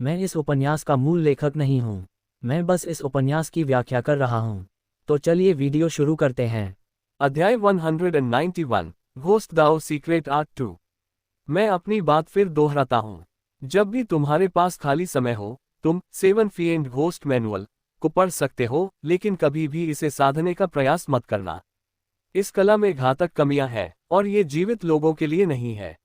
मैं इस उपन्यास का मूल लेखक नहीं हूँ। मैं बस इस उपन्यास की व्याख्या कर रहा हूँ। तो चलिए वीडियो शुरू करते हैं। अध्याय 191 घोस्ट दाओ सीक्रेट आर्ट 2। मैं अपनी बात फिर दोहराता हूँ। जब भी तुम्हारे पास खाली समय हो, तुम 7 फीएंड घोस्ट मैनुअल को पढ़ सकते हो, लेकिन कभी भी इसे साधने का प्रयास मत करना। इस कला में घातक कमियां हैं, और ये जीवित लोगों के लिए नहीं है।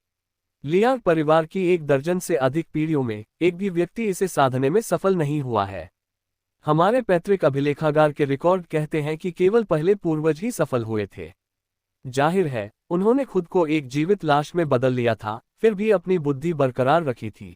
लियांग परिवार की 1 दर्जन से अधिक पीढ़ियों में एक भी व्यक्ति इसे साधने में सफल नहीं हुआ है। हमारे पैतृक अभिलेखागार के रिकॉर्ड कहते हैं कि केवल पहले पूर्वज ही सफल हुए थे। जाहिर है, उन्होंने खुद को एक जीवित लाश में बदल लिया था, फिर भी अपनी बुद्धि बरकरार रखी थी।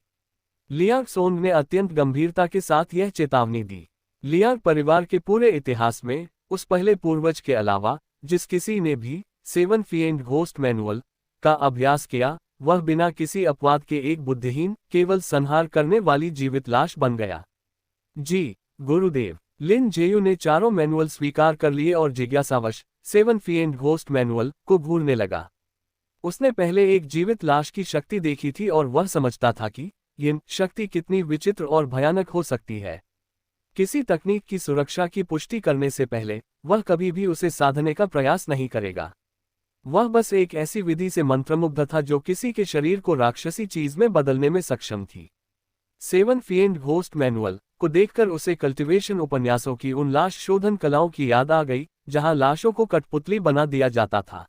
लियांग सोंग ने अत्यंत गंभीरता के साथ यह चेतावनी दी। लियांग परिवार के पूरे इतिहास में उस पहले पूर्वज के अलावा जिस किसी ने भी 7 फीएंड घोस्ट मैनुअल का अभ्यास किया, वह बिना किसी अपवाद के एक बुद्धिहीन, केवल संहार करने वाली जीवित लाश बन गया। जी गुरुदेव। लिन जेयू ने चारों मैनुअल स्वीकार कर लिए और जिज्ञासावश 7 फीएंड घोस्ट मैनुअल को घूरने लगा। उसने पहले एक जीवित लाश की शक्ति देखी थी और वह समझता था कि यह शक्ति कितनी विचित्र और भयानक हो सकती है। किसी तकनीक की सुरक्षा की पुष्टि करने से पहले वह कभी भी उसे साधने का प्रयास नहीं करेगा। वह बस एक ऐसी विधि से मंत्रमुग्ध था जो किसी के शरीर को राक्षसी चीज में बदलने में सक्षम थी। 7 फीएंड घोस्ट मैनुअल को देखकर उसे कल्टिवेशन उपन्यासों की उन लाश शोधन कलाओं की याद आ गई, जहां लाशों को कठपुतली बना दिया जाता था।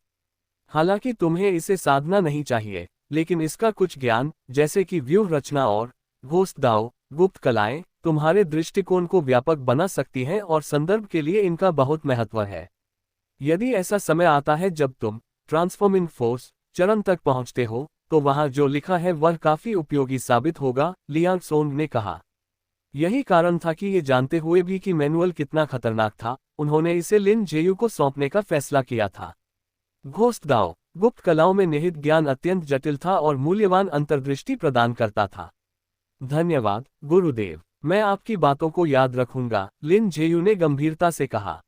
हालांकि तुम्हें इसे साधना नहीं चाहिए, लेकिन इसका कुछ ज्ञान, जैसे कि व्यूह रचना और घोस्ट दाव, गुप्त कलाएं, तुम्हारे दृष्टिकोण को व्यापक बना सकती हैं और संदर्भ के लिए इनका बहुत महत्व है। यदि ऐसा समय आता है जब तुम ट्रांसफॉर्मिंग फोर्स चरण तक पहुंचते हो, तो वहां जो लिखा है वह काफी उपयोगी साबित होगा, लियांग सोंग ने कहा। यही कारण था कि ये जानते हुए भी कि मैनुअल कितना खतरनाक था, उन्होंने इसे लिन जेयू को सौंपने का फैसला किया था। घोस्ट दाव, गुप्त कलाओं में निहित ज्ञान अत्यंत जटिल था और मूल्यवान अंतर्दृष्टि प्रदान करता था। धन्यवाद गुरुदेव, मैं आपकी बातों को याद रखूंगा, लिन जेयू ने गंभीरता से कहा।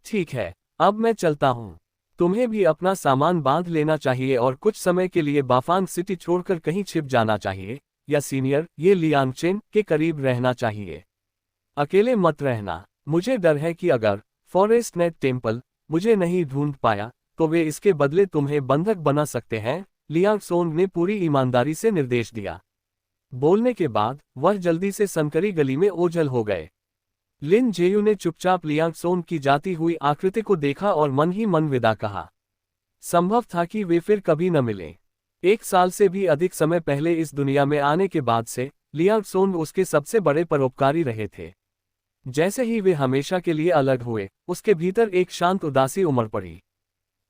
ठीक है, अब मैं चलता हूँ। तुम्हें भी अपना सामान बांध लेना चाहिए और कुछ समय के लिए बाफांग सिटी छोड़कर कहीं छिप जाना चाहिए, या सीनियर ये लियांगचेन के करीब रहना चाहिए। अकेले मत रहना। मुझे डर है कि अगर फॉरेस्ट नेट टेम्पल मुझे नहीं ढूंढ पाया, तो वे इसके बदले तुम्हें बंधक बना सकते हैं, लियांग सोंग ने पूरी ईमानदारी से निर्देश दिया। बोलने के बाद वह जल्दी से संकरी गली में ओझल हो गए। लिन जेयू ने चुपचाप लियांग सोंग की जाती हुई आकृति को देखा और मन ही मन विदा कहा। संभव था कि वे फिर कभी न मिलें। 1 साल से भी अधिक समय पहले इस दुनिया में आने के बाद से लियांग सोंग उसके सबसे बड़े परोपकारी रहे थे। जैसे ही वे हमेशा के लिए अलग हुए, उसके भीतर एक शांत उदासी उमड़ पड़ी।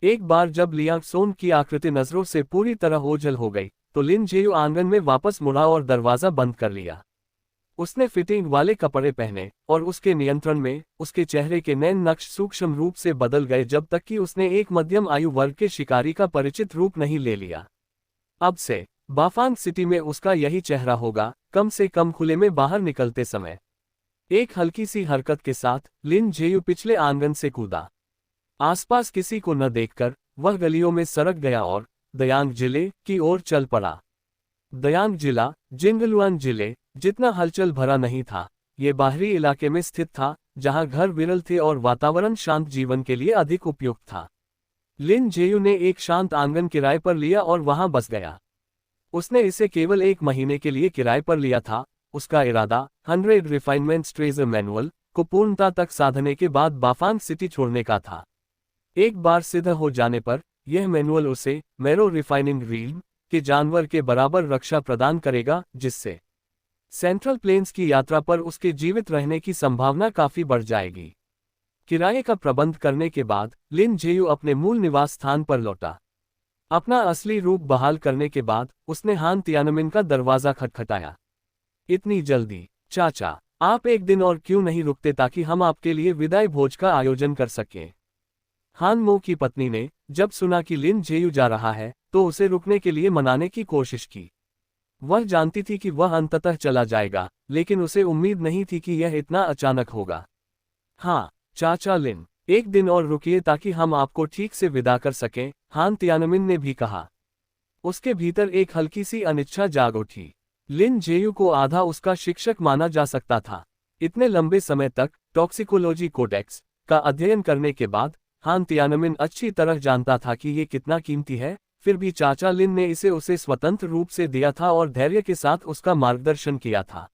एक बार जब लियांग सोंग की आकृति नजरों से पूरी तरह ओझल हो गई, तो लिन जेयू आंगन में वापस मुड़ा और दरवाजा बंद कर लिया। उसने फिटिंग वाले कपड़े पहने, और उसके नियंत्रण में उसके चेहरे के नैन नक्श सूक्ष्म रूप से बदल गए जब तक कि उसने एक मध्यम आयु वर्ग के शिकारी का परिचित रूप नहीं ले लिया। अब से बाफांग सिटी में उसका यही चेहरा होगा, कम से कम खुले में बाहर निकलते समय। एक हल्की सी हरकत के साथ लिन जेयू पिछले आंगन से कूदा। आसपास किसी को न देखकर वह गलियों में सरक गया और दयांग जिले की ओर चल पड़ा। दयांग जिला जिंगलुआन जिले जितना हलचल भरा नहीं था, ये बाहरी इलाके में स्थित था, जहां घर विरल थे और वातावरण शांत जीवन के लिए अधिक उपयुक्त था। लिन जेयू ने एक शांत आंगन किराए पर लिया और वहां बस गया। उसने इसे केवल 1 महीने के लिए किराए पर लिया था। उसका इरादा 100 रिफाइनमेंट्स ट्रेजर मैनुअल को पूर्णता तक साधने के बाद बाफांग सिटी छोड़ने का था। एक बार सिद्ध हो जाने पर यह मैनुअल उसे मैरो रिफाइनिंग रील के जानवर के बराबर रक्षा प्रदान करेगा, जिससे सेंट्रल प्लेन्स की यात्रा पर उसके जीवित रहने की संभावना काफी बढ़ जाएगी। किराए का प्रबंध करने के बाद लिन जेयू अपने मूल निवास स्थान पर लौटा। अपना असली रूप बहाल करने के बाद उसने हान तियानमिन का दरवाजा खटखटाया। इतनी जल्दी चाचा, आप एक दिन और क्यों नहीं रुकते ताकि हम आपके लिए विदाई भोज का आयोजन कर सकें। हान मो की पत्नी ने जब सुना कि लिन जेयू जा रहा है, तो उसे रुकने के लिए मनाने की कोशिश की। वह जानती थी कि वह अंततः चला जाएगा, लेकिन उसे उम्मीद नहीं थी कि यह इतना अचानक होगा। हाँ चाचा लिन, एक दिन और रुकिए ताकि हम आपको ठीक से विदा कर सकें, हान तियानमिन ने भी कहा। उसके भीतर एक हल्की सी अनिच्छा जाग उठी। लिन जेयू को आधा उसका शिक्षक माना जा सकता था। इतने लंबे समय तक टॉक्सिकोलॉजी कोडेक्स का अध्ययन करने के बाद हान तियानमिन अच्छी तरह जानता था कि ये कितना कीमती है, फिर भी चाचा लिन ने इसे उसे स्वतंत्र रूप से दिया था और धैर्य के साथ उसका मार्गदर्शन किया था।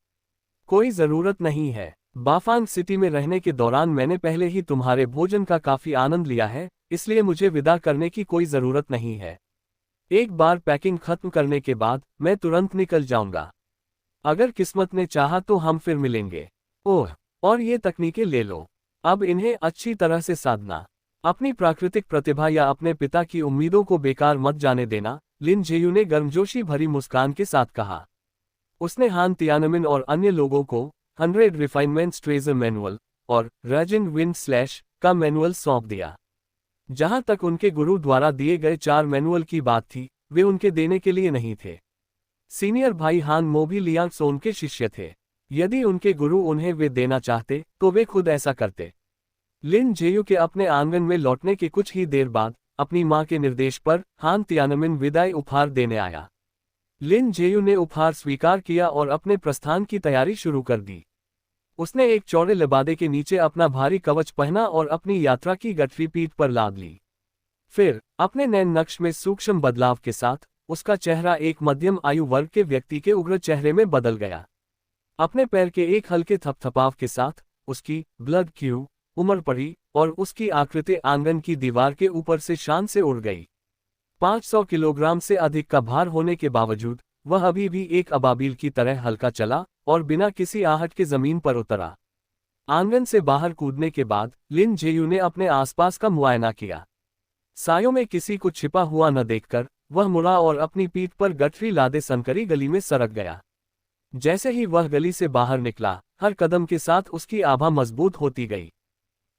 कोई ज़रूरत नहीं है। बाफांग सिटी में रहने के दौरान मैंने पहले ही तुम्हारे भोजन का काफ़ी आनंद लिया है, इसलिए मुझे विदा करने की कोई ज़रूरत नहीं है। एक बार पैकिंग खत्म करने के बाद मैं तुरंत निकल जाऊंगा। अगर किस्मत ने चाहा तो हम फिर मिलेंगे। ओह, और ये तकनीकें ले लो। अब इन्हें अच्छी तरह से साधना। अपनी प्राकृतिक प्रतिभा या अपने पिता की उम्मीदों को बेकार मत जाने देना, लिन जेयू ने गर्मजोशी भरी मुस्कान के साथ कहा। उसने हान तियानमिन और अन्य लोगों को 100 रिफाइनमेंट्स ट्रेजर मैनुअल और राजिन विंड स्लैश का मैनुअल सौंप दिया। जहां तक उनके गुरु द्वारा दिए गए 4 मैनुअल की बात थी, वे उनके देने के लिए नहीं थे। सीनियर भाई हान मो भी लियांगसोन के शिष्य थे। यदि उनके गुरु उन्हें वे देना चाहते तो वे खुद ऐसा करते। लिन जेयू के अपने आंगन में लौटने के कुछ ही देर बाद अपनी मां के निर्देश पर हान तियानमिन विदाई उपहार देने आया। लिन जेयू ने उपहार स्वीकार किया और अपने प्रस्थान की तैयारी शुरू कर दी। उसने एक चौड़े लिबादे के नीचे अपना भारी कवच पहना और अपनी यात्रा की गठरी पीठ पर लाद ली। फिर अपने नैन नक्श में सूक्ष्म बदलाव के साथ उसका चेहरा एक मध्यम आयु वर्ग के व्यक्ति के उग्र चेहरे में बदल गया। अपने पैर के एक हल्के थपथपाव के साथ उसकी ब्लड क्यू उमड़ पड़ी और उसकी आकृति आंगन की दीवार के ऊपर से शान से उड़ गई। 500 किलोग्राम से अधिक का भार होने के बावजूद वह अभी भी एक अबाबील की तरह हल्का चला और बिना किसी आहट के जमीन पर उतरा। आंगन से बाहर कूदने के बाद लिन जेयू ने अपने आसपास का मुआयना किया। सायों में किसी को छिपा हुआ न देखकर वह मुड़ा और अपनी पीठ पर गठरी लादे संकरी गली में सरक गया। जैसे ही वह गली से बाहर निकला, हर कदम के साथ उसकी आभा मजबूत होती गई।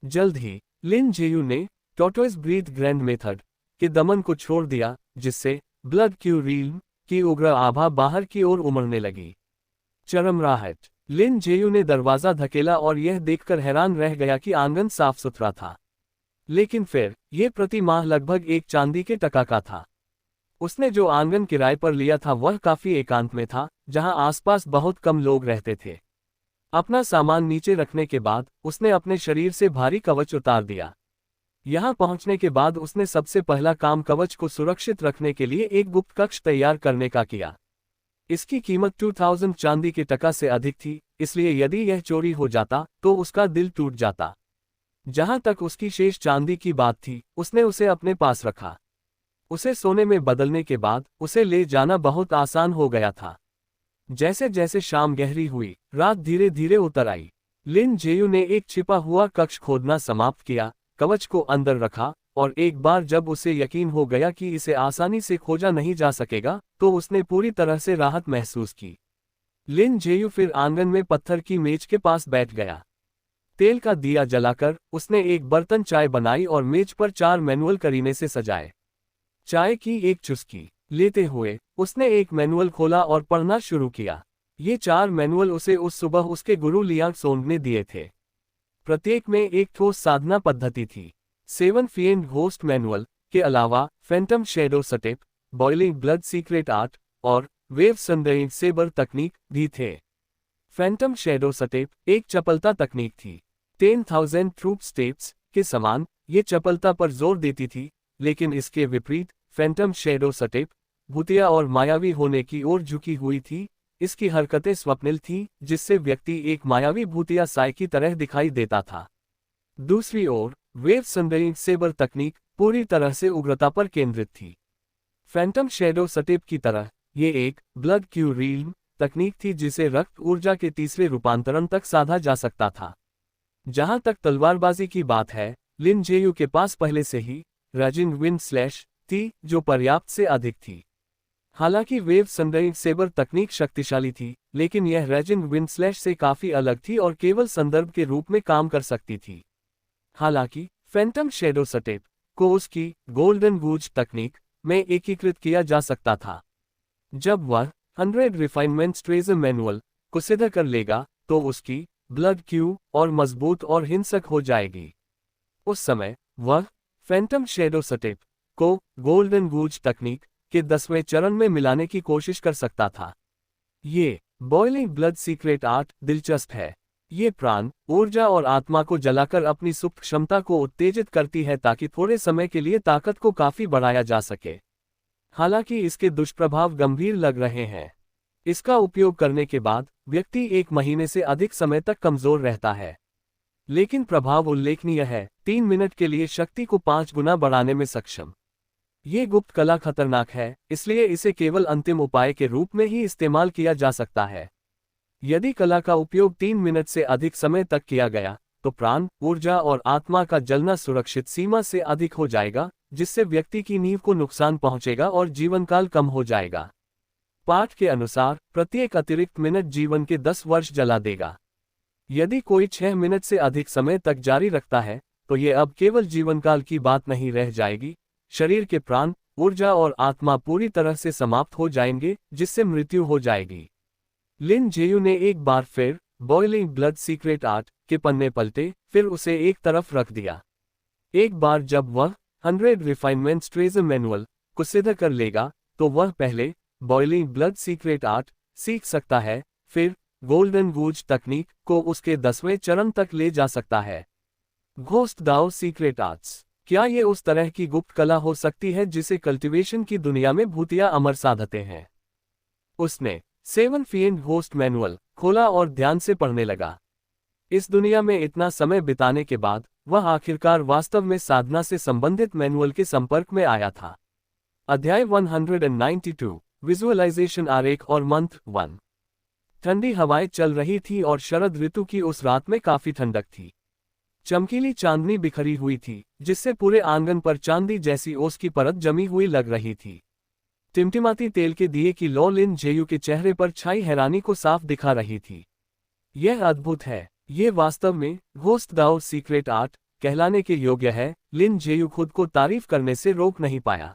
जल्द ही लिन जेयू ने टॉर्टोइस ब्रीथ ग्रैंड मेथड के दमन को छोड़ दिया, जिससे ब्लड क्यू रील्म की उग्र आभा बाहर की ओर उमड़ने लगी। चरमराहट। लिन जेयू ने दरवाजा धकेला और यह देखकर हैरान रह गया कि आंगन साफ सुथरा था। लेकिन फिर यह प्रति माह लगभग एक चांदी के टका का था। उसने जो आंगन किराए पर लिया था वह काफी एकांत में था, जहां आसपास बहुत कम लोग रहते थे। अपना सामान नीचे रखने के बाद उसने अपने शरीर से भारी कवच उतार दिया। यहां पहुंचने के बाद उसने सबसे पहला काम कवच को सुरक्षित रखने के लिए एक गुप्त कक्ष तैयार करने का किया। इसकी कीमत 2000 चांदी के टका से अधिक थी, इसलिए यदि यह चोरी हो जाता तो उसका दिल टूट जाता। जहां तक उसकी शेष चांदी की बात थी, उसने उसे अपने पास रखा। उसे सोने में बदलने के बाद उसे ले जाना बहुत आसान हो गया था। जैसे जैसे शाम गहरी हुई, रात धीरे धीरे उतर आई। लिन जेयू ने एक छिपा हुआ कक्ष खोदना समाप्त किया, कवच को अंदर रखा और एक बार जब उसे यकीन हो गया कि इसे आसानी से खोजा नहीं जा सकेगा, तो उसने पूरी तरह से राहत महसूस की। लिन जेयू फिर आंगन में पत्थर की मेज के पास बैठ गया। तेल का दिया जलाकर उसने एक बर्तन चाय बनाई और मेज पर 4 मैनुअल करीने से सजाए। चाय की एक चुस्की लेते हुए उसने एक मैनुअल खोला और पढ़ना शुरू किया। ये 4 मैनुअल उसे उस सुबह उसके गुरु लियांगसोन ने दिए थे। प्रत्येक में एक ठोस साधना पद्धति थी। 7 फीएंड घोस्ट मैनुअल के अलावा Phantom shadow step, boiling blood secret art और वेव सनराइज सेबर तकनीक भी थे। फैंटम शैडो स्टेप एक चपलता तकनीक थी। 10,000 ट्रूप स्टेप्स के समान ये चपलता पर जोर देती थी, लेकिन इसके विपरीत फैंटम शैडो स्टेप भूतिया और मायावी होने की ओर झुकी हुई थी। इसकी हरकतें स्वप्निल थीं, जिससे व्यक्ति एक मायावी भूतिया साय की तरह दिखाई देता था। दूसरी ओर वेव सनराइज सेबर तकनीक पूरी तरह से उग्रता पर केंद्रित थी। फैंटम शैडो स्टेप की तरह ये एक ब्लड क्यू रील्म तकनीक थी, जिसे रक्त ऊर्जा के तीसरे रूपांतरण तक साधा जा सकता था। जहां तक तलवारबाजी की बात है, लिन जेयू के पास पहले से ही राजिन विंड स्लैश थी, जो पर्याप्त से अधिक थी। हालांकि वेव सनराइज सेबर तकनीक शक्तिशाली थी, लेकिन यह राजिन विंड स्लैश से काफी अलग थी और केवल संदर्भ के रूप में काम कर सकती थी। हालांकि फैंटम शैडो स्टेप को उसकी गोल्डन गूज तकनीक में एकीकृत किया जा सकता था। जब वह 100 रिफाइनमेंट्स ट्रेजर मैनुअल को सिद्ध कर लेगा तो उसकी ब्लड क्यू और मजबूत और हिंसक हो जाएगी। उस समय वह फैंटम शैडो स्टेप को गोल्डन गूज तकनीक के 10वें चरण में मिलाने की कोशिश कर सकता था। ये बॉइलिंग ब्लड सीक्रेट आर्ट दिलचस्प है। ये प्राण, ऊर्जा और आत्मा को जलाकर अपनी सुप्त क्षमता को उत्तेजित करती है ताकि थोड़े समय के लिए ताकत को काफी बढ़ाया जा सके। हालांकि इसके दुष्प्रभाव गंभीर लग रहे हैं। इसका उपयोग करने के बाद व्यक्ति 1 महीने से अधिक समय तक कमजोर रहता है। लेकिन प्रभाव उल्लेखनीय है, 3 मिनट के लिए शक्ति को 5 गुना बढ़ाने में सक्षम। ये गुप्त कला खतरनाक है, इसलिए इसे केवल अंतिम उपाय के रूप में ही इस्तेमाल किया जा सकता है। यदि कला का उपयोग 3 मिनट से अधिक समय तक किया गया, तो प्राण, ऊर्जा और आत्मा का जलना सुरक्षित सीमा से अधिक हो जाएगा, जिससे व्यक्ति की नींव को नुकसान पहुंचेगा और जीवनकाल कम हो जाएगा। पाठ के अनुसार प्रत्येक अतिरिक्त मिनट जीवन के 10 वर्ष जला देगा। यदि कोई 6 मिनट से अधिक समय तक जारी रखता है, तो ये अब केवल जीवनकाल की बात नहीं रह जाएगी। शरीर के प्राण, ऊर्जा और आत्मा पूरी तरह से समाप्त हो जाएंगे, जिससे मृत्यु हो जाएगी। लिन जेयू ने एक बार फिर बॉइलिंग ब्लड सीक्रेट आर्ट के पन्ने पलटे, फिर उसे एक तरफ रख दिया। एक बार जब वह 100 रिफाइनमेंट्स ट्रेजर मैनुअल को सिद्ध कर लेगा, तो वह पहले बॉइलिंग ब्लड सीक्रेट आर्ट सीख सकता है, फिर गोल्डन गूज तकनीक को उसके 10वें चरण तक ले जा सकता है। घोस्ट दाओ सीक्रेट आर्ट्स, क्या ये उस तरह की गुप्त कला हो सकती है जिसे कल्टीवेशन की दुनिया में भूतिया अमर साधते हैं? उसने 7 फीएंड घोस्ट मैनुअल खोला और ध्यान से पढ़ने लगा। इस दुनिया में इतना समय बिताने के बाद वह आखिरकार वास्तव में साधना से संबंधित मैनुअल के संपर्क में आया था। अध्याय 192 विजुअलाइजेशन आरेख और मंत्र 1। ठंडी हवाएं चल रही थी और शरद ऋतु की उस रात में काफी ठंडक थी। चमकीली चांदनी बिखरी हुई थी, जिससे पूरे आंगन पर चांदी जैसी ओस की परत जमी हुई लग रही थी। टिमटिमाती तेल के दिए की लौ लिन जेयू के चेहरे पर छाई हैरानी को साफ दिखा रही थी। यह अद्भुत है, ये वास्तव में घोस्ट दाओ सीक्रेट आर्ट कहलाने के योग्य है। लिन जेयू खुद को तारीफ करने से रोक नहीं पाया।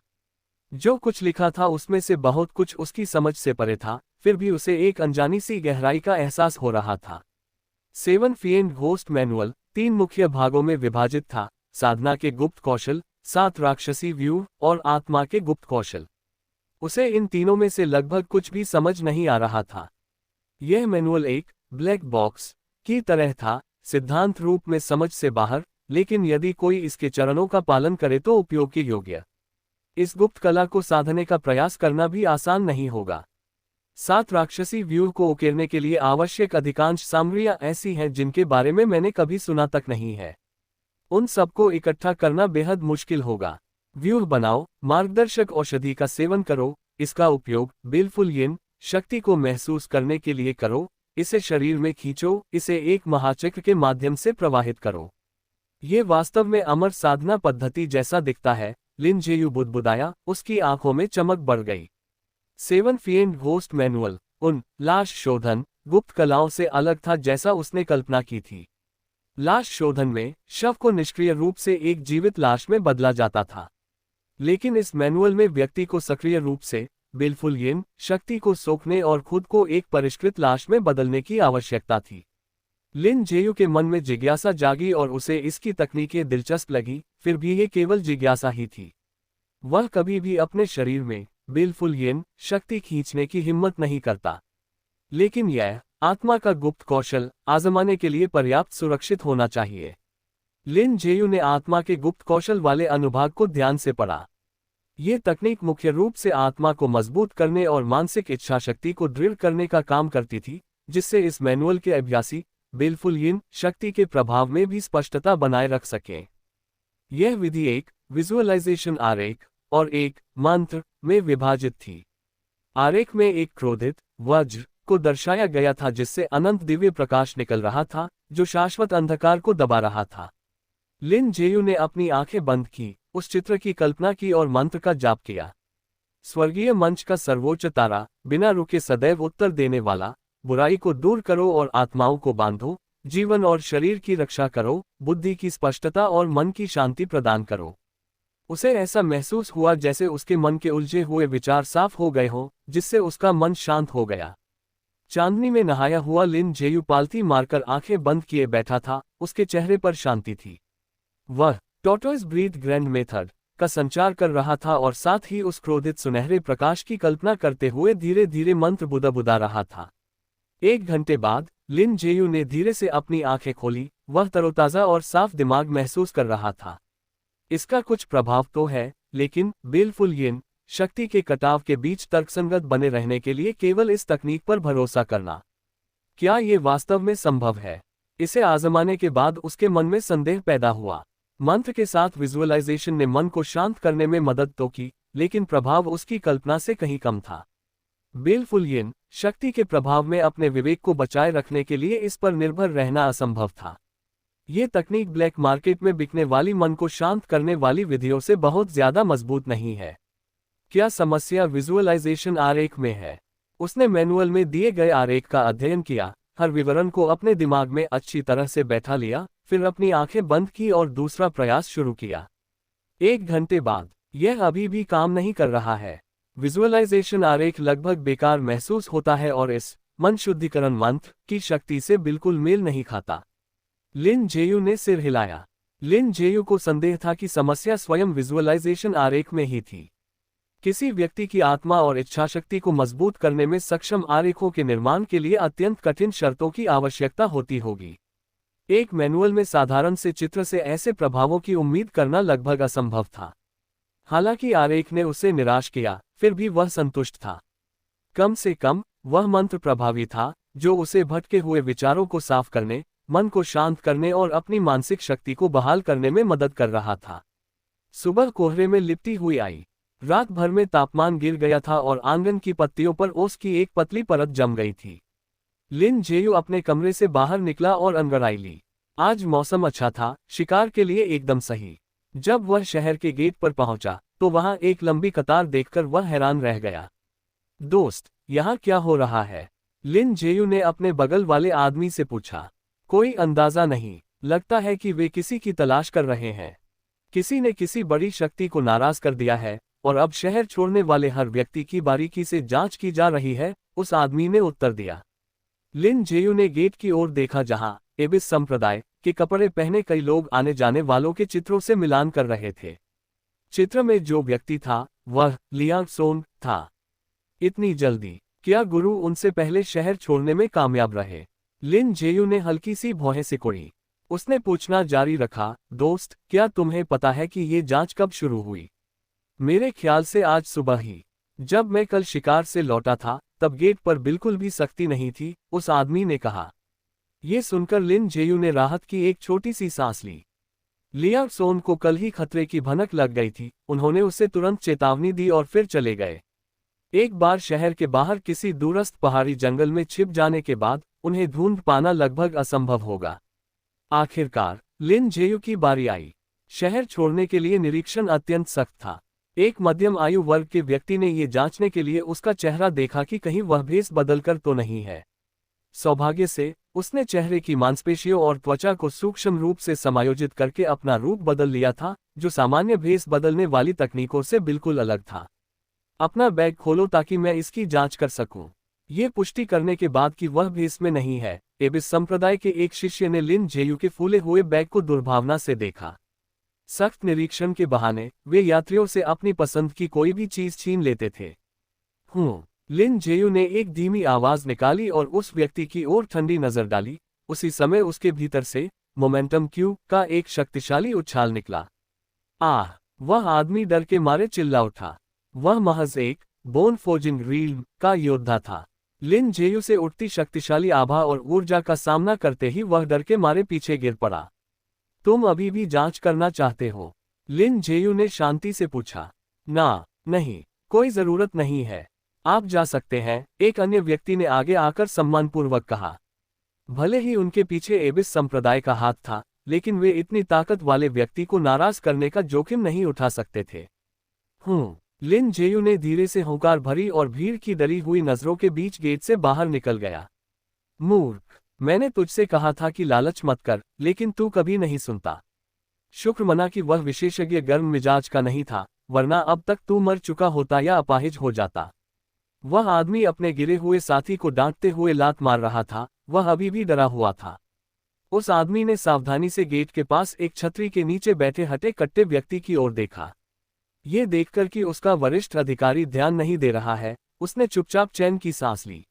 जो कुछ लिखा था उसमें से बहुत कुछ उसकी समझ से परे था, फिर भी उसे एक अनजानी सी गहराई का एहसास हो रहा था। 7 फीएंड घोस्ट मैनुअल 3 मुख्य भागों में विभाजित था: साधना के गुप्त कौशल, 7 राक्षसी व्यूह और आत्मा के गुप्त कौशल। उसे इन तीनों में से लगभग कुछ भी समझ नहीं आ रहा था। यह मैनुअल एक ब्लैक बॉक्स की तरह था, सिद्धांत रूप में समझ से बाहर, लेकिन यदि कोई इसके चरणों का पालन करे तो उपयोग के योग्य। इस गुप्त कला को साधने का प्रयास करना भी आसान नहीं होगा। 7 राक्षसी व्यूह को उकेरने के लिए आवश्यक अधिकांश सामग्रियां ऐसी हैं जिनके बारे में मैंने कभी सुना तक नहीं है। उन सबको इकट्ठा करना बेहद मुश्किल होगा। व्यूह बनाओ, मार्गदर्शक औषधि का सेवन करो, इसका उपयोग बिलफुल यिन शक्ति को महसूस करने के लिए करो, इसे शरीर में खींचो, इसे एक महाचक्र के माध्यम से प्रवाहित करो। ये वास्तव में अमर साधना पद्धति जैसा दिखता है, लिन जेयू बुदबुदाया, उसकी आंखों में चमक बढ़ गई। 7 फीएंड घोस्ट मैनुअल उन लाश शोधन गुप्त कलाओं से अलग था जैसा उसने कल्पना की थी। लाश शोधन में शव को निष्क्रिय रूप से एक जीवित लाश में बदला जाता था, लेकिन इस मैनुअल में व्यक्ति को सक्रिय रूप से बिलफुल यिन शक्ति को सोखने और खुद को एक परिष्कृत लाश में बदलने की आवश्यकता थी। लिन जेयू के मन में जिज्ञासा जागी और उसे इसकी तकनीकें दिलचस्प लगी, फिर भी ये केवल जिज्ञासा ही थी। वह कभी भी अपने शरीर में बिलफुल यिन शक्ति खींचने की हिम्मत नहीं करता, लेकिन यह आत्मा का गुप्त कौशल आजमाने के लिए पर्याप्त सुरक्षित होना चाहिए। लिन जेयू ने आत्मा के गुप्त कौशल वाले अनुभाग को ध्यान से पढ़ा। ये तकनीक मुख्य रूप से आत्मा को मजबूत करने और मानसिक इच्छाशक्ति को दृढ़ करने का काम करती थी, जिससे इस मैनुअल के अभ्यासी बिलफुल यिन शक्ति के प्रभाव में भी स्पष्टता बनाए रख सकें। यह विधि एक विजुअलाइजेशन आरेख और एक मंत्र में विभाजित थी। आरेख में एक क्रोधित वज्र को दर्शाया गया था जिससे अनंत दिव्य प्रकाश निकल रहा था, जो शाश्वत अंधकार को दबा रहा था। लिन जेयू ने अपनी आंखें बंद की, उस चित्र की कल्पना की और मंत्र का जाप किया। स्वर्गीय मंच का सर्वोच्च तारा, बिना रुके सदैव उत्तर देने वाला, बुराई को दूर करो और आत्माओं को बांधो, जीवन और शरीर की रक्षा करो, बुद्धि की स्पष्टता और मन की शांति प्रदान करो। उसे ऐसा महसूस हुआ जैसे उसके मन के उलझे हुए विचार साफ हो गए हों, जिससे उसका मन शांत हो गया। चांदनी में नहाया हुआ लिन जेयू पालथी मारकर आंखें बंद किए बैठा था, उसके चेहरे पर शांति थी। वह टॉर्टोइस ब्रीथ ग्रैंड मेथड का संचार कर रहा था और साथ ही उस क्रोधित सुनहरे प्रकाश की कल्पना करते हुए धीरे धीरे मंत्र बुदा रहा था। 1 घंटे बाद लिन जेयू ने धीरे से अपनी आंखें खोली। वह तरोताजा और साफ दिमाग महसूस कर रहा था। इसका कुछ प्रभाव तो है, लेकिन बिलफुल यिन शक्ति के कटाव के बीच तर्कसंगत बने रहने के लिए केवल इस तकनीक पर भरोसा करना, क्या ये वास्तव में संभव है? इसे आजमाने के बाद उसके मन में संदेह पैदा हुआ। मंत्र के साथ विजुअलाइजेशन ने मन को शांत करने में मदद तो की, लेकिन प्रभाव उसकी कल्पना से कहीं कम था। बिलफुल यिन शक्ति के प्रभाव में अपने विवेक को बचाए रखने के लिए इस पर निर्भर रहना असंभव था। ये तकनीक ब्लैक मार्केट में बिकने वाली मन को शांत करने वाली विधियों से बहुत ज्यादा मजबूत नहीं है। क्या समस्या विजुअलाइजेशन आरेख में है? उसने मैनुअल में दिए गए आरेख का अध्ययन किया, हर विवरण को अपने दिमाग में अच्छी तरह से बैठा लिया, फिर अपनी आंखें बंद की और दूसरा प्रयास शुरू किया। 1 घंटे बाद यह अभी भी काम नहीं कर रहा है। विजुअलाइजेशन आरेख लगभग बेकार महसूस होता है और इस मन शुद्धिकरण मंत्र की शक्ति से बिल्कुल मेल नहीं खाता। लिन जेयू ने सिर हिलाया। लिन जेयू को संदेह था कि समस्या स्वयं विजुअलाइजेशन आरेख में ही थी। किसी व्यक्ति की आत्मा और इच्छाशक्ति को मजबूत करने में सक्षम आरेखों के निर्माण के लिए अत्यंत कठिन शर्तों की आवश्यकता होती होगी। एक मैनुअल में साधारण से चित्र से ऐसे प्रभावों की उम्मीद करना लगभग असंभव था। हालांकि आरेख ने उसे निराश किया, फिर भी वह संतुष्ट था। कम से कम वह मंत्र प्रभावी था, जो उसे भटके हुए विचारों को साफ करने, मन को शांत करने और अपनी मानसिक शक्ति को बहाल करने में मदद कर रहा था। सुबह कोहरे में लिपटी हुई आई। रात भर में तापमान गिर गया था और आंगन की पत्तियों पर ओस की एक पतली परत जम गई थी। लिन जेयू अपने कमरे से बाहर निकला और अंगड़ाई ली। आज मौसम अच्छा था, शिकार के लिए एकदम सही। जब वह शहर के गेट पर पहुंचा, तो वहां एक लंबी कतार देखकर वह हैरान रह गया। दोस्त, यहाँ क्या हो रहा है? लिन जेयू ने अपने बगल वाले आदमी से पूछा। कोई अंदाजा नहीं, लगता है कि वे किसी की तलाश कर रहे हैं। किसी ने किसी बड़ी शक्ति को नाराज कर दिया है और अब शहर छोड़ने वाले हर व्यक्ति की बारीकी से जांच की जा रही है, उस आदमी ने उत्तर दिया। लिन जेयू ने गेट की ओर देखा जहां एबिस संप्रदाय के कपड़े पहने कई लोग आने जाने वालों के चित्रों से मिलान कर रहे थे। चित्र में जो व्यक्ति था वह लियांग सोंग था। इतनी जल्दी? क्या गुरु उनसे पहले शहर छोड़ने में कामयाब रहे? लिन जेयू ने हल्की सी भौहें सिकोड़ी। उसने पूछना जारी रखा, दोस्त, क्या तुम्हें पता है कि ये जांच कब शुरू हुई? मेरे ख्याल से आज सुबह ही। जब मैं कल शिकार से लौटा था, तब गेट पर बिल्कुल भी सख्ती नहीं थी, उस आदमी ने कहा। ये सुनकर लिन जेयू ने राहत की एक छोटी सी सांस ली। लियांग सोन को कल ही खतरे की भनक लग गई थी, उन्होंने उसे तुरंत चेतावनी दी और फिर चले गए। एक बार शहर के बाहर किसी दूरस्थ पहाड़ी जंगल में छिप जाने के बाद उन्हें ढूंढ पाना लगभग असंभव होगा। आखिरकार लिन जेयू की बारी आई। शहर छोड़ने के लिए निरीक्षण अत्यंत सख्त था। एक मध्यम आयु वर्ग के व्यक्ति ने ये जांचने के लिए उसका चेहरा देखा कि कहीं वह भेस बदलकर तो नहीं है। सौभाग्य से उसने चेहरे की मांसपेशियों और त्वचा को सूक्ष्म रूप से समायोजित करके अपना रूप बदल लिया था, जो सामान्य भेस बदलने वाली तकनीकों से बिल्कुल अलग था। अपना बैग खोलो ताकि मैं इसकी जांच कर सकूं। ये पुष्टि करने के बाद कि वह भेस में नहीं है, एबिस संप्रदाय के एक शिष्य ने लिन जेयू के फूले हुए बैग को दुर्भावना से देखा। सख्त निरीक्षण के बहाने वे यात्रियों से अपनी पसंद की कोई भी चीज छीन लेते थे। लिन जेयू ने एक धीमी आवाज निकाली और उस व्यक्ति की ओर ठंडी नजर डाली। उसी समय उसके भीतर से मोमेंटम क्यू का एक शक्तिशाली उछाल निकला। आह! वह आदमी डर के मारे चिल्ला उठा। वह महज एक बोन फोजिंग रील का योद्धा था। लिन जेयू से उठती शक्तिशाली आभा और ऊर्जा का सामना करते ही वह डर के मारे पीछे गिर पड़ा। तुम अभी भी जांच करना चाहते हो? लिन जेयू ने शांति से पूछा। ना, नहीं, कोई जरूरत नहीं है, आप जा सकते हैं, एक अन्य व्यक्ति ने आगे आकर सम्मानपूर्वक कहा। भले ही उनके पीछे एबिस संप्रदाय का हाथ था, लेकिन वे इतनी ताकत वाले व्यक्ति को नाराज करने का जोखिम नहीं उठा सकते थे। लिन जेयू ने धीरे से हुंकार भरी और भीड़ की डरी हुई नजरों के बीच गेट से बाहर निकल गया। मूर्ख, मैंने तुझसे कहा था कि लालच मत कर, लेकिन तू कभी नहीं सुनता। शुक्र मना कि वह विशेषज्ञ गर्म मिजाज का नहीं था, वरना अब तक तू मर चुका होता या अपाहिज हो जाता। वह आदमी अपने गिरे हुए साथी को डांटते हुए लात मार रहा था, वह अभी भी डरा हुआ था। उस आदमी ने सावधानी से गेट के पास एक छतरी के नीचे बैठे हटे कट्टे व्यक्ति की ओर देखा। ये देखकर कि उसका वरिष्ठ अधिकारी ध्यान नहीं दे रहा है, उसने चुपचाप चैन की सांस ली।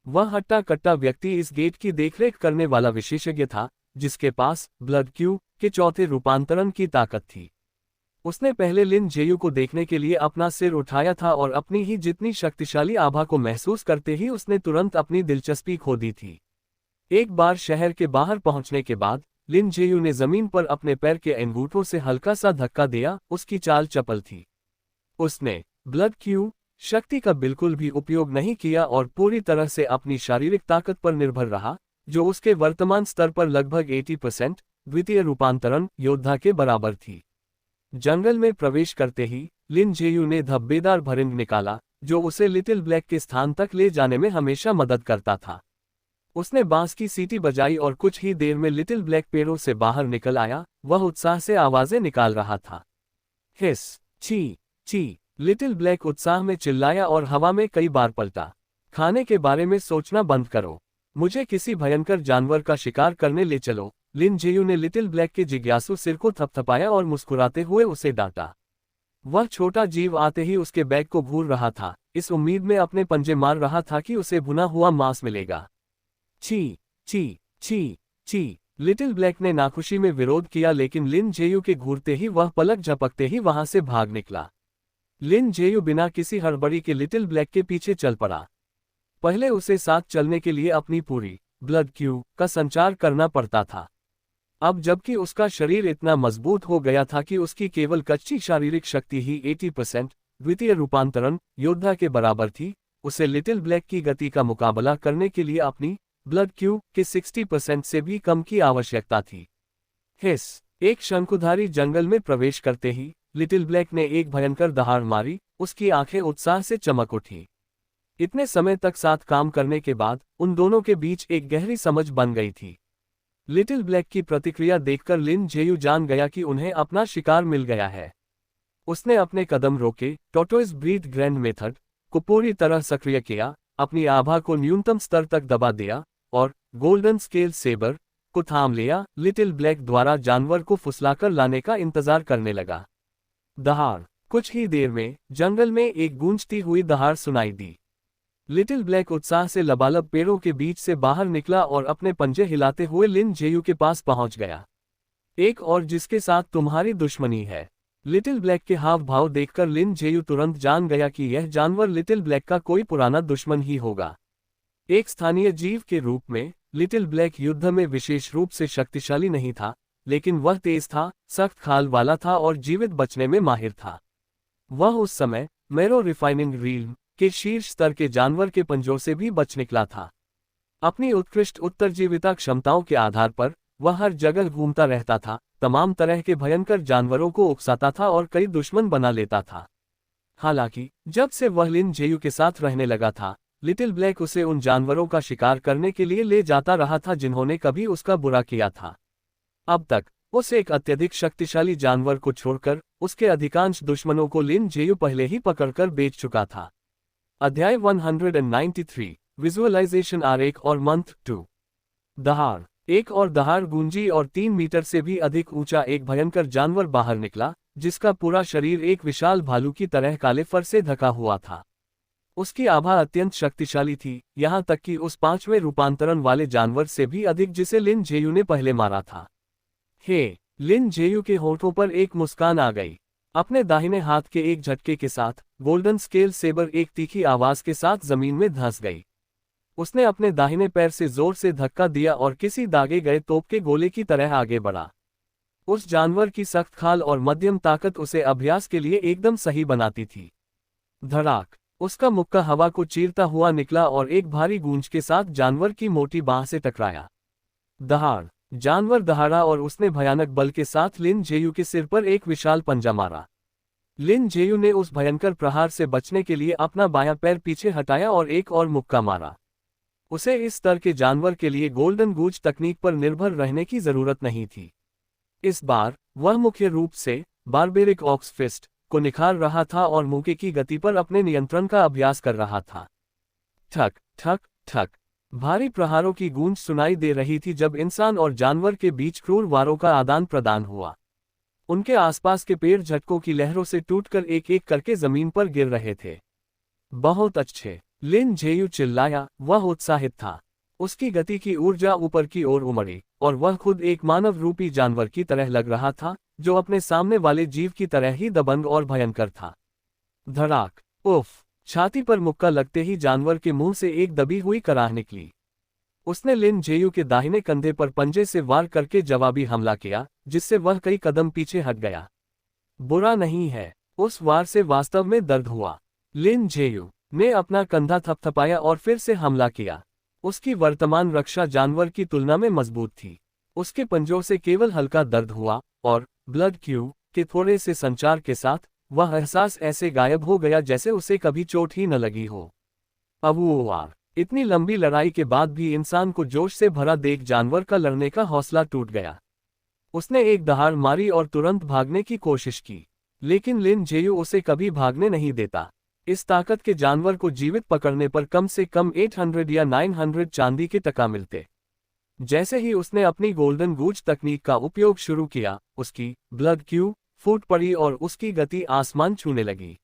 वह हट्टा कट्टा व्यक्ति इस गेट की देखरेख करने वाला विशेषज्ञ था, जिसके पास ब्लड क्यू के चौथे रूपांतरण की ताकत थी। उसने पहले लिन जेयू को देखने के लिए अपना सिर उठाया था और अपनी ही जितनी शक्तिशाली आभा को महसूस करते ही उसने तुरंत अपनी दिलचस्पी खो दी थी। एक बार शहर के बाहर पहुंचने के बाद लिन जेयू ने जमीन पर अपने पैर के अंगूठों से हल्का सा धक्का दिया। उसकी चाल चपल थी। उसने ब्लड क्यू शक्ति का बिल्कुल भी उपयोग नहीं किया और पूरी तरह से अपनी शारीरिक ताकत पर निर्भर रहा, जो उसके वर्तमान स्तर पर लगभग 80% द्वितीय रूपांतरण योद्धा के बराबर थी। जंगल में प्रवेश करते ही लिन जेयू ने धब्बेदार भरिंग निकाला, जो उसे लिटिल ब्लैक के स्थान तक ले जाने में हमेशा मदद करता था। उसने बांस की सीटी बजाई और कुछ ही देर में लिटिल ब्लैक पेड़ों से बाहर निकल आया। वह उत्साह से आवाजें निकाल रहा था। हिस, ची, ची। लिटिल ब्लैक उत्साह में चिल्लाया और हवा में कई बार पलटा। खाने के बारे में सोचना बंद करो, मुझे किसी भयंकर जानवर का शिकार करने ले चलो। लिन जेयू ने लिटिल ब्लैक के जिज्ञासु सिर को थपथपाया और मुस्कुराते हुए उसे डांटा। वह छोटा जीव आते ही उसके बैग को घूर रहा था, इस उम्मीद में अपने पंजे मार रहा था कि उसे भुना हुआ मांस मिलेगा। छी, छी, छी, छी। लिटिल ब्लैक ने नाखुशी में विरोध किया, लेकिन लिन जेयू के घूरते ही वह पलक झपकते ही वहां से भाग निकला। लिन जेयू बिना किसी हड़बड़ी के लिटिल ब्लैक के पीछे चल पड़ा। पहले उसे साथ चलने के लिए अपनी पूरी ब्लड क्यू का संचार करना पड़ता था। अब जबकि उसका शरीर इतना मजबूत हो गया था कि उसकी केवल कच्ची शारीरिक शक्ति ही 80% द्वितीय रूपांतरण योद्धा के बराबर थी, उसे लिटिल ब्लैक की गति का मुकाबला करने के लिए अपनी ब्लड क्यू के 60% से भी कम की आवश्यकता थी। हिस, एक शंकुधारी जंगल में प्रवेश करते ही लिटिल ब्लैक ने एक भयंकर दहाड़ मारी। उसकी आंखें उत्साह से चमक उठी। इतने समय तक साथ काम करने के बाद उन दोनों के बीच एक गहरी समझ बन गई थी। लिटिल ब्लैक की प्रतिक्रिया देखकर लिन जेयू जान गया कि उन्हें अपना शिकार मिल गया है। उसने अपने कदम रोके, टॉर्टोइस ब्रीड ग्रैंड मेथड को पूरी तरह सक्रिय किया, अपनी आभा को न्यूनतम स्तर तक दबा दिया और गोल्डन स्केल सेबर को थाम लिया। लिटिल ब्लैक द्वारा जानवर को फुसलाकर लाने का इंतजार करने लगा। दहाड़। कुछ ही देर में जंगल में एक गूंजती हुई दहाड़ सुनाई दी। लिटिल ब्लैक उत्साह से लबालब पेड़ों के बीच से बाहर निकला और अपने पंजे हिलाते हुए लिन जेयू के पास पहुंच गया। एक और जिसके साथ तुम्हारी दुश्मनी है। लिटिल ब्लैक के हाव भाव देखकर लिन जेयू तुरंत जान गया कि यह जानवर लिटिल ब्लैक का कोई पुराना दुश्मन ही होगा। एक स्थानीय जीव के रूप में लिटिल ब्लैक युद्ध में विशेष रूप से शक्तिशाली नहीं था, लेकिन वह तेज था, सख्त खाल वाला था और जीवित बचने में माहिर था। वह उस समय मैरो रिफाइनिंग रील के शीर्ष स्तर के जानवर के पंजों से भी बच निकला था। अपनी उत्कृष्ट उत्तरजीविता क्षमताओं के आधार पर वह हर जगह घूमता रहता था, तमाम तरह के भयंकर जानवरों को उकसाता था और कई दुश्मन बना लेता था। हालांकि जब से वह लिन जेयू के साथ रहने लगा था, लिटिल ब्लैक उसे उन जानवरों का शिकार करने के लिए ले जाता रहा था जिन्होंने कभी उसका बुरा किया था। अब तक उस एक अत्यधिक शक्तिशाली जानवर को छोड़कर उसके अधिकांश दुश्मनों को लिन जेयू पहले ही पकड़कर बेच चुका था। अध्याय 193 विजुअलाइजेशन आरेख और मंथ 2। दहाड़। एक और दहाड़ गूंजी और 3 मीटर से भी अधिक ऊंचा एक भयंकर जानवर बाहर निकला, जिसका पूरा शरीर एक विशाल भालू की तरह काले फर से ढका हुआ था। उसकी आभा अत्यंत शक्तिशाली थी, यहां तक कि उस 5वें रूपांतरण वाले जानवर से भी अधिक जिसे लिन जेयू ने पहले मारा था। हे! लिन जेयू के होठों पर एक मुस्कान आ गई। अपने दाहिने हाथ के एक झटके के साथ गोल्डन स्केल सेबर एक तीखी आवाज के साथ जमीन में धंस गई। उसने अपने दाहिने पैर से जोर से धक्का दिया और किसी दागे गए तोप के गोले की तरह आगे बढ़ा। उस जानवर की सख्त खाल और मध्यम ताकत उसे अभ्यास के लिए एकदम सही बनाती थी। धड़ाक! उसका मुक्का हवा को चीरता हुआ निकला और एक भारी गूंज के साथ जानवर की मोटी बांह से टकराया। दहाड़! जानवर दहाड़ा और उसने भयानक बल के साथ लिन जेयू के सिर पर एक विशाल पंजा मारा। लिन जेयू ने उस भयंकर प्रहार से बचने के लिए अपना बायां पैर पीछे हटाया और एक और मुक्का मारा। उसे इस स्तर के जानवर के लिए गोल्डन गूज तकनीक पर निर्भर रहने की जरूरत नहीं थी। इस बार वह मुख्य रूप से बारबेरिक ऑक्स फिस्ट को निखार रहा था और मुक्के की गति पर अपने नियंत्रण का अभ्यास कर रहा था। ठक ठक ठक! भारी प्रहारों की गूंज सुनाई दे रही थी जब इंसान और जानवर के बीच क्रूर वारों का आदान प्रदान हुआ। उनके आसपास के पेड़ झटकों की लहरों से टूटकर एक एक करके जमीन पर गिर रहे थे। बहुत अच्छे, लिन जेयू चिल्लाया, वह उत्साहित था। उसकी गति की ऊर्जा ऊपर की ओर उमड़ी, और वह खुद एक मानव रूपी जानवर की तरह लग रहा था, जो अपने सामने वाले जीव की तरह ही दबंग और भयंकर था। धड़ाक, उफ! छाती पर मुक्का लगते ही जानवर के मुंह से एक दबी हुई कराह निकली। उसने लिन जेयू के दाहिने कंधे पर पंजे से वार करके जवाबी हमला किया, जिससे वह कई कदम पीछे हट गया। बुरा नहीं है, उस वार से वास्तव में दर्द हुआ। लिन जेयू ने अपना कंधा थपथपाया और फिर से हमला किया। उसकी वर्तमान रक्षा जानवर की तुलना में मजबूत थी। उसके पंजों से केवल हल्का दर्द हुआ, और ब्लड क्यू के थोड़े से संचार के साथ वह एहसास ऐसे गायब हो गया जैसे उसे कभी चोट ही न लगी हो। अबूवार! इतनी लंबी लड़ाई के बाद भी इंसान को जोश से भरा देख जानवर का लड़ने का हौसला टूट गया। उसने एक दहाड़ मारी और तुरंत भागने की कोशिश की, लेकिन लिन जेयू उसे कभी भागने नहीं देता। इस ताकत के जानवर को जीवित पकड़ने पर कम से कम 800 या 900 चांदी के टका मिलते। जैसे ही उसने अपनी गोल्डन गूज तकनीक का उपयोग शुरू किया, उसकी ब्लड क्यू फूट पड़ी और उसकी गति आसमान छूने लगी।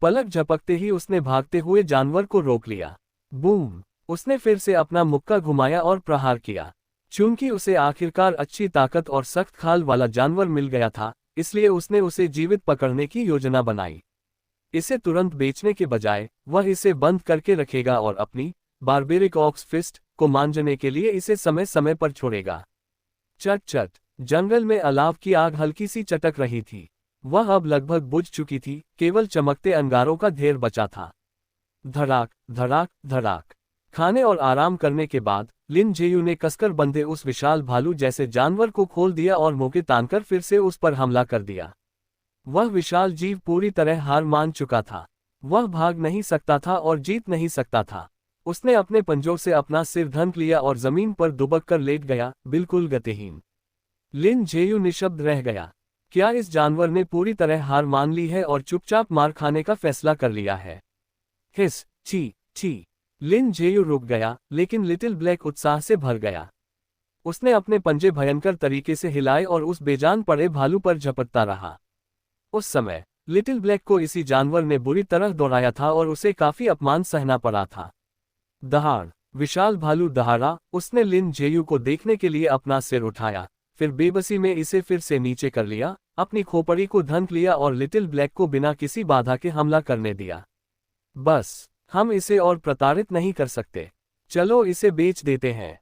पलक झपकते ही उसने भागते हुए जानवर को रोक लिया। बूम! उसने फिर से अपना मुक्का घुमाया और प्रहार किया। चूंकि उसे आखिरकार अच्छी ताकत और सख्त खाल वाला जानवर मिल गया था, इसलिए उसने उसे जीवित पकड़ने की योजना बनाई। इसे तुरंत बेचने के बजाय वह इसे बंद करके रखेगा और अपनी बारबेरिक ऑक्स फिस्ट को मांझने के लिए इसे समय समय पर छोड़ेगा। चट चट! जंगल में अलाव की आग हल्की सी चटक रही थी। वह अब लगभग बुझ चुकी थी, केवल चमकते अंगारों का ढेर बचा था। धड़ाक, धड़ाक, धड़ाक! खाने और आराम करने के बाद लिन जेयू ने कसकर बंधे उस विशाल भालू जैसे जानवर को खोल दिया और मौके तानकर फिर से उस पर हमला कर दिया। वह विशाल जीव पूरी तरह हार मान चुका था। वह भाग नहीं सकता था और जीत नहीं सकता था। उसने अपने पंजों से अपना सिर ढंक लिया और जमीन पर दुबक कर लेट गया, बिल्कुल गतिहीन। लिन जेयू निशब्द रह गया। क्या इस जानवर ने पूरी तरह हार मान ली है और चुपचाप मार खाने का फैसला कर लिया है? हिस, छी, छी! लिन जेयू रुक गया, लेकिन लिटिल ब्लैक उत्साह से भर गया। उसने अपने पंजे भयंकर तरीके से हिलाए और उस बेजान पड़े भालू पर झपटता रहा। उस समय लिटिल ब्लैक को इसी जानवर ने बुरी तरह दौड़ाया था और उसे काफी अपमान सहना पड़ा था। दहाड़! विशाल भालू दहाड़ा। उसने लिन जेयू को देखने के लिए अपना सिर उठाया, फिर बेबसी में इसे फिर से नीचे कर लिया, अपनी खोपड़ी को ढंक लिया और लिटिल ब्लैक को बिना किसी बाधा के हमला करने दिया। बस, हम इसे और प्रताड़ित नहीं कर सकते। चलो इसे बेच देते हैं।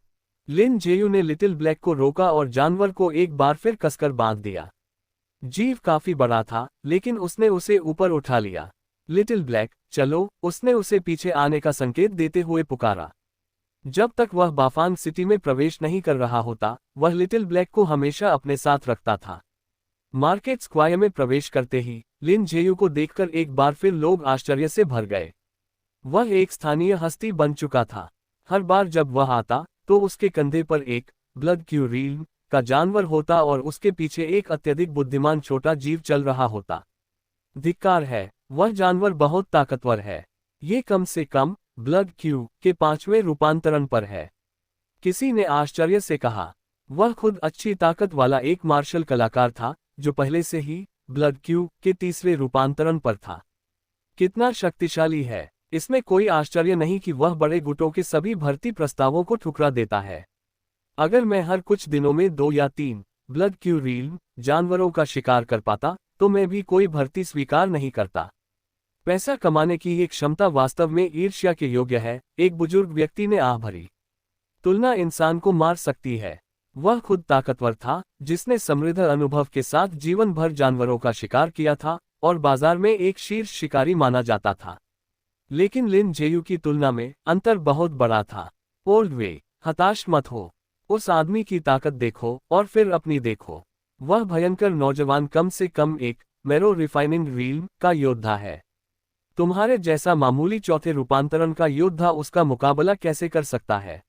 लिन जेयू ने लिटिल ब्लैक को रोका और जानवर को एक बार फिर कसकर बांध दिया। जीव काफी बड़ा था, लेकिन उसने उसे ऊपर उठा लिया। लिटिल ब्लैक, चलो! उसने उसे पीछे आने का संकेत देते हुए पुकारा। जब तक वह बाफांग सिटी में प्रवेश नहीं कर रहा होता, वह लिटिल ब्लैक को हमेशा अपने साथ रखता था। मार्केट स्क्वायर में प्रवेश करते ही लिन जेयू को देखकर एक बार फिर लोग आश्चर्य से भर गए। वह एक स्थानीय हस्ती बन चुका था। हर बार जब वह आता, तो उसके कंधे पर एक ब्लड क्यू रील का जानवर होता और उसके पीछे एक अत्यधिक बुद्धिमान छोटा जीव चल रहा होता। धिक्कार है, वह जानवर बहुत ताकतवर है। ये कम से कम ब्लड क्यू के 5वें रूपांतरण पर है। किसी ने आश्चर्य से कहा। वह खुद अच्छी ताकत वाला एक मार्शल कलाकार था, जो पहले से ही ब्लड क्यू के 30वें रूपांतरण पर था। कितना शक्तिशाली है! इसमें कोई आश्चर्य नहीं कि वह बड़े गुटों के सभी भर्ती प्रस्तावों को ठुकरा देता है। अगर मैं हर कुछ दिनों में 2 या 3 ब्लड क्यू रील जानवरों का शिकार कर पाता, तो मैं भी कोई भर्ती स्वीकार नहीं करता। पैसा कमाने की ये क्षमता वास्तव में ईर्ष्या के योग्य है, एक बुजुर्ग व्यक्ति ने आह भरी। तुलना इंसान को मार सकती है। वह खुद ताकतवर था, जिसने समृद्ध अनुभव के साथ जीवन भर जानवरों का शिकार किया था और बाजार में एक शीर्ष शिकारी माना जाता था। लेकिन लिन जेयू की तुलना में अंतर बहुत बड़ा था। ओल्ड वे, हताश मत हो। उस आदमी की ताकत देखो और फिर अपनी देखो। वह भयंकर नौजवान कम से कम एक मैरो रिफाइनिंग रील का योद्धा है। तुम्हारे जैसा मामूली चौथे रूपांतरण का योद्धा उसका मुकाबला कैसे कर सकता है?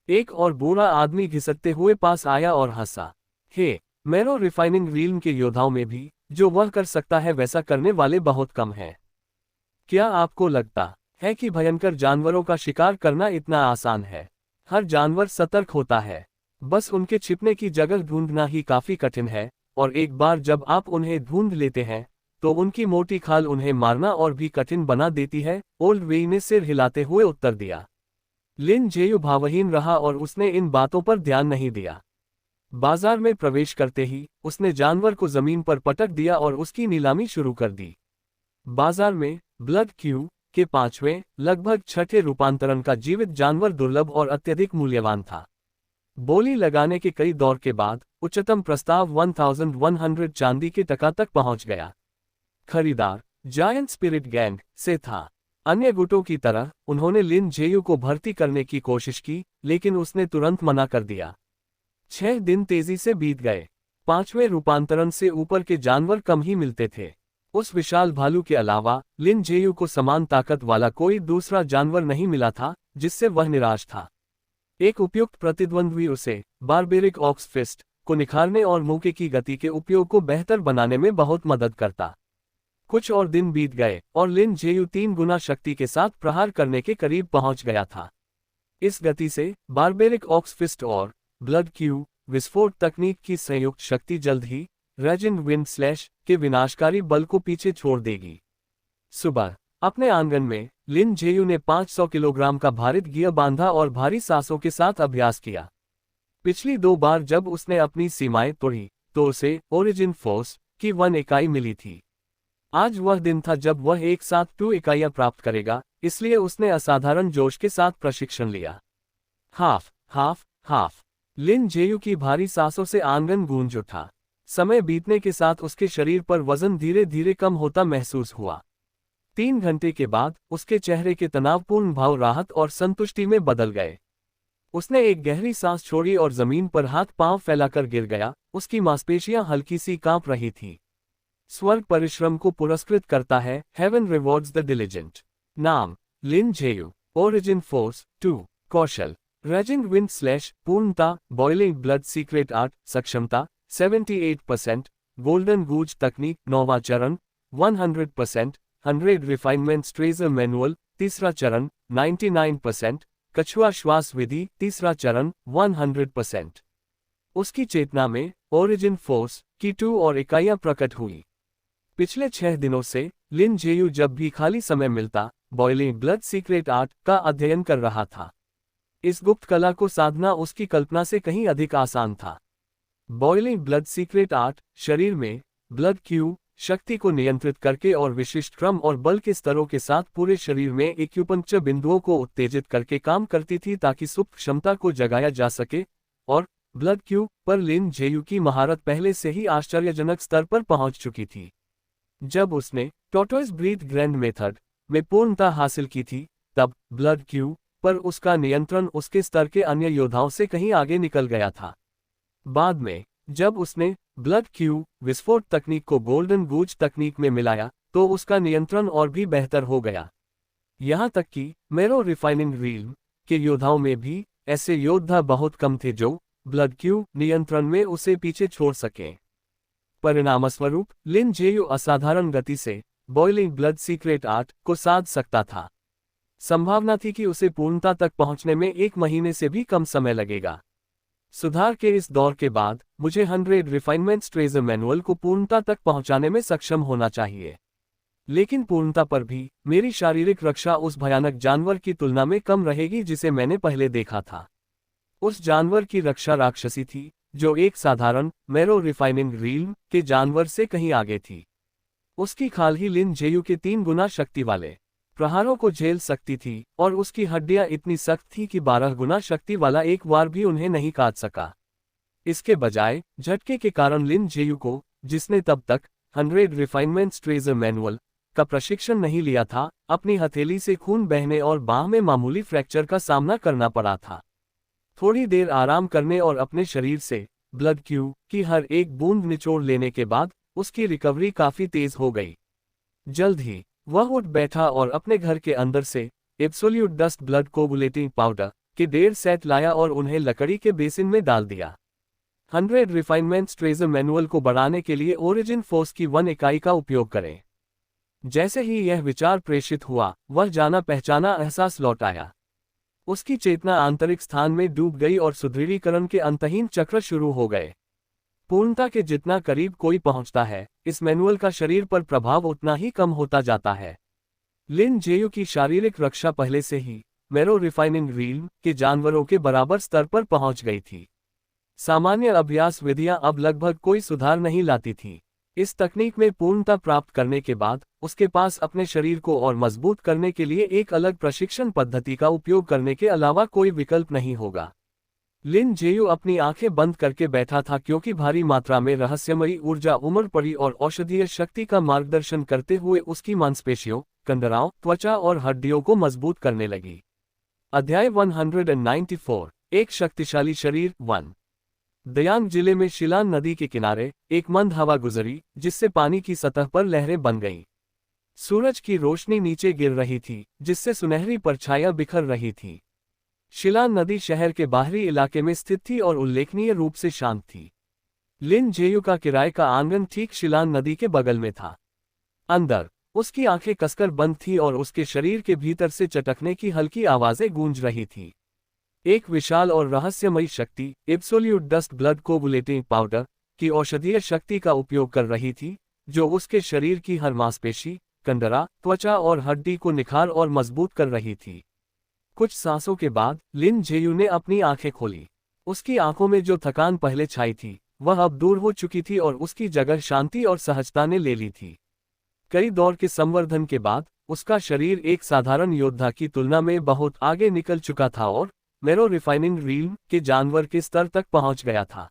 एक और बूढ़ा आदमी घिसटते हुए पास आया और हंसा। हे, मैरो रिफाइनिंग रील के योद्धाओं में भी जो वह कर सकता है वैसा करने वाले बहुत कम हैं। क्या आपको लगता है कि भयंकर जानवरों का शिकार करना इतना आसान है? हर जानवर सतर्क होता है। बस उनके छिपने की जगह ढूंढना ही काफी कठिन है, और एक बार जब आप उन्हें ढूंढ लेते हैं तो उनकी मोटी खाल उन्हें मारना और भी कठिन बना देती है, ओल्ड वेई ने सिर हिलाते हुए उत्तर दिया। लिन जेयू भावहीन रहा और उसने इन बातों पर ध्यान नहीं दिया। बाजार में प्रवेश करते ही उसने जानवर को जमीन पर पटक दिया और उसकी नीलामी शुरू कर दी। बाजार में ब्लड क्यू के 5वें लगभग 6ठे रूपांतरण का जीवित जानवर दुर्लभ और अत्यधिक मूल्यवान था। बोली लगाने के कई दौर के बाद उच्चतम प्रस्ताव 1100 चांदी के टका तक पहुंच गया। खरीदार जायंट स्पिरिट गैंग से था। अन्य गुटों की तरह उन्होंने लिन जेयू को भर्ती करने की कोशिश की, लेकिन उसने तुरंत मना कर दिया। 6 दिन तेजी से बीत गए। 5वें रूपांतरण से ऊपर के जानवर कम ही मिलते थे। उस विशाल भालू के अलावा लिन जेयू को समान ताकत वाला कोई दूसरा जानवर नहीं मिला था, जिससे वह निराश था। एक उपयुक्त प्रतिद्वंद्वी उसे बारबेरिक ऑक्स फिस्ट को निखारने और मौके की गति के उपयोग को बेहतर बनाने में बहुत मदद करता। कुछ और दिन बीत गए और लिन जेयू 3 गुना शक्ति के साथ प्रहार करने के करीब पहुंच गया था। इस गति से बारबेरिक ऑक्स फिस्ट और ब्लड क्यू विस्फोट तकनीक की संयुक्त शक्ति जल्द ही रेजिन विंड स्लैश के विनाशकारी बल को पीछे छोड़ देगी। सुबह अपने आंगन में लिन जेयू ने 500 किलोग्राम का भारित गियर बांधा और भारी सांसों के साथ अभ्यास किया। पिछली 2 बार जब उसने अपनी सीमाएं तोड़ी तो उसे ओरिजिन फोर्स की 1 इकाई मिली थी। आज वह दिन था जब वह एक साथ 2 इकाइयां प्राप्त करेगा, इसलिए उसने असाधारण जोश के साथ प्रशिक्षण लिया। Half half half. Lin Jieyu की भारी सांसों से आंगन गूंज उठा। समय बीतने के साथ उसके शरीर पर वजन धीरे धीरे कम होता महसूस हुआ। 3 घंटे के बाद उसके चेहरे के तनावपूर्ण भाव राहत और संतुष्टि में बदल गए। उसने एक गहरी सांस छोड़ी और जमीन पर हाथ पांव फैलाकर गिर गया। उसकी मांसपेशियां हल्की सी कांप रही थी। स्वर्ग परिश्रम को पुरस्कृत करता है, हेवन रिवॉर्ड्स द डिलिजेंट। नाम लिन जेयू। ओरिजिन फोर्स 2 कौशल रेजिन विंड स्लैश पूर्णता बॉइलिंग ब्लड सीक्रेट आर्ट सक्षमता 78%। गोल्डन गूज तकनीक 9वां चरण 100%। 100 रिफाइनमेंट ट्रेजर मैनुअल 3रा चरण 99%। कछुआ श्वास विधि 3रा चरण 100%। उसकी चेतना में ओरिजिन फोर्स की 2 और इकाइयां प्रकट हुई। पिछले 6 दिनों से लिन जेयू जब भी खाली समय मिलता बॉइलिंग ब्लड सीक्रेट आर्ट का अध्ययन कर रहा था। इस गुप्त कला को साधना उसकी कल्पना से कहीं अधिक आसान था। बॉइलिंग ब्लड सीक्रेट आर्ट शरीर में ब्लड क्यू शक्ति को नियंत्रित करके और विशिष्ट क्रम और बल के स्तरों के साथ पूरे शरीर में एक्यूपंक्चर बिंदुओं को उत्तेजित करके काम करती थी ताकि सुप्त क्षमता को जगाया जा सके। और ब्लड क्यू पर लिन जेयू की महारत पहले से ही आश्चर्यजनक स्तर पर पहुंच चुकी थी। जब उसने टॉर्टोइस ब्रीथ ग्रैंड मेथड में पूर्णता हासिल की थी, तब ब्लड क्यू पर उसका नियंत्रण उसके स्तर के अन्य योद्धाओं से कहीं आगे निकल गया था। बाद में जब उसने ब्लड क्यू विस्फोट तकनीक को गोल्डन गूज तकनीक में मिलाया तो उसका नियंत्रण और भी बेहतर हो गया। यहां तक कि मेरो रिफाइनिंग रील के योद्धाओं में भी ऐसे योद्धा बहुत कम थे जो ब्लड क्यू नियंत्रण में उसे पीछे छोड़ सके। परिणामस्वरूप लिन जेयू असाधारण गति से बॉइलिंग ब्लड सीक्रेट आर्ट को साध सकता था। संभावना थी कि उसे पूर्णता तक पहुंचने में 1 महीने से भी कम समय लगेगा। सुधार के इस दौर के बाद मुझे 100 रिफाइनमेंट्स ट्रेजर मैनुअल को पूर्णता तक पहुंचाने में सक्षम होना चाहिए। लेकिन पूर्णता पर भी मेरी शारीरिक रक्षा उस भयानक जानवर की तुलना में कम रहेगी जिसे मैंने पहले देखा था। उस जानवर की रक्षा राक्षसी थी जो एक साधारण मेरो रिफाइनिंग रील के जानवर से कहीं आगे थी। उसकी खाल ही लिन जेयू के 3 गुना शक्ति वाले प्रहारों को झेल सकती थी और उसकी हड्डियां इतनी सख्त थी कि 12 गुना शक्ति वाला एक वार भी उन्हें नहीं काट सका। इसके बजाय झटके के कारण लिन जेयू को, जिसने तब तक 100 रिफाइनमेंट्स ट्रेजर मैनुअल का प्रशिक्षण नहीं लिया था, अपनी हथेली से खून बहने और बाह में मामूली फ्रैक्चर का सामना करना पड़ा था। थोड़ी देर आराम करने और अपने शरीर से ब्लड क्यू की हर एक बूंद निचोड़ लेने के बाद उसकी रिकवरी काफी तेज हो गई। जल्द ही वह उठ बैठा और अपने घर के अंदर से absolute dust blood coagulating powder के 1.5 सेट लाया और उन्हें लकड़ी के बेसिन में डाल दिया। 100 रिफाइनमेंट्स ट्रेजर मैनुअल को बढ़ाने के लिए ओरिजिन फोर्स की 1 इकाई का उपयोग करें। जैसे ही यह विचार प्रेषित हुआ, वह जाना पहचाना एहसास लौट आया। उसकी चेतना आंतरिक स्थान में डूब गई और सुदृढ़ीकरण के अंतहीन चक्र शुरू हो गए। पूर्णता के जितना करीब कोई पहुंचता है, इस मैनुअल का शरीर पर प्रभाव उतना ही कम होता जाता है। लिन जेयू की शारीरिक रक्षा पहले से ही मैरो रिफाइनिंग रील के जानवरों के बराबर स्तर पर पहुंच गई थी। सामान्य अभ्यास विधियां अब लगभग कोई सुधार नहीं लाती थीं। इस तकनीक में पूर्णता प्राप्त करने के बाद उसके पास अपने शरीर को और मजबूत करने के लिए एक अलग प्रशिक्षण पद्धति का उपयोग करने के अलावा कोई विकल्प नहीं होगा। लिन जेयू अपनी आंखें बंद करके बैठा था क्योंकि भारी मात्रा में रहस्यमयी ऊर्जा उमड़ पड़ी और औषधीय शक्ति का मार्गदर्शन करते हुए उसकी मांसपेशियों, कंडराओं, त्वचा और हड्डियों को मजबूत करने लगी। अध्याय 194, एक शक्तिशाली शरीर 1। दयांग जिले में शिलान नदी के किनारे एक मंद हवा गुजरी जिससे पानी की सतह पर लहरें बन गईं। सूरज की रोशनी नीचे गिर रही थी जिससे सुनहरी परछाइयां बिखर रही थीं। शिलान नदी शहर के बाहरी इलाके में स्थित थी और उल्लेखनीय रूप से शांत थी। लिन जेयू का किराए का आंगन ठीक शिलान नदी के बगल में था। अंदर उसकी आंखें कसकर बंद थीं और उसके शरीर के भीतर से चटकने की हल्की आवाजें गूंज रही थीं। एक विशाल और रहस्यमयी शक्ति absolute dust blood coagulating powder की औषधीय शक्ति का उपयोग कर रही थी, जो उसके शरीर की हर मांसपेशी, कंडरा, त्वचा और हड्डी को निखार और मजबूत कर रही थी। कुछ सांसों के बाद लिन जेयू ने अपनी आंखें खोली। उसकी आंखों में जो थकान पहले छाई थी वह अब दूर हो चुकी थी और उसकी जगह शांति और सहजता ने ले ली थी। कई दौर के संवर्धन के बाद उसका शरीर एक साधारण योद्धा की तुलना में बहुत आगे निकल चुका था और मैरो रिफाइनिंग रील के जानवर के स्तर तक पहुंच गया था।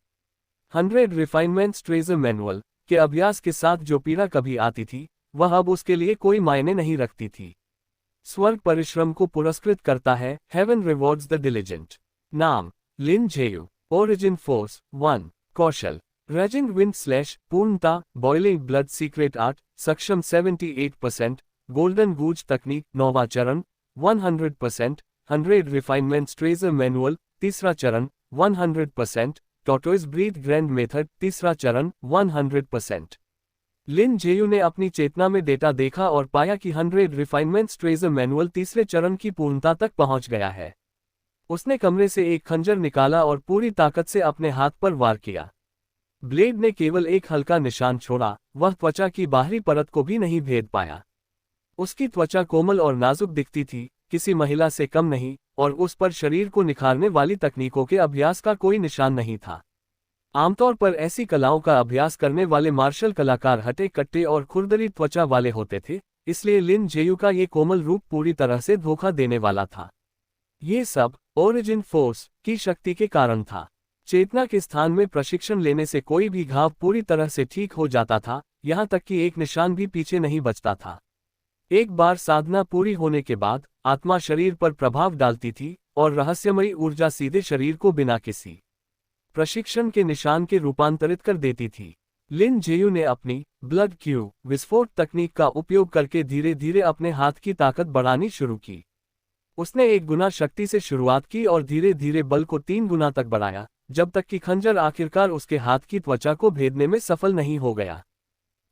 100 रिफाइनमेंट्स ट्रेजर मैनुअल के अभ्यास के साथ जो पीड़ा कभी आती थी वह अब उसके लिए कोई मायने नहीं रखती थी। स्वर्ग परिश्रम को पुरस्कृत करता है, हेवन रिवॉर्ड्स द डिलिजेंट। नाम लिन जेयू। Origin force 1। कौशल रेजिंग विंड स्लैश पूर्णता बॉइलिंग ब्लड सीक्रेट आर्ट सक्षम 78%। गोल्डन गूज तकनीक 9वां चरण 100%। 100 रिफाइनमेंट्स ट्रेजर मैनुअल 3रा चरण 100%। टॉर्टोइज ब्रीथ ग्रैंड मेथड 3रा चरण 100%। लिन जेयू ने अपनी चेतना में डेटा देखा और पाया कि 100 रिफाइनमेंट्स ट्रेजर मैनुअल 3रे चरण की पूर्णता तक पहुंच गया है। उसने कमरे से एक खंजर निकाला और पूरी ताकत से अपने हाथ पर वार किया। ब्लेड ने केवल एक हल्का निशान छोड़ा, वह त्वचा की बाहरी परत को भी नहीं भेद पाया। उसकी त्वचा कोमल और नाजुक दिखती थी, किसी महिला से कम नहीं, और उस पर शरीर को निखारने वाली तकनीकों के अभ्यास का कोई निशान नहीं था। आमतौर पर ऐसी कलाओं का अभ्यास करने वाले मार्शल कलाकार हटे कट्टे और खुरदरी त्वचा वाले होते थे, इसलिए लिन जेयू का ये कोमल रूप पूरी तरह से धोखा देने वाला था। ये सब ओरिजिन फोर्स की शक्ति के कारण था। चेतना के स्थान में प्रशिक्षण लेने से कोई भी घाव पूरी तरह से ठीक हो जाता था, यहाँ तक कि एक निशान भी पीछे नहीं बचता था। एक बार साधना पूरी होने के बाद आत्मा शरीर पर प्रभाव डालती थी और रहस्यमयी ऊर्जा सीधे शरीर को बिना किसी प्रशिक्षण के निशान के रूपांतरित कर देती थी। लिन जेयू ने अपनी ब्लड क्यू विस्फोट तकनीक का उपयोग करके धीरे धीरे अपने हाथ की ताकत बढ़ानी शुरू की। उसने 1 गुना शक्ति से शुरुआत की और धीरे धीरे बल को 3 गुना तक बढ़ाया, जब तक कि खंजर आखिरकार उसके हाथ की त्वचा को भेदने में सफल नहीं हो गया।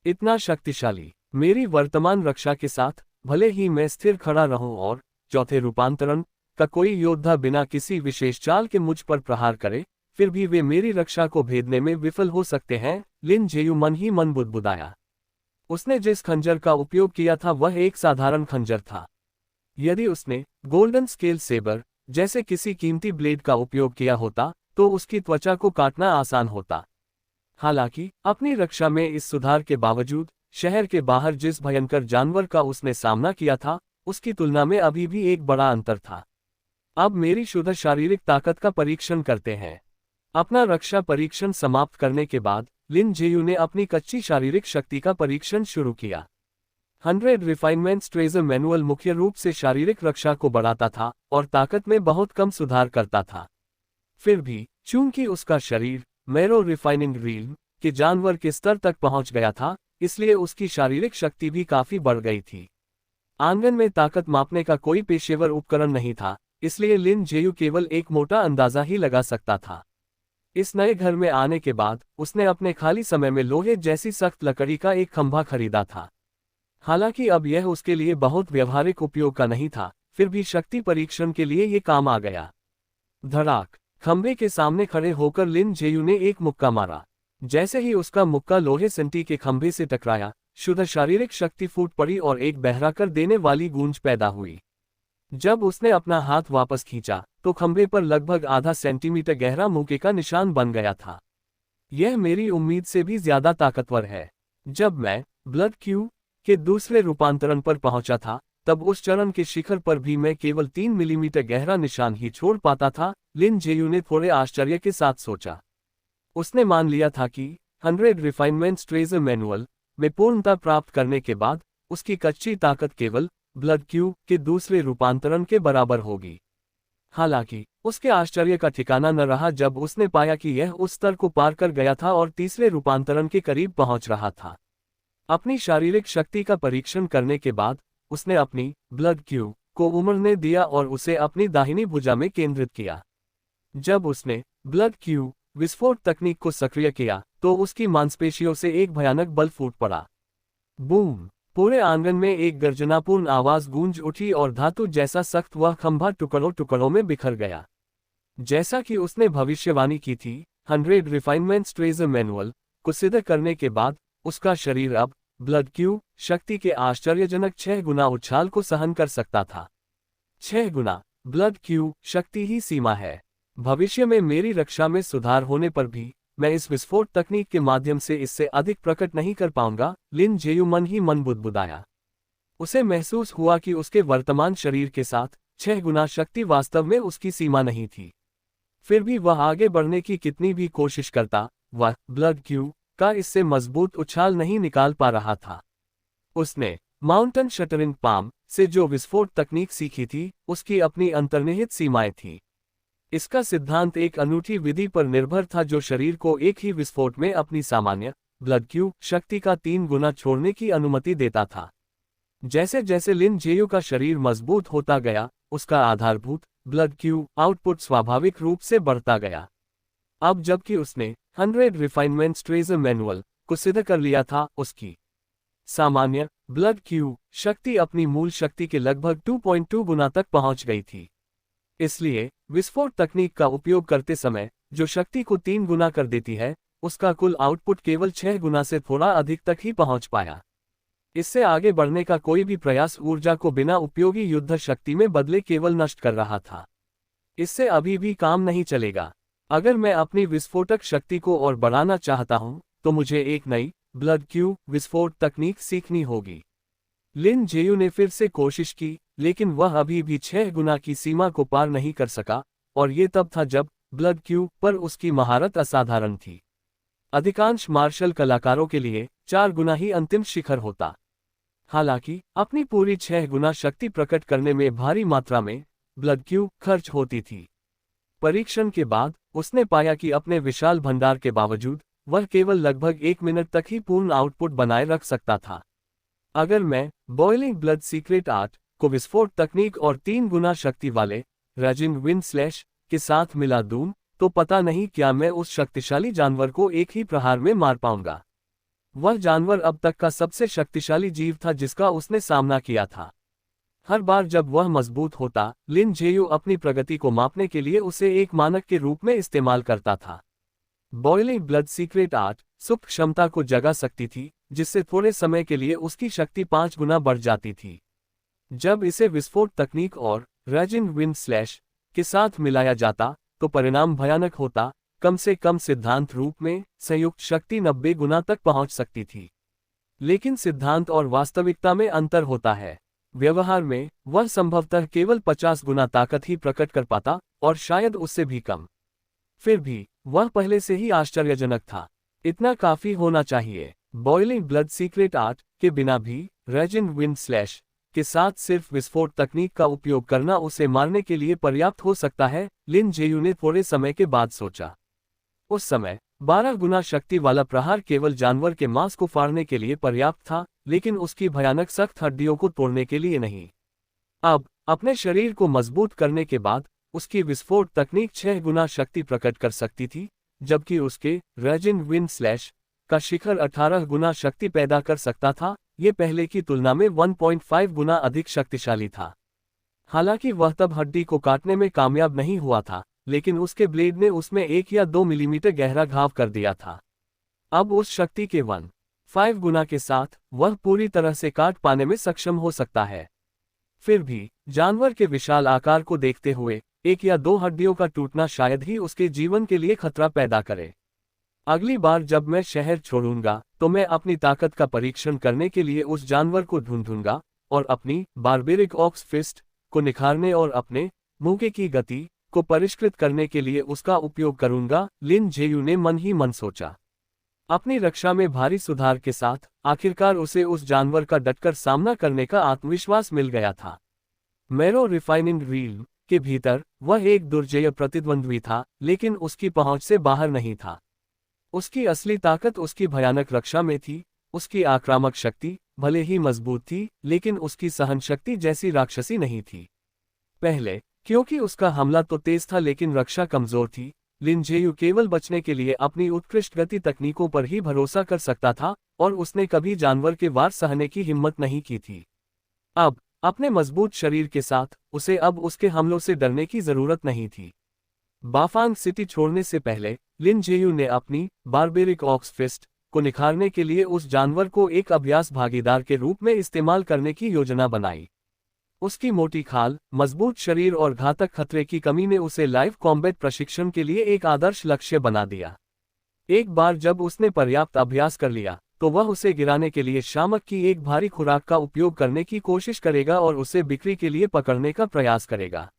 इतना शक्तिशाली। मेरी वर्तमान रक्षा के साथ भले ही मैं स्थिर खड़ा रहूं और चौथे रूपांतरण का कोई योद्धा बिना किसी विशेष चाल के मुझ पर प्रहार करे, फिर भी वे मेरी रक्षा को भेदने में विफल हो सकते हैं, लिन जेयू मन ही मन बुदबुदाया। उसने जिस खंजर का उपयोग किया था वह एक साधारण खंजर था। यदि उसने गोल्डन स्केल सेबर जैसे किसी कीमती ब्लेड का उपयोग किया होता तो उसकी त्वचा को काटना आसान होता। हालांकि अपनी रक्षा में इस सुधार के बावजूद शहर के बाहर जिस भयंकर जानवर का उसने सामना किया था उसकी तुलना में अभी भी एक बड़ा अंतर था। अब मेरी शुद्ध शारीरिक ताकत का परीक्षण करते हैं। अपना रक्षा परीक्षण समाप्त करने के बाद लिन जेयू ने अपनी कच्ची शारीरिक शक्ति का परीक्षण शुरू किया। 100 रिफाइनमेंट्स ट्रेजर मैनुअल मुख्य रूप से शारीरिक रक्षा को बढ़ाता था और ताकत में बहुत कम सुधार करता था। फिर भी चूंकि उसका शरीर मैरो रिफाइनिंग रील के जानवर के स्तर तक पहुंच गया था, इसलिए उसकी शारीरिक शक्ति भी काफी बढ़ गई थी। आंगन में ताकत मापने का कोई पेशेवर उपकरण नहीं था, इसलिए लिन जेयू केवल एक मोटा अंदाजा ही लगा सकता था। इस नए घर में आने के बाद उसने अपने खाली समय में लोहे जैसी सख्त लकड़ी का एक खंभा खरीदा था। हालांकि अब यह उसके लिए बहुत व्यवहारिक उपयोग का नहीं था, फिर भी शक्ति परीक्षण के लिए ये काम आ गया। धड़ाक। खंभे के सामने खड़े होकर लिन जेयू ने एक मुक्का मारा। जैसे ही उसका मुक्का लोहे संटी के खंभे से टकराया, शुद्ध शारीरिक शक्ति फूट पड़ी और एक बहरा कर देने वाली गूंज पैदा हुई। जब उसने अपना हाथ वापस खींचा तो खंभे पर लगभग आधा सेंटीमीटर गहरा मुक्के का निशान बन गया था। यह मेरी उम्मीद से भी ज्यादा ताकतवर है। जब मैं ब्लड क्यू के दूसरे रूपांतरण पर पहुंचा था, तब उस चरण के शिखर पर भी मैं केवल 3 मिलीमीटर गहरा निशान ही छोड़ पाता था, लिन जेयू ने थोड़े आश्चर्य के साथ सोचा। उसने मान लिया था कि 100 रिफाइनमेंट्स ट्रेजर मैनुअल में पूर्णता प्राप्त करने के बाद उसकी कच्ची ताकत केवल ब्लड क्यू के दूसरे रूपांतरण के बराबर होगी। हालांकि उसके आश्चर्य का ठिकाना न रहा जब उसने पाया कि यह उस स्तर को पार कर गया था और तीसरे रूपांतरण के करीब पहुंच रहा था। अपनी शारीरिक शक्ति का परीक्षण करने के बाद उसने अपनी ब्लड क्यू को उमड़ने दिया और उसे अपनी दाहिनी भुजा में केंद्रित किया। जब उसने ब्लड क्यू विस्फोट तकनीक को सक्रिय किया तो उसकी मांसपेशियों से एक भयानक बल फूट पड़ा। बूम! पूरे आंगन में एक गर्जनापूर्ण आवाज गूंज उठी और धातु जैसा सख्त वह खंभा टुकड़ों टुकड़ों में बिखर गया। जैसा कि उसने भविष्यवाणी की थी, 100 रिफाइनमेंट्स ट्रेजर मैनुअल को सिद्ध करने के बाद उसका शरीर अब ब्लड क्यू शक्ति के आश्चर्यजनक 6 गुना उछाल को सहन कर सकता था। 6 गुना ब्लड क्यू शक्ति ही सीमा है। भविष्य में मेरी रक्षा में सुधार होने पर भी मैं इस विस्फोट तकनीक के माध्यम से इससे अधिक प्रकट नहीं कर पाऊंगा, लिन जेयू मन ही मन बुदबुदाया। उसे महसूस हुआ कि उसके वर्तमान शरीर के साथ 6 गुना शक्ति वास्तव में उसकी सीमा नहीं थी। फिर भी वह आगे बढ़ने की कितनी भी कोशिश करता, वह ब्लड क्यू का इससे मजबूत उछाल नहीं निकाल पा रहा था। उसने माउंटेन शटरिंग पाम से जो विस्फोट तकनीक सीखी थी, उसकी अपनी अंतर्निहित सीमाएं थीं। इसका सिद्धांत एक अनूठी विधि पर निर्भर था जो शरीर को एक ही विस्फोट में अपनी सामान्य ब्लड क्यू शक्ति का 3 गुना छोड़ने की अनुमति देता था। जैसे जैसे लिन जेयू का शरीर मजबूत होता गया, उसका आधारभूत ब्लड क्यू आउटपुट स्वाभाविक रूप से बढ़ता गया। अब जबकि उसने 100 रिफाइनमेंट्स ट्रेजर मैनुअल को सिद्ध कर लिया था, उसकी सामान्य ब्लड क्यू शक्ति अपनी मूल शक्ति के लगभग 2.2 गुना तक पहुंच गई थी। इसलिए विस्फोट तकनीक का उपयोग करते समय जो शक्ति को 3 गुना कर देती है, उसका कुल आउटपुट केवल 6 गुना से थोड़ा अधिक तक ही पहुंच पाया। इससे आगे बढ़ने का कोई भी प्रयास ऊर्जा को बिना उपयोगी युद्ध शक्ति में बदले केवल नष्ट कर रहा था। इससे अभी भी काम नहीं चलेगा। अगर मैं अपनी विस्फोटक शक्ति को और बढ़ाना चाहता हूं, तो मुझे एक नई ब्लड क्यू विस्फोट तकनीक सीखनी होगी। लिन जेयू ने फिर से कोशिश की, लेकिन वह अभी भी 6 गुना की सीमा को पार नहीं कर सका, और ये तब था जब ब्लड क्यू पर उसकी महारत असाधारण थी। अधिकांश मार्शल कलाकारों के लिए 4 गुना ही अंतिम शिखर होता। हालांकि अपनी पूरी 6 गुना शक्ति प्रकट करने में भारी मात्रा में ब्लड क्यू खर्च होती थी। परीक्षण के बाद उसने पाया कि अपने विशाल भंडार के बावजूद वह केवल लगभग 1 मिनट तक ही पूर्ण आउटपुट बनाए रख सकता था। अगर मैं बॉइलिंग ब्लड सीक्रेट आर्ट को विस्फोट तकनीक और 3 गुना शक्ति वाले राजिन विंड स्लैश के साथ मिला दूं, तो पता नहीं क्या मैं उस शक्तिशाली जानवर को एक ही प्रहार में मार पाऊंगा। वह जानवर अब तक का सबसे शक्तिशाली जीव था जिसका उसने सामना किया था। हर बार जब वह मजबूत होता, लिन जेयू अपनी प्रगति को मापने के लिए उसे एक मानक के रूप में इस्तेमाल करता था। बॉइलिंग ब्लड सीक्रेट आर्ट सुप्त क्षमता को जगा सकती थी, जिससे थोड़े समय के लिए उसकी शक्ति 5 गुना बढ़ जाती थी। जब इसे विस्फोट तकनीक और राजिन विंड स्लैश के साथ मिलाया जाता, तो परिणाम भयानक होता। कम से कम सिद्धांत रूप में संयुक्त शक्ति 90 गुना तक पहुंच सकती थी। लेकिन सिद्धांत और वास्तविकता में अंतर होता है। व्यवहार में वह संभवतः केवल 50 गुना ताकत ही प्रकट कर पाता, और शायद उससे भी कम। फिर भी वह पहले से ही आश्चर्यजनक था। इतना काफी होना चाहिए। बॉइलिंग ब्लड सीक्रेट आर्ट के बिना भी राजिन विंड स्लैश के साथ सिर्फ विस्फोट तकनीक का उपयोग करना उसे मारने के लिए पर्याप्त हो सकता है, लिन जेयू ने थोड़े समय के बाद सोचा। उस समय 12 गुना शक्ति वाला प्रहार केवल जानवर के मांस को फाड़ने के लिए पर्याप्त था, लेकिन उसकी भयानक सख्त हड्डियों को तोड़ने के लिए नहीं। अब अपने शरीर को मजबूत करने के बाद उसकी विस्फोट तकनीक 6 गुना शक्ति प्रकट कर सकती थी, जबकि उसके राजिन विंड स्लैश का शिखर 18 गुना शक्ति पैदा कर सकता था। ये पहले की तुलना में 1.5 गुना अधिक शक्तिशाली था। हालांकि वह तब हड्डी को काटने में कामयाब नहीं हुआ था, लेकिन उसके ब्लेड ने उसमें 1 या 2 मिलीमीटर गहरा घाव कर दिया था। अब उस शक्ति के 1/5 गुना के साथ वह पूरी तरह से काट पाने में सक्षम हो सकता है। फिर भी जानवर के विशाल आकार को देखते हुए 1 या 2 हड्डियों का टूटना शायद ही उसके जीवन के लिए खतरा पैदा करे। अगली बार जब मैं शहर छोड़ूंगा तो मैं अपनी ताकत का परीक्षण करने के लिए उस जानवर को ढूंढूंगा और अपनी बारबेरिक ऑक्स फिस्ट को निखारने और अपने मुक्के की गति को परिष्कृत करने के लिए उसका उपयोग करूंगा, लिन जेयू ने मन ही मन सोचा। अपनी रक्षा में भारी सुधार के साथ आखिरकार उसे उस जानवर का डटकर सामना करने का आत्मविश्वास मिल गया था। मैरो रिफाइनिंग रील के भीतर वह एक दुर्जेय प्रतिद्वंद्वी था, लेकिन उसकी पहुंच से बाहर नहीं था। उसकी असली ताकत उसकी भयानक रक्षा में थी। उसकी आक्रामक शक्ति भले ही मजबूत थी, लेकिन उसकी सहन शक्ति जैसी राक्षसी नहीं थी। पहले क्योंकि उसका हमला तो तेज था लेकिन रक्षा कमजोर थी, लिन जेयू केवल बचने के लिए अपनी उत्कृष्ट गति तकनीकों पर ही भरोसा कर सकता था और उसने कभी जानवर के वार सहने की हिम्मत नहीं की थी। अब अपने मजबूत शरीर के साथ उसे अब उसके हमलों से डरने की जरूरत नहीं थी। बाफांग सिटी छोड़ने से पहले लिन जेयू ने अपनी बारबेरिक ऑक्स फिस्ट को निखारने के लिए उस जानवर को एक अभ्यास भागीदार के रूप में इस्तेमाल करने की योजना बनाई। उसकी मोटी खाल, मजबूत शरीर और घातक खतरे की कमी ने उसे लाइव कॉम्बैट प्रशिक्षण के लिए एक आदर्श लक्ष्य बना दिया। एक बार जब उसने पर्याप्त अभ्यास कर लिया तो वह उसे गिराने के लिए शामक की एक भारी खुराक का उपयोग करने की कोशिश करेगा और उसे बिक्री के लिए पकड़ने का प्रयास करेगा।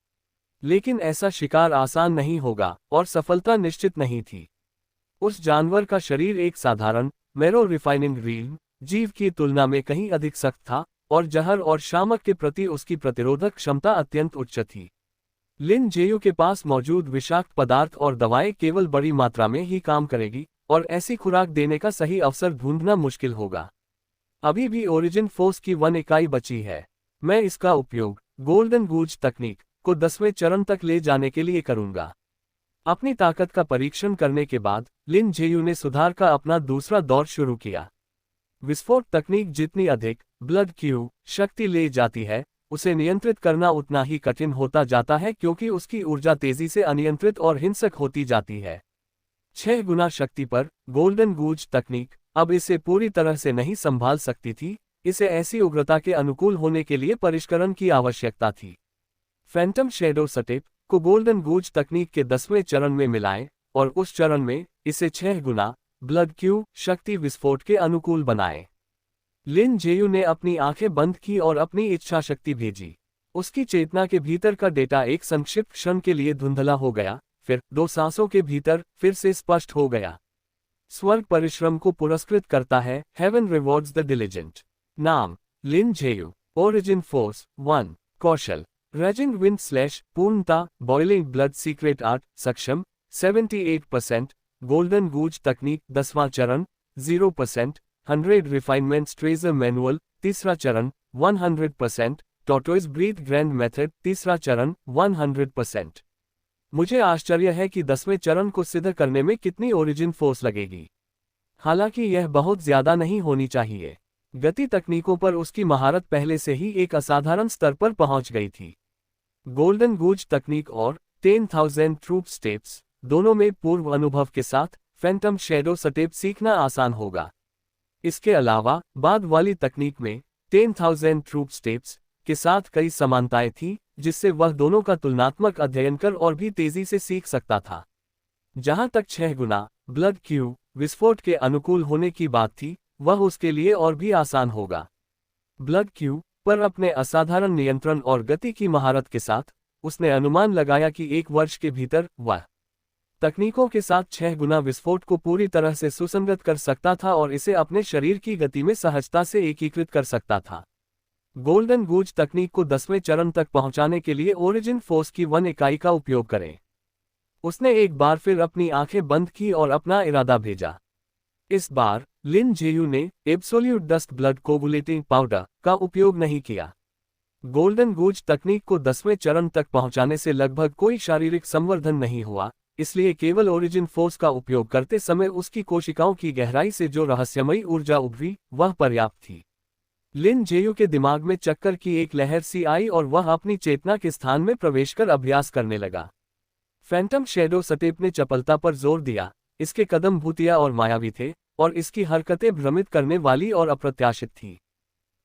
लेकिन ऐसा शिकार आसान नहीं होगा और सफलता निश्चित नहीं थी। उस जानवर का शरीर एक साधारण मैरो रिफाइनिंग रील जीव की तुलना में कहीं अधिक सख्त था और जहर और शामक के प्रति उसकी प्रतिरोधक क्षमता अत्यंत उच्च थी। लिन जेयू के पास मौजूद विषाक्त पदार्थ और दवाएं केवल बड़ी मात्रा में ही काम करेगी और ऐसी खुराक देने का सही अवसर ढूंढना मुश्किल होगा। अभी भी ओरिजिन फोर्स की 1 इकाई बची है। मैं इसका उपयोग गोल्डन गूज तकनीक को 10वें चरण तक ले जाने के लिए करूंगा। अपनी ताकत का परीक्षण करने के बाद लिन जेयू ने सुधार का अपना दूसरा दौर शुरू किया। विस्फोट तकनीक जितनी अधिक ब्लड क्यू शक्ति ले जाती है, उसे नियंत्रित करना उतना ही कठिन होता जाता है क्योंकि उसकी ऊर्जा तेजी से अनियंत्रित और हिंसक होती जाती है। 6 गुना शक्ति पर गोल्डन गूज तकनीक अब इसे पूरी तरह से नहीं संभाल सकती थी। इसे ऐसी उग्रता के अनुकूल होने के लिए परिष्करण की आवश्यकता थी। फैंटम शैडो स्टेप को गोल्डन गूज तकनीक के 10वें चरण में मिलाएं और उस चरण में इसे 6 गुना ब्लड क्यू शक्ति विस्फोट के अनुकूल बनाएं। लिन जेयू ने अपनी आंखें बंद की और अपनी इच्छा शक्ति भेजी। उसकी चेतना के भीतर का डेटा एक संक्षिप्त क्षण के लिए धुंधला हो गया, फिर 2 सांसों के भीतर फिर से स्पष्ट हो गया। स्वर्ग परिश्रम को पुरस्कृत करता है, हेवन रिवॉर्ड्स द डिलिजेंट। नाम लिन जेयू। ओरिजिन फोर्स 1 कौशल रेजिंग विंड स्लैश पूर्णता बॉइलिंग ब्लड सीक्रेट आर्ट सक्षम 78%। गोल्डन गूज तकनीक 10वां चरण 0%। 100 रिफाइनमेंट्स ट्रेजर मैनुअल 3रा चरण 100%। टॉर्टोइज ब्रीथ ग्रैंड मेथड 3रा चरण 100%। मुझे आश्चर्य है कि 10वें चरण को सिद्ध करने में कितनी ओरिजिन फोर्स लगेगी। हालांकि यह बहुत ज्यादा नहीं होनी चाहिए। गति तकनीकों पर उसकी महारत पहले से ही एक असाधारण स्तर पर पहुंच गई थी। गोल्डन गूज तकनीक और 10,000 ट्रूप स्टेप्स दोनों में पूर्व अनुभव के साथ फैंटम शैडो स्टेप सीखना आसान होगा। इसके अलावा बाद वाली तकनीक में 10,000 ट्रूप स्टेप्स के साथ कई समानताएं थीं, जिससे वह दोनों का तुलनात्मक अध्ययन कर और भी तेजी से सीख सकता था। जहां तक 6 गुना ब्लड क्यू विस्फोट के अनुकूल होने की बात थी, वह उसके लिए और भी आसान होगा। ब्लड क्यू पर अपने असाधारण नियंत्रण और गति की महारत के साथ उसने अनुमान लगाया कि 1 वर्ष के भीतर वह तकनीकों के साथ 6 गुना विस्फोट को पूरी तरह से सुसंगत कर सकता था और इसे अपने शरीर की गति में सहजता से एकीकृत कर सकता था। गोल्डन गूज तकनीक को 10वें चरण तक पहुंचाने के लिए ओरिजिन फोर्स की 1 इकाई का उपयोग करें। उसने एक बार फिर अपनी आंखें बंद की और अपना इरादा भेजा। इस बार लिन जेयू ने absolute dust blood coagulating powder का उपयोग नहीं किया। गोल्डन गूज तकनीक को 10वें चरण तक पहुंचाने से लगभग कोई शारीरिक संवर्धन नहीं हुआ, इसलिए केवल ओरिजिन फोर्स का उपयोग करते समय उसकी कोशिकाओं की गहराई से जो रहस्यमयी ऊर्जा उभरी वह पर्याप्त थी। लिन जेयू के दिमाग में चक्कर की एक लहर सी आई और वह अपनी चेतना के स्थान में प्रवेश कर अभ्यास करने लगा। फैंटम शैडो स्टेप ने चपलता पर जोर दिया। इसके कदम भूतिया और मायावी थे, और इसकी हरकतें भ्रमित करने वाली और अप्रत्याशित थीं।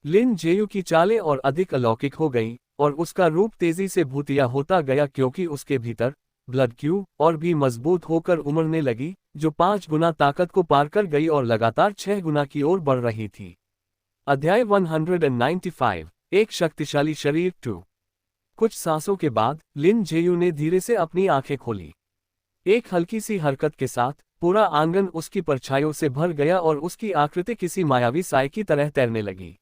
लिन जेयू की चालें और अधिक अलौकिक हो गईं, और उसका रूप तेजी से भूतिया होता गया क्योंकि उसके भीतर ब्लड क्यू और भी मजबूत होकर उमड़ने लगी, जो 5 गुना ताकत को पार कर गई और लगातार 6 गुना की ओर बढ़ रही थी। अध्याय 195, एक शक्तिशाली शरीर 2। कुछ सांसों के बाद लिन जेयू ने धीरे से अपनी आंखें खोली। एक हल्की सी हरकत के साथ पूरा आंगन उसकी परछाइयों से भर गया और उसकी आकृति किसी मायावी साए की तरह तैरने लगी।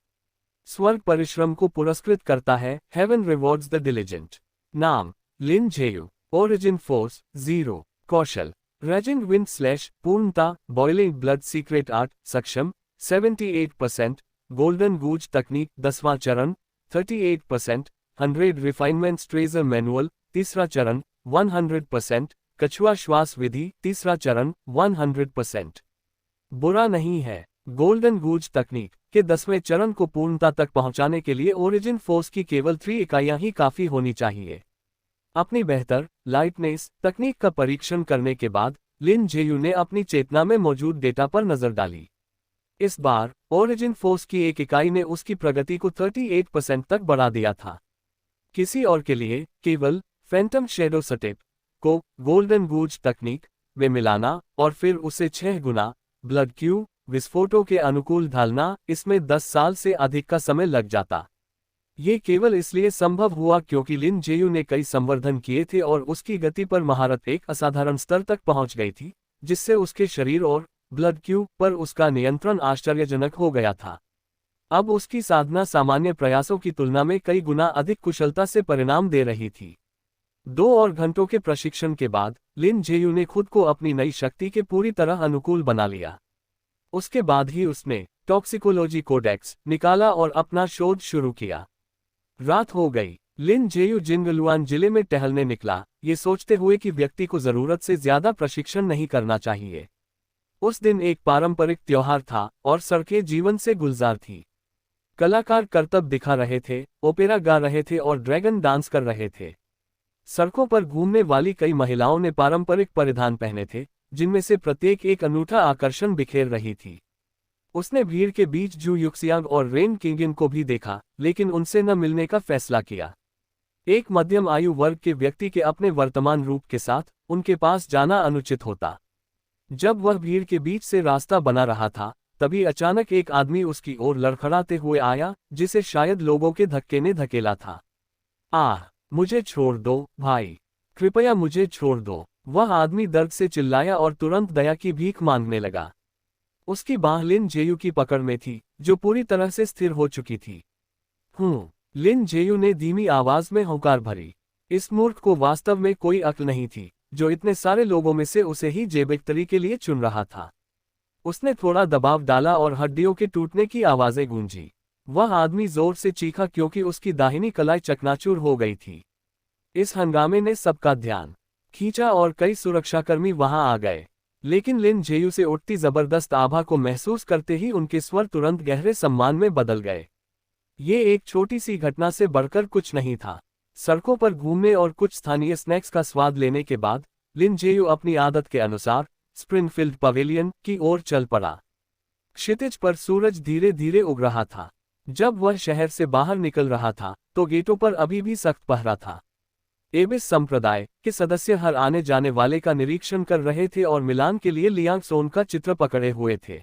स्वर्ग परिश्रम को पुरस्कृत करता है, हेवन रिवॉर्ड्स द डिलिजेंट। नाम लिन जेयू। Origin force 0। कौशल रेजिंग विंड स्लैश। पूर्णता बॉइलिंग ब्लड। सीक्रेट आर्ट सक्षम 78%। गोल्डन गूज तकनीक 10वां चरण 38%। 100 रिफाइनमेंट्स ट्रेजर मैनुअल 3रा चरण 100%। कछुआ श्वास विधि 3रा चरण 100%। बुरा नहीं है। गोल्डन गूज तकनीक के 10वें चरण को पूर्णता तक पहुंचाने के लिए ओरिजिन फोर्स की केवल 3 इकाइयां ही काफी होनी चाहिए। अपनी बेहतर लाइटनेस तकनीक का परीक्षण करने के बाद लिन जेयू ने अपनी चेतना में मौजूद डेटा पर नजर डाली। इस बार ओरिजिन फोर्स की एक इकाई ने उसकी प्रगति को 38% तक बढ़ा दिया था। किसी और के लिए केवल फैंटम शैडो स्टेप को गोल्डन गूज तकनीक में मिलाना और फिर उसे 6 गुना ब्लड क्यू विस्फोटों के अनुकूल ढालना, इसमें 10 साल से अधिक का समय लग जाता। ये केवल इसलिए संभव हुआ क्योंकि लिन जेयू ने कई संवर्धन किए थे और उसकी गति पर महारत एक असाधारण स्तर तक पहुंच गई थी, जिससे उसके शरीर और ब्लड क्यू पर उसका नियंत्रण आश्चर्यजनक हो गया था। अब उसकी साधना सामान्य प्रयासों की तुलना में कई गुना अधिक कुशलता से परिणाम दे रही थी। 2 और घंटों के प्रशिक्षण के बाद लिन जेयू ने खुद को अपनी नई शक्ति के पूरी तरह अनुकूल बना लिया। उसके बाद ही उसने टॉक्सिकोलॉजी कोडेक्स निकाला और अपना शोध शुरू किया। रात हो गई। लिन जेयू जिनगलुआन जिले में टहलने निकला, ये सोचते हुए कि व्यक्ति को जरूरत से ज्यादा प्रशिक्षण नहीं करना चाहिए। उस दिन एक पारंपरिक त्योहार था और सड़कें जीवन से गुलजार थी। कलाकार करतब दिखा रहे थे, ओपेरा गा रहे थे और ड्रैगन डांस कर रहे थे। सड़कों पर घूमने वाली कई महिलाओं ने पारंपरिक परिधान पहने थे, जिनमें से प्रत्येक एक अनूठा आकर्षण बिखेर रही थी। उसने भीड़ के बीच जू युक्सियांग और रेन किंगिन को भी देखा, लेकिन उनसे न मिलने का फैसला किया। एक मध्यम आयु वर्ग के व्यक्ति के अपने वर्तमान रूप के साथ उनके पास जाना अनुचित होता। जब वह भीड़ के बीच से रास्ता बना रहा था, तभी अचानक एक आदमी उसकी ओर लड़खड़ाते हुए आया, जिसे शायद लोगों के धक्के ने धकेला था। आह, मुझे छोड़ दो भाई, कृपया मुझे छोड़ दो। वह आदमी दर्द से चिल्लाया और तुरंत दया की भीख मांगने लगा। उसकी बांह लिन जेयू की पकड़ में थी, जो पूरी तरह से स्थिर हो चुकी थी। लिन जेयू ने धीमी आवाज में हुंकार भरी। इस मूर्ख को वास्तव में कोई अक्ल नहीं थी, जो इतने सारे लोगों में से उसे ही जेबेक्तरी के लिए चुन रहा था। उसने थोड़ा दबाव डाला और हड्डियों के टूटने की आवाजें गूंजी। वह आदमी जोर से चीखा क्योंकि उसकी दाहिनी कलाई चकनाचूर हो गई थी। इस हंगामे ने सबका ध्यान खींचा और कई सुरक्षाकर्मी वहां आ गए, लेकिन लिन जेयू से उठती जबरदस्त आभा को महसूस करते ही उनके स्वर तुरंत गहरे सम्मान में बदल गए। ये एक छोटी सी घटना से बढ़कर कुछ नहीं था। सड़कों पर घूमने और कुछ स्थानीय स्नैक्स का स्वाद लेने के बाद लिन जेयू अपनी आदत के अनुसार स्प्रिंगफील्ड पवेलियन की ओर चल पड़ा। क्षितिज पर सूरज धीरे धीरे उग रहा था। जब वह शहर से बाहर निकल रहा था, तो गेटों पर अभी भी सख्त पहरा था। एबिस संप्रदाय के सदस्य हर आने जाने वाले का निरीक्षण कर रहे थे और मिलान के लिए लियांग सोन का चित्र पकड़े हुए थे।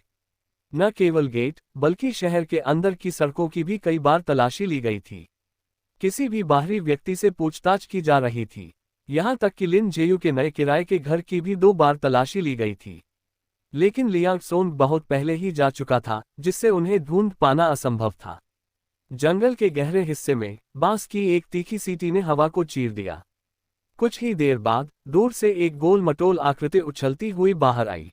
न केवल गेट, बल्कि शहर के अंदर की सड़कों की भी कई बार तलाशी ली गई थी। किसी भी बाहरी व्यक्ति से पूछताछ की जा रही थी। यहां तक कि लिन जेयू के नए किराए के घर की भी 2 बार तलाशी ली गई थी। लेकिन लियांग सोन बहुत पहले ही जा चुका था, जिससे उन्हें ढूंढ पाना असंभव था। जंगल के गहरे हिस्से में बांस की एक तीखी सीटी ने हवा को चीर दिया। कुछ ही देर बाद दूर से एक गोल मटोल आकृति उछलती हुई बाहर आई।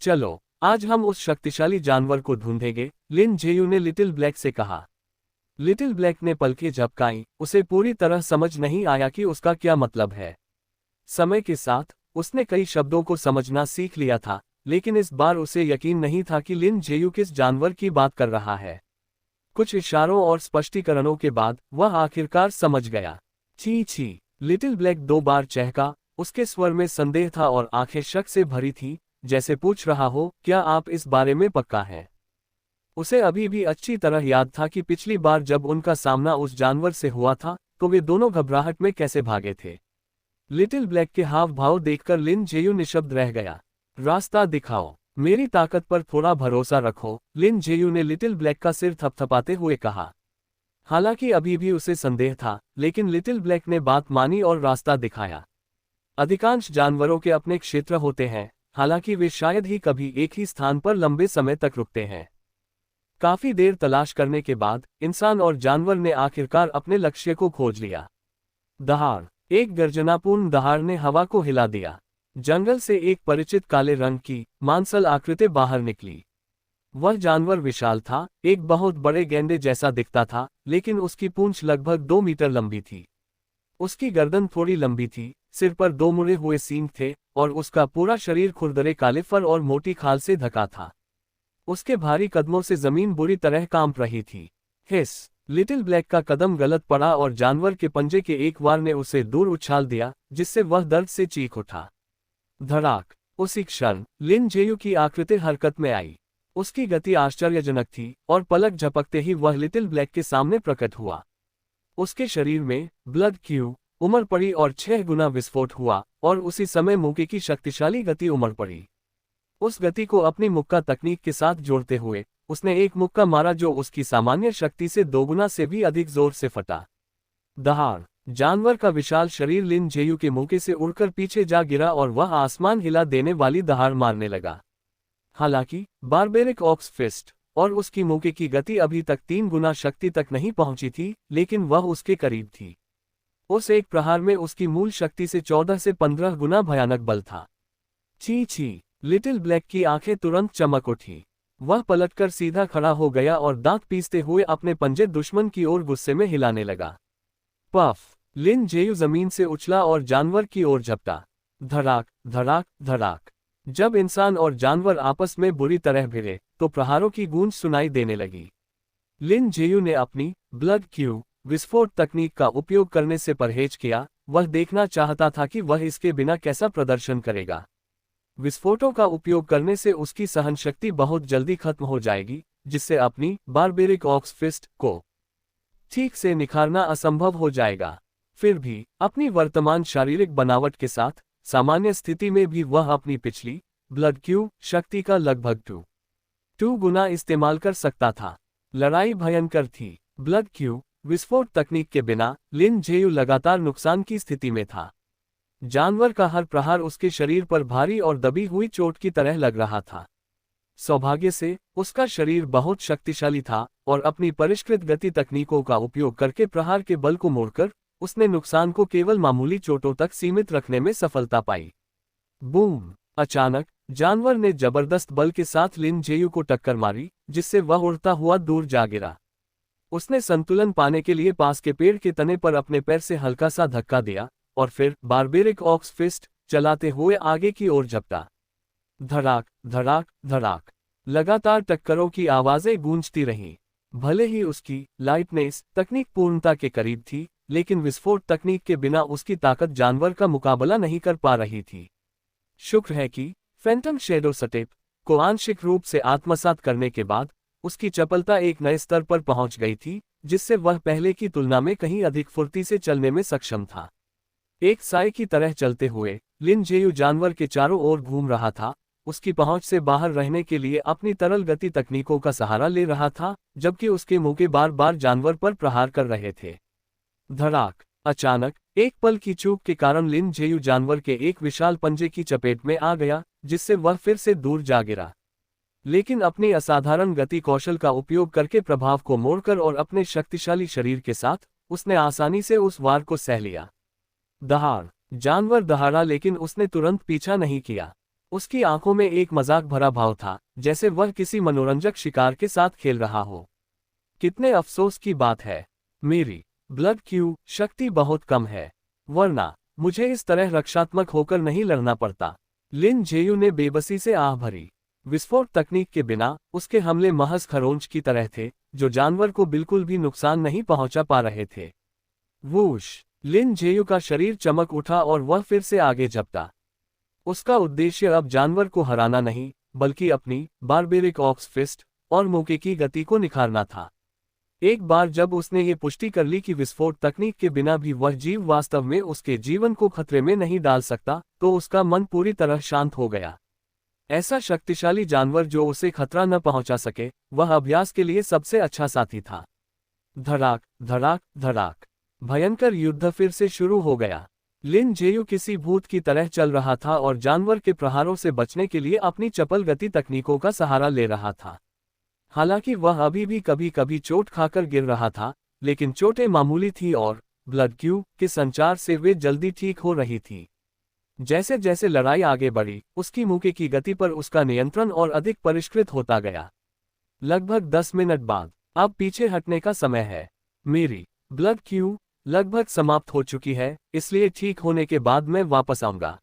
चलो, आज हम उस शक्तिशाली जानवर को ढूंढेंगे, लिन जेयू ने लिटिल ब्लैक से कहा। लिटिल ब्लैक ने पलकें झपकाईं, उसे पूरी तरह समझ नहीं आया कि उसका क्या मतलब है। समय के साथ उसने कई शब्दों को समझना सीख लिया था, लेकिन इस बार उसे यकीन नहीं था कि लिन जेयू किस जानवर की बात कर रहा है। कुछ इशारों और स्पष्टीकरणों के बाद वह आखिरकार समझ गया। छी छी, लिटिल ब्लैक 2 बार चहका। उसके स्वर में संदेह था और आंखें शक से भरी थी, जैसे पूछ रहा हो, क्या आप इस बारे में पक्का हैं? उसे अभी भी अच्छी तरह याद था कि पिछली बार जब उनका सामना उस जानवर से हुआ था, तो वे दोनों घबराहट में कैसे भागे थे। लिटिल ब्लैक के हाव भाव देखकर लिन जेयू निशब्द रह गया। रास्ता दिखाओ, मेरी ताकत पर थोड़ा भरोसा रखो, लिन जेयू ने लिटिल ब्लैक का सिर थपथपाते हुए कहा। हालांकि अभी भी उसे संदेह था, लेकिन लिटिल ब्लैक ने बात मानी और रास्ता दिखाया। अधिकांश जानवरों के अपने क्षेत्र होते हैं, हालांकि वे शायद ही कभी एक ही स्थान पर लंबे समय तक रुकते हैं। काफी देर तलाश करने के बाद इंसान और जानवर ने आखिरकार अपने लक्ष्य को खोज लिया। दहाड़, एक गर्जनापूर्ण दहाड़ ने हवा को हिला दिया। जंगल से एक परिचित काले रंग की मांसल आकृति बाहर निकली। वह जानवर विशाल था, एक बहुत बड़े गैंडे जैसा दिखता था, लेकिन उसकी पूंछ लगभग 2 मीटर लंबी थी। उसकी गर्दन थोड़ी लंबी थी, सिर पर 2 मुड़े हुए सींग थे, और उसका पूरा शरीर खुरदरे काले फर और मोटी खाल से ढका था। उसके भारी कदमों से जमीन बुरी तरह कांप रही थी। हिस, लिटिल ब्लैक का कदम गलत पड़ा और जानवर के पंजे के एक वार ने उसे दूर उछाल दिया, जिससे वह दर्द से चीख उठा। धड़ाक, उसी क्षण लिन जेयू की आकृति हरकत में आई। उसकी गति आश्चर्यजनक थी, और पलक झपकते ही वह लिटिल ब्लैक के सामने प्रकट हुआ। उसके शरीर में ब्लड क्यू उमड़ पड़ी और 6 गुना विस्फोट हुआ, और उसी समय मुक्के की शक्तिशाली गति उमड़ पड़ी। उस गति को अपनी मुक्का तकनीक के साथ जोड़ते हुए उसने एक मुक्का मारा जो उसकी सामान्य शक्ति से 2 गुना से भी अधिक जोर से फटा। दहाड़, जानवर का विशाल शरीर लिन जेयू के मुक्के से उड़कर पीछे जा गिरा और वह आसमान हिला देने वाली दहाड़ मारने लगा। हालांकि बारबेरिक ऑक्स फिस्ट और उसकी मुक्के की गति अभी तक 3 गुना शक्ति तक नहीं पहुंची थी, लेकिन वह उसके करीब थी। उस एक प्रहार में उसकी मूल शक्ति से 14 से 15 गुना भयानक बल था। छी छी, लिटिल ब्लैक की आंखें तुरंत चमक उठी। वह पलटकर सीधा खड़ा हो गया और दांत पीसते हुए अपने पंजे दुश्मन की ओर गुस्से में हिलाने लगा। पफ, लिन जेयू जमीन से उछला और जानवर की ओर झपटा। धड़ाक धड़ाक धड़ाक। जब इंसान और जानवर आपस में बुरी तरह भिड़े, तो प्रहारों की गूंज सुनाई देने लगी। लिन जेयू ने अपनी ब्लड क्यू विस्फोट तकनीक का उपयोग करने से परहेज किया। वह देखना चाहता था कि वह इसके बिना कैसा प्रदर्शन करेगा। विस्फोटों का उपयोग करने से उसकी सहनशक्ति बहुत जल्दी खत्म हो जाएगी, जिससे अपनी बारबेरिक ऑक्स फिस्ट को ठीक से निखारना असंभव हो जाएगा। फिर भी अपनी वर्तमान शारीरिक बनावट के साथ सामान्य स्थिति में भी वह अपनी पिछली ब्लड क्यू शक्ति का लगभग 2 गुना इस्तेमाल कर सकता था। लड़ाई भयंकर थी। ब्लड क्यू विस्फोट तकनीक के बिना लिन जेयू लगातार नुकसान की स्थिति में था। जानवर का हर प्रहार उसके शरीर पर भारी और दबी हुई चोट की तरह लग रहा था। सौभाग्य से उसका शरीर बहुत शक्तिशाली था, और अपनी परिष्कृत गति तकनीकों का उपयोग करके प्रहार के बल को मोड़कर उसने नुकसान को केवल मामूली चोटों तक सीमित रखने में सफलता पाई। बूम! अचानक जानवर ने जबरदस्त बल के साथ लिन जेयू को टक्कर मारी, जिससे वह उड़ता हुआ दूर जा गिरा। उसने संतुलन पाने के लिए पास के पेड़ के तने पर अपने पैर से हल्का सा धक्का दिया, और फिर बारबेरिक ऑक्स फिस्ट चलाते हुए आगे की ओर झपटा। धड़ाक धड़ाक धड़ाक। लगातार टक्करों की आवाजें गूंजती रहीं। भले ही उसकी लाइटनेस तकनीक पूर्णता के करीब थी, लेकिन विस्फोट तकनीक के बिना उसकी ताकत जानवर का मुकाबला नहीं कर पा रही थी। शुक्र है कि फैंटम शैडो स्टेप को आंशिक रूप से आत्मसात करने के बाद उसकी चपलता एक नए स्तर पर पहुंच गई थी, जिससे वह पहले की तुलना में कहीं अधिक फुर्ती से चलने में सक्षम था। एक साए की तरह चलते हुए लिन जेयू जानवर के चारों ओर घूम रहा था, उसकी पहुंच से बाहर रहने के लिए अपनी तरल गति तकनीकों का सहारा ले रहा था, जबकि उसके मुक्के बार बार जानवर पर प्रहार कर रहे थे। धड़ाक! अचानक एक पल की चूक के कारण लिन जेयू जानवर के एक विशाल पंजे की चपेट में आ गया, जिससे वह फिर से दूर जा गिरा। लेकिन अपनी असाधारण गति कौशल का उपयोग करके प्रभाव को मोड़कर और अपने शक्तिशाली शरीर के साथ उसने आसानी से उस वार को सह लिया। दहाड़! जानवर दहाड़ा, लेकिन उसने तुरंत पीछा नहीं किया। उसकी आंखों में एक मजाक भरा भाव था, जैसे वह किसी मनोरंजक शिकार के साथ खेल रहा हो। कितने अफसोस की बात है, मेरी ब्लड क्यू शक्ति बहुत कम है, वरना मुझे इस तरह रक्षात्मक होकर नहीं लड़ना पड़ता। लिन जेयू ने बेबसी से आह भरी। विस्फोट तकनीक के बिना उसके हमले महज खरोंच की तरह थे, जो जानवर को बिल्कुल भी नुकसान नहीं पहुंचा पा रहे थे। वूश! लिन जेयू का शरीर चमक उठा और वह फिर से आगे झपटा। उसका उद्देश्य अब जानवर को हराना नहीं, बल्कि अपनी बारबेरिक ऑक्स फिस्ट और मौके की गति को निखारना था। एक बार जब उसने ये पुष्टि कर ली कि विस्फोट तकनीक के बिना भी वह जीव वास्तव में उसके जीवन को खतरे में नहीं डाल सकता, तो उसका मन पूरी तरह शांत हो गया। ऐसा शक्तिशाली जानवर जो उसे खतरा न पहुंचा सके, वह अभ्यास के लिए सबसे अच्छा साथी था। धड़ाक धड़ाक धड़ाक, भयंकर युद्ध फिर से शुरू हो गया। लिन जेयू किसी भूत की तरह चल रहा था और जानवर के प्रहारों से बचने के लिए अपनी चपल गति तकनीकों का सहारा ले रहा था। हालांकि वह अभी भी कभी कभी चोट खाकर गिर रहा था, लेकिन चोटें मामूली थी और ब्लड क्यू के संचार से वे जल्दी ठीक हो रही थी। जैसे जैसे लड़ाई आगे बढ़ी, उसकी मुके की गति पर उसका नियंत्रण और अधिक परिष्कृत होता गया। लगभग 10 मिनट बाद, अब पीछे हटने का समय है। मेरी ब्लड क्यू लगभग समाप्त हो चुकी है, इसलिए ठीक होने के बाद मैं वापस आऊंगा।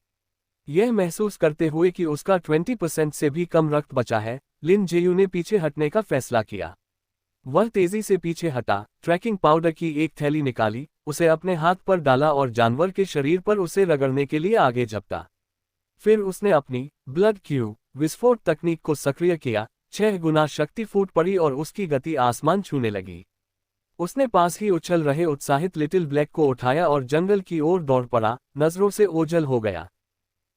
यह महसूस करते हुए कि उसका 20% से भी कम रक्त बचा है, लिन जेयू ने पीछे हटने का फैसला किया। वह तेजी से पीछे हटा, ट्रैकिंग पाउडर की एक थैली निकाली, उसे अपने हाथ पर डाला और जानवर के शरीर पर उसे रगड़ने के लिए आगे झपटा। फिर उसने अपनी ब्लड क्यू विस्फोट तकनीक को सक्रिय किया। 6 गुना शक्ति फूट पड़ी और उसकी गति आसमान छूने लगी। उसने पास ही उछल रहे उत्साहित लिटिल ब्लैक को उठाया और जंगल की ओर दौड़ पड़ा, नजरों से ओझल हो गया।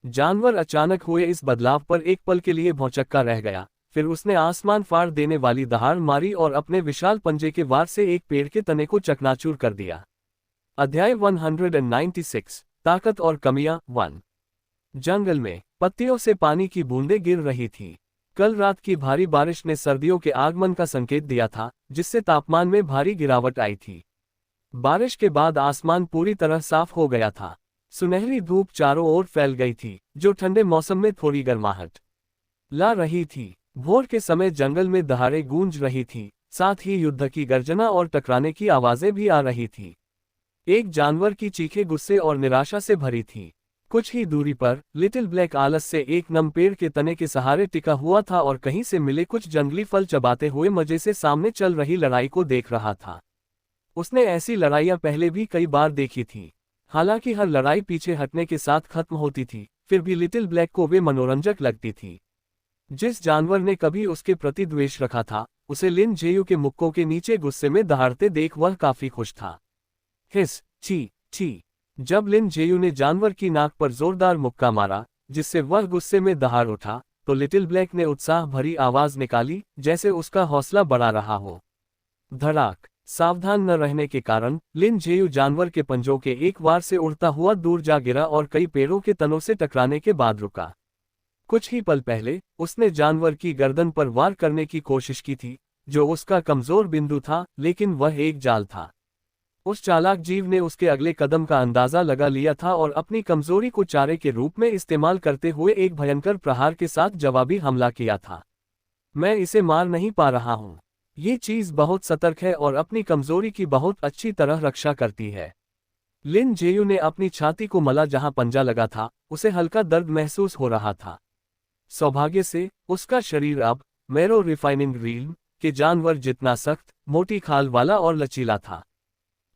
जानवर अचानक हुए इस बदलाव पर एक पल के लिए भौंचक्का रह गया, फिर उसने आसमान फाड़ देने वाली दहाड़ मारी और अपने विशाल पंजे के वार से एक पेड़ के तने को चकनाचूर कर दिया। अध्याय 196, ताकत और कमियां 1। जंगल में पत्तियों से पानी की बूंदें गिर रही थीं। कल रात की भारी बारिश ने सर्दियों के आगमन का संकेत दिया था, जिससे तापमान में भारी गिरावट आई थी। बारिश के बाद आसमान पूरी तरह साफ हो गया था। सुनहरी धूप चारों ओर फैल गई थी, जो ठंडे मौसम में थोड़ी गर्माहट ला रही थी। भोर के समय जंगल में दहाड़े गूंज रही थी, साथ ही युद्ध की गर्जना और टकराने की आवाजें भी आ रही थी। एक जानवर की चीखें गुस्से और निराशा से भरी थी। कुछ ही दूरी पर लिटिल ब्लैक आलस से एक नम पेड़ के तने के सहारे टिका हुआ था और कहीं से मिले कुछ जंगली फल चबाते हुए मजे से सामने चल रही लड़ाई को देख रहा था। उसने ऐसी लड़ाइयां पहले भी कई बार देखी थी। हालांकि हर लड़ाई पीछे हटने के साथ खत्म होती थी, फिर भी लिटिल ब्लैक को वे मनोरंजक लगती थी। जिस जानवर ने कभी उसके प्रति द्वेष रखा था, उसे लिन जेयू के मुक्कों के नीचे गुस्से में दहाड़ते देख वह काफी खुश था। हिस छी छी। जब लिन जेयू ने जानवर की नाक पर जोरदार मुक्का मारा, जिससे वह गुस्से में दहाड़ उठा, तो लिटिल ब्लैक ने उत्साह भरी आवाज निकाली, जैसे उसका हौसला बढ़ा रहा हो। धड़ाक। सावधान न रहने के कारण लिन जेयू जानवर के पंजों के एक वार से उड़ता हुआ दूर जा गिरा और कई पेड़ों के तनों से टकराने के बाद रुका। कुछ ही पल पहले उसने जानवर की गर्दन पर वार करने की कोशिश की थी, जो उसका कमजोर बिंदु था, लेकिन वह एक जाल था। उस चालाक जीव ने उसके अगले कदम का अंदाजा लगा लिया था और अपनी कमजोरी को चारे के रूप में इस्तेमाल करते हुए एक भयंकर प्रहार के साथ जवाबी हमला किया था। मैं इसे मार नहीं पा रहा हूं। ये चीज बहुत सतर्क है और अपनी कमजोरी की बहुत अच्छी तरह रक्षा करती है। लिन जेयू ने अपनी छाती को मला जहां पंजा लगा था, उसे हल्का दर्द महसूस हो रहा था। सौभाग्य से उसका शरीर अब मैरो रिफाइनिंग रील के जानवर जितना सख्त, मोटी खाल वाला और लचीला था।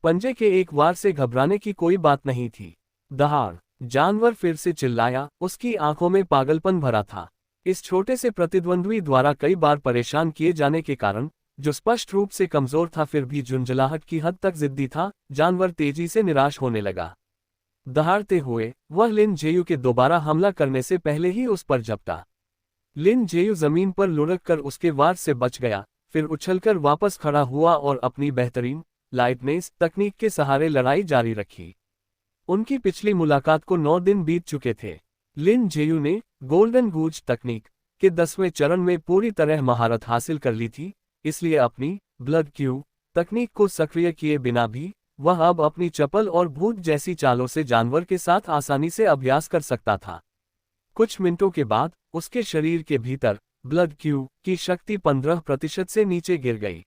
पंजे के एक वार से घबराने की कोई बात नहीं थी। दहाड़। जानवर फिर से चिल्लाया, उसकी आंखों में पागलपन भरा था। इस छोटे से प्रतिद्वंद्वी द्वारा कई बार परेशान किए जाने के कारण, जो स्पष्ट रूप से कमजोर था फिर भी झुंझलाहट की हद तक जिद्दी था, जानवर तेजी से निराश होने लगा। दहाड़ते हुए वह लिन जेयू के दोबारा हमला करने से पहले ही उस पर झपटा। लिन जेयू जमीन पर लुढ़क कर उसके वार से बच गया, फिर उछलकर वापस खड़ा हुआ और अपनी बेहतरीन लाइटनेस तकनीक के सहारे लड़ाई जारी रखी। उनकी पिछली मुलाकात को 9 दिन बीत चुके थे। लिन जेयू ने गोल्डन गूज तकनीक के 10वें चरण में पूरी तरह महारत हासिल कर ली थी, इसलिए अपनी ब्लड क्यू तकनीक को सक्रिय किए बिना भी वह अब अपनी चपल और भूत जैसी चालों से जानवर के साथ आसानी से अभ्यास कर सकता था। कुछ मिनटों के बाद उसके शरीर के भीतर ब्लड क्यू की शक्ति 15% से नीचे गिर गई।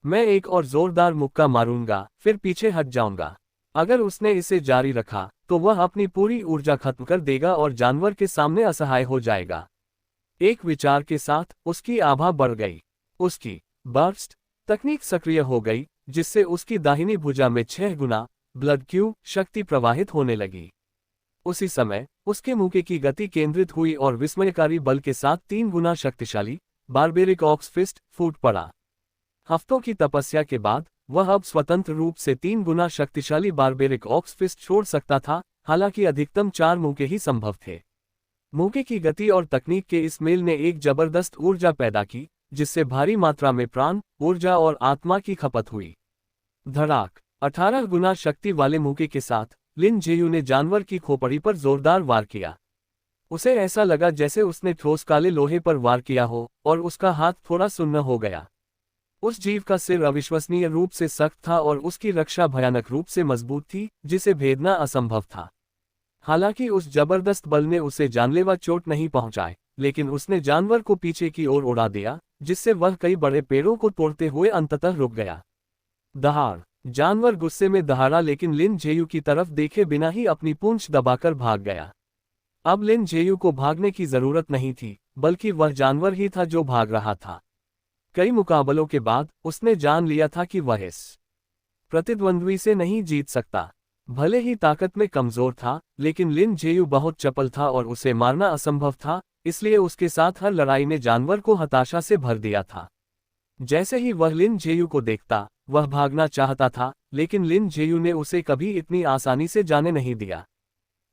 मैं एक और जोरदार मुक्का मारूंगा, फिर पीछे हट जाऊंगा। अगर उसने इसे जारी रखा तो वह अपनी पूरी ऊर्जा खत्म कर देगा और जानवर के सामने असहाय हो जाएगा। एक विचार के साथ उसकी आभा बढ़ गई। उसकी बर्स्ट तकनीक सक्रिय हो गई, जिससे उसकी दाहिनी भुजा में 6 गुना ब्लड क्यू शक्ति प्रवाहित होने लगी। उसी समय उसके मुक्के की गति केंद्रित हुई और विस्मयकारी बल के साथ 3 गुना शक्तिशाली बारबेरिक ऑक्स फिस्ट फूट पड़ा। हफ्तों की तपस्या के बाद वह अब स्वतंत्र रूप से 3 गुना शक्तिशाली बारबेरिक ऑक्स फिस्ट छोड़ सकता था, हालांकि अधिकतम 4 मुक्के ही संभव थे। मुक्के की गति और तकनीक के इस मेल ने एक जबरदस्त ऊर्जा पैदा की, जिससे भारी मात्रा में प्राण, ऊर्जा और आत्मा की खपत हुई। धड़ाक! 18 गुना शक्ति वाले मुक्के के साथ लिन जेयू ने जानवर की खोपड़ी पर जोरदार वार किया। उसे ऐसा लगा जैसे उसने ठोस काले लोहे पर वार किया हो और उसका हाथ थोड़ा सुन्न हो गया। उस जीव का सिर अविश्वसनीय रूप से सख्त था और उसकी रक्षा भयानक रूप से मजबूत थी, जिसे भेदना असंभव था। हालांकि उस जबरदस्त बल ने उसे जानलेवा चोट नहीं पहुंचाई, लेकिन उसने जानवर को पीछे की ओर उड़ा दिया, जिससे वह कई बड़े पेड़ों को तोड़ते हुए अंततः रुक गया। दहाड़! जानवर गुस्से में दहाड़ा, लेकिन लिन जेयू की तरफ देखे बिना ही अपनी पूंछ दबाकर भाग गया। अब लिन जेयू को भागने की जरूरत नहीं थी, बल्कि वह जानवर ही था जो भाग रहा था। कई मुकाबलों के बाद उसने जान लिया था कि वह इस प्रतिद्वंद्वी से नहीं जीत सकता। भले ही ताकत में कमजोर था, लेकिन लिन जेयू बहुत चपल था और उसे मारना असंभव था, इसलिए उसके साथ हर लड़ाई ने जानवर को हताशा से भर दिया था। जैसे ही वह लिन जेयू को देखता, वह भागना चाहता था, लेकिन लिन जेयू ने उसे कभी इतनी आसानी से जाने नहीं दिया।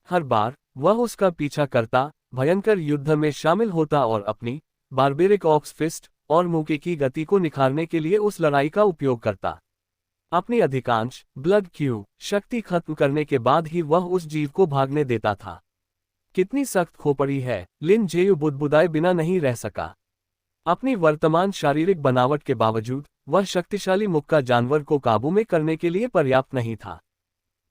हर बार वह उसका पीछा करता, भयंकर युद्ध में शामिल होता और अपनी बारबेरिक ऑक्स फिस्ट और मुक्के की गति को निखारने के लिए उस लड़ाई का उपयोग करता। अपनी अधिकांश ब्लड क्यू शक्ति खत्म करने के बाद ही वह उस जीव को भागने देता था। कितनी सख्त खोपड़ी है, लिन जेयू बुदबुदाए बिना नहीं रह सका। अपनी वर्तमान शारीरिक बनावट के बावजूद वह शक्तिशाली मुक्का जानवर को काबू में करने के लिए पर्याप्त नहीं था।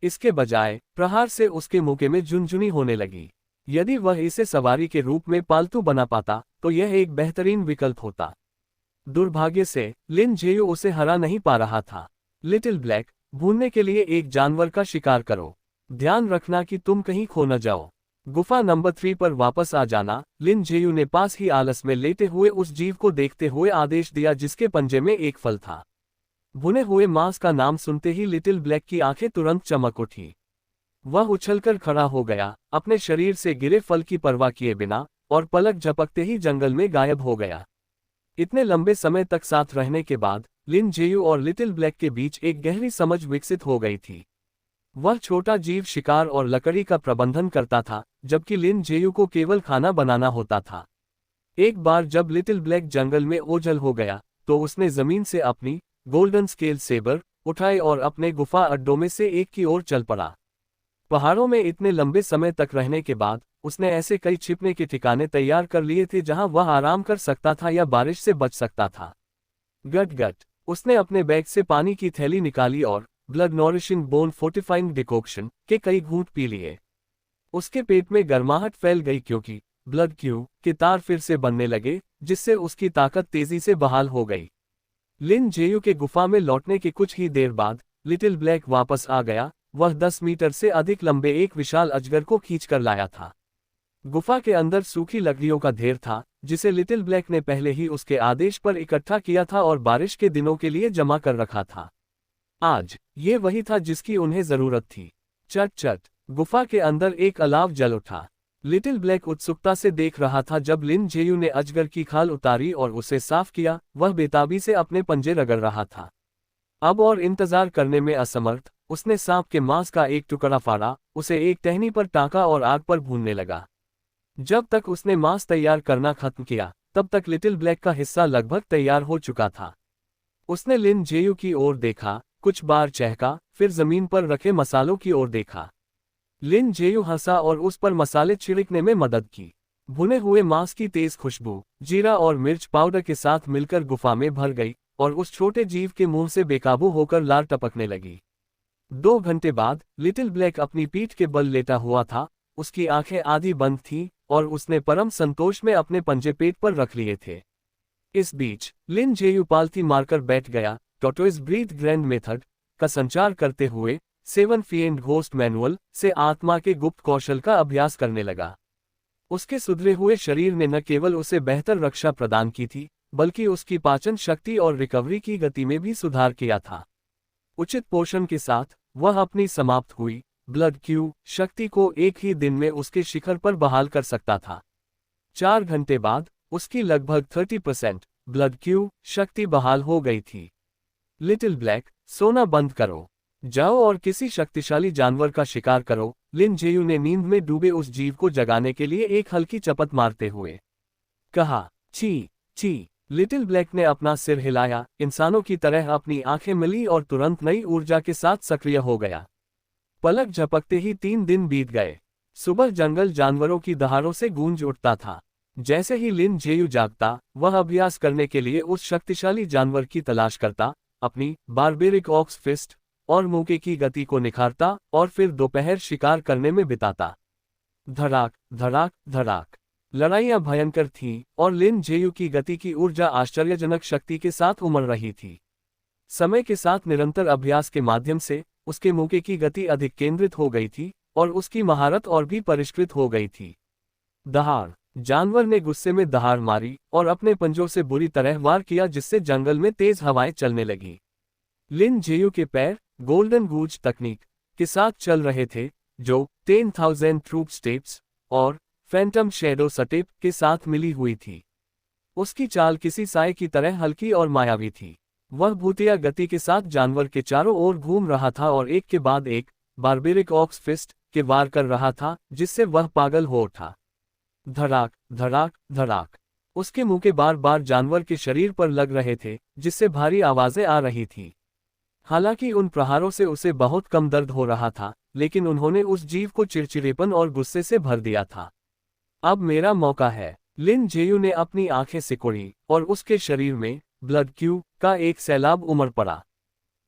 इसके बजाय प्रहार से उसके मुक्के में झुनझुनी होने लगी। यदि वह इसे सवारी के रूप में पालतू बना पाता, तो यह एक बेहतरीन विकल्प होता। दुर्भाग्य से लिन जेयू उसे हरा नहीं पा रहा था। लिटिल ब्लैक, भूनने के लिए एक जानवर का शिकार करो। ध्यान रखना कि तुम कहीं खो न जाओ। गुफा नंबर 3 पर वापस आ जाना। लिन जेयू ने पास ही आलस में लेटे हुए उस जीव को देखते हुए आदेश दिया जिसके पंजे में एक फल था। भुने हुए मांस का नाम सुनते ही लिटिल ब्लैक की आंखें तुरंत चमक उठी। वह उछलकर खड़ा हो गया, अपने शरीर से गिरे फल की परवाह किए बिना, और पलक झपकते ही जंगल में गायब हो गया। इतने लंबे समय तक साथ रहने के बाद लिन जेयू और लिटिल ब्लैक के बीच एक गहरी समझ विकसित हो गई थी। वह छोटा जीव शिकार और लकड़ी का प्रबंधन करता था, जबकि लिन जेयू को केवल खाना बनाना होता था। एक बार जब लिटिल ब्लैक जंगल में ओझल हो गया, तो उसने जमीन से अपनी गोल्डन स्केल सेबर उठाए और अपने गुफा अड्डों में से एक की ओर चल पड़ा। पहाड़ों में इतने लंबे समय तक रहने के बाद उसने ऐसे कई छिपने के ठिकाने तैयार कर लिए थे जहां वह आराम कर सकता था या बारिश से बच सकता था। गट गट! उसने अपने बैग से पानी की थैली निकाली और blood nourishing bone fortifying decoction के कई घूंट पी लिए। उसके पेट में गर्माहट फैल गई क्योंकि ब्लड क्यू के तार फिर से बनने लगे, जिससे उसकी ताकत तेजी से बहाल हो गई। लिन जेयू के गुफा में लौटने के कुछ ही देर बाद लिटिल ब्लैक वापस आ गया। वह 10 मीटर से अधिक लंबे एक विशाल अजगर को खींचकर लाया था। गुफा के अंदर सूखी लकड़ियों का ढेर था, जिसे लिटिल ब्लैक ने पहले ही उसके आदेश पर इकट्ठा किया था और बारिश के दिनों के लिए जमा कर रखा था। आज ये वही था जिसकी उन्हें जरूरत थी। चट चट! गुफा के अंदर एक अलाव जल उठा। लिटिल ब्लैक उत्सुकता से देख रहा था जब लिन जेयू ने अजगर की खाल उतारी और उसे साफ किया। वह बेताबी से अपने पंजे रगड़ रहा था। अब और इंतजार करने में असमर्थ, उसने सांप के मांस का एक टुकड़ा फाड़ा, उसे एक टहनी पर टांका और आग पर भूनने लगा। जब तक उसने मांस तैयार करना खत्म किया, तब तक लिटिल ब्लैक का हिस्सा लगभग तैयार हो चुका था। उसने लिन जेयू की ओर देखा, कुछ बार चहका, फिर जमीन पर रखे मसालों की ओर देखा। लिन जेयू हंसा और उस पर मसाले छिड़कने में मदद की। भुने हुए मांस की तेज खुशबू जीरा और मिर्च पाउडर के साथ मिलकर गुफा में भर गई और उस छोटे जीव के मुंह से बेकाबू होकर लार टपकने लगी। 2 घंटे बाद लिटिल ब्लैक अपनी पीठ के बल लेटा हुआ था। उसकी आंखें आधी बंद थीं और उसने परम संतोष में अपने पंजे पेट पर रख लिए थे। इस बीच लिन जेयू पालती मारकर बैठ गया। टॉर्टोइस ब्रीथ ग्रैंड मेथड का संचार करते हुए 7 फीएंड घोस्ट मैनुअल से आत्मा के गुप्त कौशल का अभ्यास करने लगा। उसके सुधरे हुए शरीर ने न केवल उसे बेहतर रक्षा प्रदान की थी, बल्कि उसकी पाचन शक्ति और रिकवरी की गति में भी सुधार किया था। उचित पोषण के साथ वह अपनी समाप्त हुई ब्लड क्यू शक्ति को एक ही दिन में उसके शिखर पर बहाल कर सकता था। 4 घंटे बाद उसकी लगभग 30% ब्लड क्यू शक्ति बहाल हो गई थी। लिटिल ब्लैक, सोना बंद करो, जाओ और किसी शक्तिशाली जानवर का शिकार करो, लिन जेयू ने नींद में डूबे उस जीव को जगाने के लिए एक हल्की चपत मारते हुए कहा। छी छी। लिटिल ब्लैक ने अपना सिर हिलाया, इंसानों की तरह अपनी आंखें मिली और तुरंत नई ऊर्जा के साथ सक्रिय हो गया। पलक झपकते ही 3 दिन बीत गए। सुबह जंगल जानवरों की दहाड़ों से गूंज उठता था। जैसे ही लिन जेयू जागता, वह अभ्यास करने के लिए उस शक्तिशाली जानवर की तलाश करता, अपनी बारबेरिक ऑक्स फिस्ट और मूके की गति को निखारता और फिर दोपहर शिकार करने में बिताता। धड़ाक धड़ाक धड़ाक। लड़ाइयां भयंकर थीं और लिन जेयू की गति की ऊर्जा आश्चर्यजनक शक्ति के साथ उमड़ रही थी। समय के साथ निरंतर अभ्यास के माध्यम से उसके मूके की गति अधिक केंद्रित हो गई थी और उसकी महारत और भी परिष्कृत हो गई थी। दहाड़। जानवर ने गुस्से में दहाड़ मारी और अपने पंजों से बुरी तरह वार किया, जिससे जंगल में तेज हवाएं चलने लगी। लिन जेयू के पैर गोल्डन गूज तकनीक के साथ चल रहे थे, जो 10,000 ट्रूप स्टेप्स और फैंटम शैडो स्टेप के साथ मिली हुई थी। उसकी चाल किसी साए की तरह हल्की और मायावी थी। वह भूतिया गति के साथ जानवर के चारों ओर घूम रहा था और एक के बाद एक बारबेरिक ऑक्स फिस्ट के वार कर रहा था, जिससे वह पागल हो उठा। धड़ाक धड़ाक धड़ाक। उसके मुंह के बार बार जानवर के शरीर पर लग रहे थे, जिससे भारी आवाजें आ रही थी। हालांकि उन प्रहारों से उसे बहुत कम दर्द हो रहा था, लेकिन उन्होंने उस जीव को चिड़चिड़ेपन और गुस्से से भर दिया था। अब मेरा मौका है। लिन जेयू ने अपनी आंखें सिकोड़ी और उसके शरीर में ब्लड क्यू का एक सैलाब उमड़ पड़ा।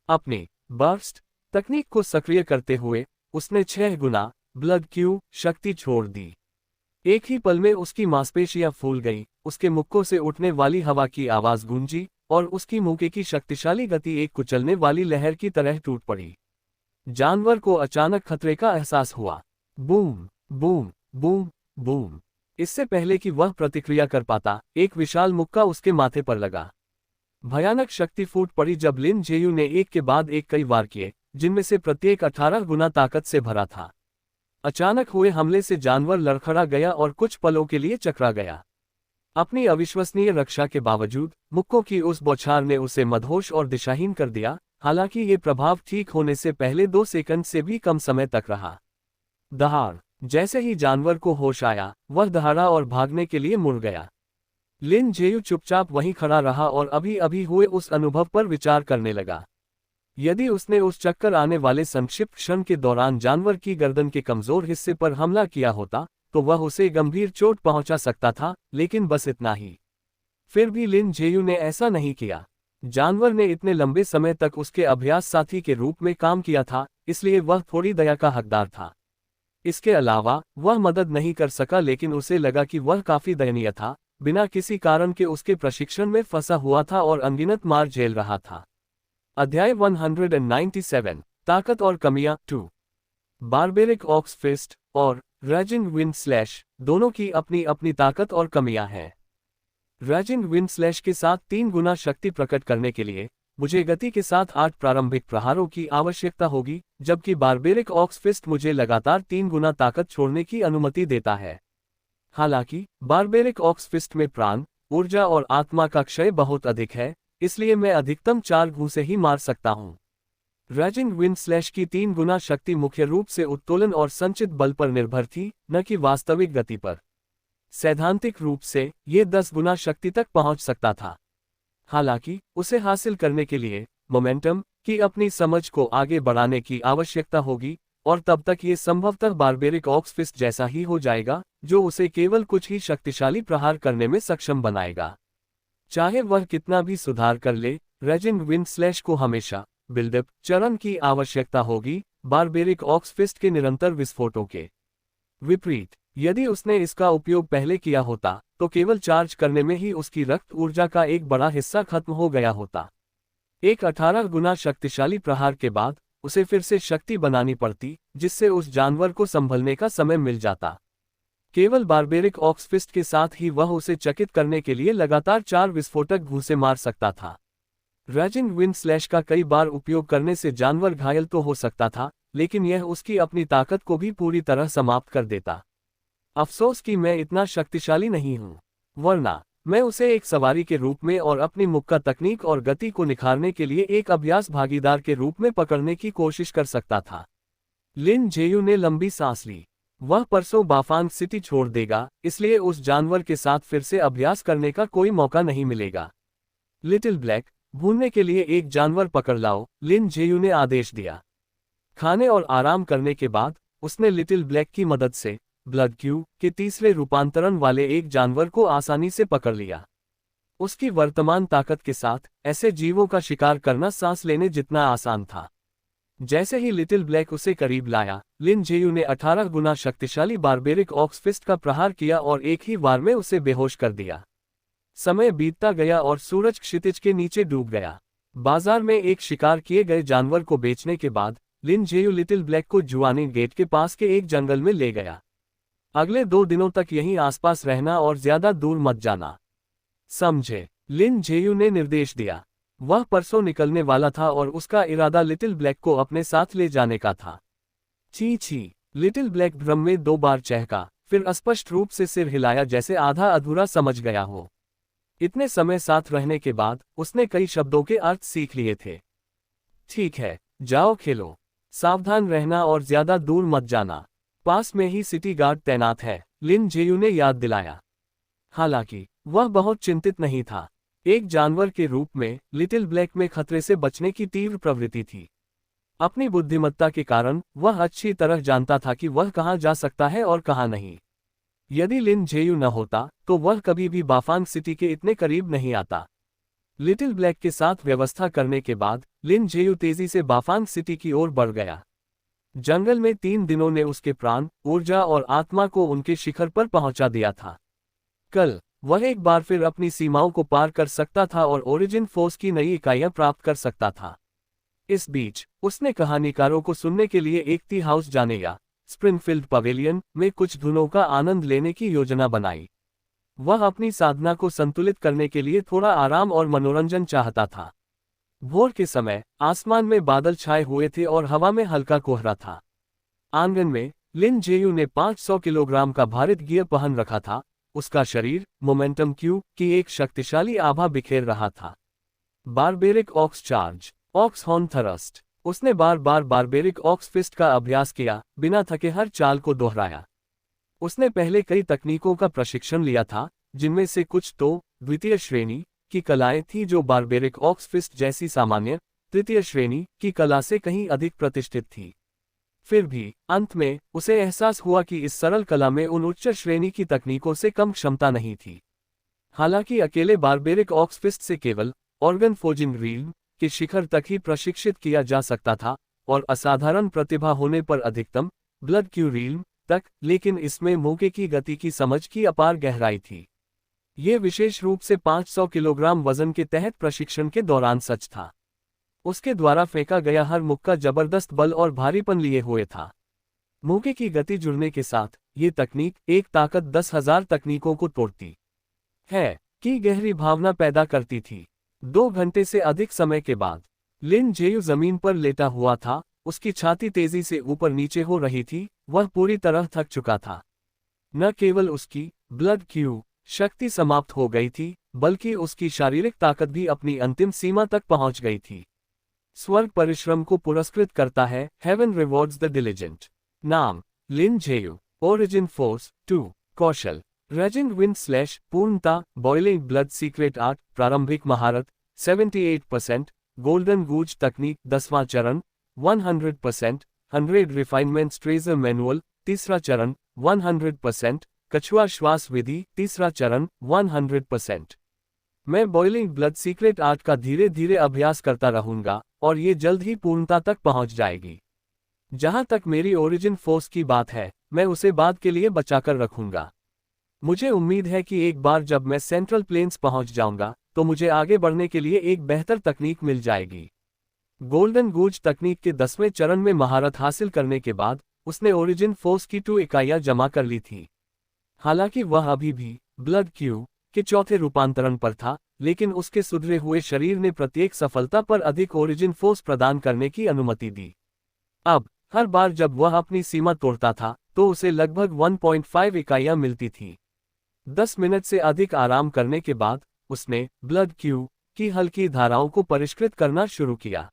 अपनी बर्स्ट तकनीक को सक्रिय करते हुए उसने 6 गुना ब्लड क्यू शक्ति छोड़ दी। एक ही पल में उसकी मांसपेशियां फूल गईं, उसके मुक्कों से उठने वाली हवा की आवाज गूंजी और उसकी मूके की शक्तिशाली गति एक कुचलने वाली लहर की तरह टूट पड़ी। जानवर को अचानक खतरे का एहसास हुआ। Boom boom boom boom. इससे पहले कि वह प्रतिक्रिया कर पाता, एक विशाल मुक्का उसके माथे पर लगा। भयानक शक्ति फूट पड़ी जब लिन जेयू ने एक के बाद एक कई वार किए, जिनमें से प्रत्येक 18 गुना ताकत से भरा था। अचानक हुए हमले से जानवर लड़खड़ा गया और कुछ पलों के लिए चकरा गया। अपनी अविश्वसनीय रक्षा के बावजूद मुक्कों की उस बौछार ने उसे मदहोश और दिशाहीन कर दिया। हालांकि ये प्रभाव ठीक होने से पहले 2 सेकंड से भी कम समय तक रहा। दहाड़। जैसे ही जानवर को होश आया, वह दहाड़ा और भागने के लिए मुड़ गया। लिन जेयू चुपचाप वहीं खड़ा रहा और अभी अभी हुए उस अनुभव पर विचार करने लगा। यदि उसने उस चक्कर आने वाले संक्षिप्त क्षण के दौरान जानवर की गर्दन के कमजोर हिस्से पर हमला किया होता, तो वह उसे गंभीर चोट पहुंचा सकता था, लेकिन बस इतना ही। फिर भी लिन जेयू ने ऐसा नहीं किया। जानवर ने इतने लंबे समय तक उसके अभ्यास साथी के रूप में काम किया था, इसलिए वह थोड़ी दया का हकदार था। इसके अलावा वह मदद नहीं कर सका, लेकिन उसे लगा कि वह काफी दयनीय था, बिना किसी कारण के उसके प्रशिक्षण में फंसा हुआ था और अनगिनत मार झेल रहा था। अध्याय 197 ताकत और कमियां 2। बारबेरिक ऑक्स फिस्ट और रैजिंग विंड स्लैश दोनों की अपनी अपनी ताकत और कमियां हैं। रैजिंग विंड स्लैश के साथ 3 गुना शक्ति प्रकट करने के लिए मुझे गति के साथ 8 प्रारंभिक प्रहारों की आवश्यकता होगी, जबकि बारबेरिक ऑक्स फिस्ट मुझे लगातार 3 गुना ताकत छोड़ने की अनुमति देता है। हालांकि बारबेरिक ऑक्स फिस्ट में प्राण, ऊर्जा और आत्मा का क्षय बहुत अधिक है, इसलिए मैं अधिकतम 4 घूंसे ही मार सकता हूं। रैजिंग विंड स्लैश की 3 गुना शक्ति मुख्य रूप से उत्तोलन और संचित बल पर निर्भर थी, न कि वास्तविक गति पर। सैद्धांतिक रूप से ये 10 गुना शक्ति तक पहुंच सकता था। हालांकि उसे हासिल करने के लिए मोमेंटम की अपनी समझ को आगे बढ़ाने की आवश्यकता होगी, और तब तक ये संभवतः बारबेरिक ऑक्स फिस्ट जैसा ही हो जाएगा, जो उसे केवल कुछ ही शक्तिशाली प्रहार करने में सक्षम बनाएगा। चाहे वह कितना भी सुधार कर ले, रैजिंग विंड स्लैश को हमेशा बिल्डअप चरण की आवश्यकता होगी, बारबेरिक ऑक्स फिस्ट के निरंतर विस्फोटों के विपरीत। यदि उसने इसका उपयोग पहले किया होता, तो केवल चार्ज करने में ही उसकी रक्त ऊर्जा का एक बड़ा हिस्सा खत्म हो गया होता। एक 18 गुना शक्तिशाली प्रहार के बाद उसे फिर से शक्ति बनानी पड़ती, जिससे उस जानवर को संभलने का समय मिल जाता। केवल बारबेरिक ऑक्स फिस्ट के साथ ही वह उसे चकित करने के लिए लगातार 4 विस्फोटक घूंसे मार सकता था। रैजिंग विंड स्लैश का कई बार उपयोग करने से जानवर घायल तो हो सकता था, लेकिन यह उसकी अपनी ताकत को भी पूरी तरह समाप्त कर देता। अफसोस कि मैं इतना शक्तिशाली नहीं हूँ, वरना मैं उसे एक सवारी के रूप में और अपनी मुक्का तकनीक और गति को निखारने के लिए एक अभ्यास भागीदार के रूप में पकड़ने की कोशिश कर सकता था। लिन जेयू ने लंबी सांस ली। वह परसों बाफांग सिटी छोड़ देगा, इसलिए उस जानवर के साथ फिर से अभ्यास करने का कोई मौका नहीं मिलेगा। लिटिल ब्लैक, भूनने के लिए एक जानवर पकड़ लाओ, लिन जेयू ने आदेश दिया। खाने और आराम करने के बाद उसने लिटिल ब्लैक की मदद से ब्लड क्यू के तीसरे रूपांतरण वाले एक जानवर को आसानी से पकड़ लिया। उसकी वर्तमान ताकत के साथ ऐसे जीवों का शिकार करना सांस लेने जितना आसान था। जैसे ही लिटिल ब्लैक उसे करीब लाया, लिन जेयू ने 18 गुना शक्तिशाली बारबेरिक ऑक्स फिस्ट का प्रहार किया और एक ही बार में उसे बेहोश कर दिया। समय बीतता गया और सूरज क्षितिज के नीचे डूब गया। बाजार में एक शिकार किए गए जानवर को बेचने के बाद लिन जेयू लिटिल ब्लैक को जुआनी गेट के पास के एक जंगल में ले गया। अगले 2 दिनों तक यहीं आसपास रहना और ज्यादा दूर मत जाना, समझे? लिन जेयू ने निर्देश दिया। वह परसों निकलने वाला था और उसका इरादा लिटिल ब्लैक को अपने साथ ले जाने का था। छी छी, लिटिल ब्लैक भ्रम में 2 बार चहका, फिर अस्पष्ट रूप से सिर हिलाया जैसे आधा अधूरा समझ गया हो। इतने समय साथ रहने के बाद उसने कई शब्दों के अर्थ सीख लिए थे। ठीक है, जाओ खेलो, सावधान रहना और ज्यादा दूर मत जाना, पास में ही सिटी गार्ड तैनात है, लिन जेयू ने याद दिलाया। हालांकि वह बहुत चिंतित नहीं था। एक जानवर के रूप में लिटिल ब्लैक में खतरे से बचने की तीव्र प्रवृत्ति थी। अपनी बुद्धिमत्ता के कारण वह अच्छी तरह जानता था कि वह कहां जा सकता है और कहां नहीं। यदि लिन जेयू न होता तो वह कभी भी बाफांग सिटी के इतने करीब नहीं आता। लिटिल ब्लैक के साथ व्यवस्था करने के बाद लिन जेयू तेजी से बाफांग सिटी की ओर बढ़ गया। जंगल में 3 दिनों ने उसके प्राण, ऊर्जा और आत्मा को उनके शिखर पर पहुंचा दिया था। कल वह एक बार फिर अपनी सीमाओं को पार कर सकता था और ओरिजिन फोर्स की नई इकाइयां प्राप्त कर सकता था। इस बीच उसने कहानीकारों को सुनने के लिए एक टी हाउस जाने या स्प्रिंगफील्ड पवेलियन में कुछ धुनों का आनंद लेने की योजना बनाई। वह अपनी साधना को संतुलित करने के लिए थोड़ा आराम और मनोरंजन चाहता था। भोर के समय आसमान में बादल छाए हुए थे और हवा में हल्का कोहरा था। आंगन में लिन जेयू ने 500 किलोग्राम का भारित गियर पहन रखा था। उसका शरीर मोमेंटम क्यू की एक शक्तिशाली आभा बिखेर रहा था। Barbaric ox charge, ox horn thrust. उसने बार बार बारबेरिक ऑक्स फिस्ट का अभ्यास किया, बिना थके हर चाल को दोहराया। उसने पहले कई तकनीकों का प्रशिक्षण लिया था, जिनमें से कुछ तो द्वितीय श्रेणी की कलाएं थी जो बारबेरिक ऑक्स फिस्ट जैसी सामान्य तृतीय श्रेणी की कला से कहीं अधिक प्रतिष्ठित थी। फिर भी अंत में उसे एहसास हुआ कि इस सरल कला में उन उच्च श्रेणी की तकनीकों से कम क्षमता नहीं थी। हालांकि अकेले बारबेरिक ऑक्स फिस्ट से केवल ऑर्गन फोर्जिंग रील्म के शिखर तक ही प्रशिक्षित किया जा सकता था और असाधारण प्रतिभा होने पर अधिकतम ब्लड क्यू रील्म तक, लेकिन इसमें मौके की गति की समझ की अपार गहराई थी। ये विशेष रूप से 500 किलोग्राम वजन के तहत प्रशिक्षण के दौरान सच था। उसके द्वारा फेंका गया हर मुक्का जबरदस्त बल और भारीपन लिए हुए था। मौके की गति जुड़ने के साथ ये तकनीक एक ताकत 10,000 तकनीकों को तोड़ती है की गहरी भावना पैदा करती थी। 2 घंटे से अधिक समय के बाद लिन जेयू जमीन पर लेटा हुआ था। उसकी छाती तेजी से ऊपर नीचे हो रही थी। वह पूरी तरह थक चुका था। न केवल उसकी ब्लड क्यू शक्ति समाप्त हो गई थी, बल्कि उसकी शारीरिक ताकत भी अपनी अंतिम सीमा तक पहुंच गई थी। स्वर्ग परिश्रम को पुरस्कृत करता है, हेवन रिवॉर्ड्स द डिलिजेंट। नाम लिन जेयू। Origin force 2। कौशल रेजिंग विंड स्लैश पूर्णता बॉइलिंग ब्लड सीक्रेट आर्ट प्रारंभिक महारत 78%। गोल्डन गूज तकनीक 10वां चरण 100%। 100 रिफाइनमेंट्स ट्रेजर मैनुअल 3रा चरण 100%। कछुआ श्वास विधि 3रा चरण 100%। मैं बॉइलिंग ब्लड सीक्रेट आर्ट का धीरे धीरे अभ्यास करता रहूंगा और ये जल्द ही पूर्णता तक पहुंच जाएगी। जहां तक मेरी ओरिजिन फोर्स की बात है, मैं उसे बाद के लिए बचाकर रखूंगा। मुझे उम्मीद है कि एक बार जब मैं सेंट्रल प्लेन्स पहुंच जाऊंगा तो मुझे आगे बढ़ने के लिए एक बेहतर तकनीक मिल जाएगी। गोल्डन गूज तकनीक के 10वें चरण में महारत हासिल करने के बाद उसने ओरिजिन फोर्स की 2 इकाइयां जमा कर ली थी। हालांकि वह अभी भी ब्लड क्यू के चौथे रूपांतरण पर था, लेकिन उसके सुधरे हुए शरीर ने प्रत्येक सफलता पर अधिक ओरिजिन फोर्स प्रदान करने की अनुमति दी। अब हर बार जब वह अपनी सीमा तोड़ता था तो उसे लगभग 1.5 इकाइयां मिलती थीं। 10 मिनट से अधिक आराम करने के बाद उसने ब्लड क्यू की हल्की धाराओं को परिष्कृत करना शुरू किया।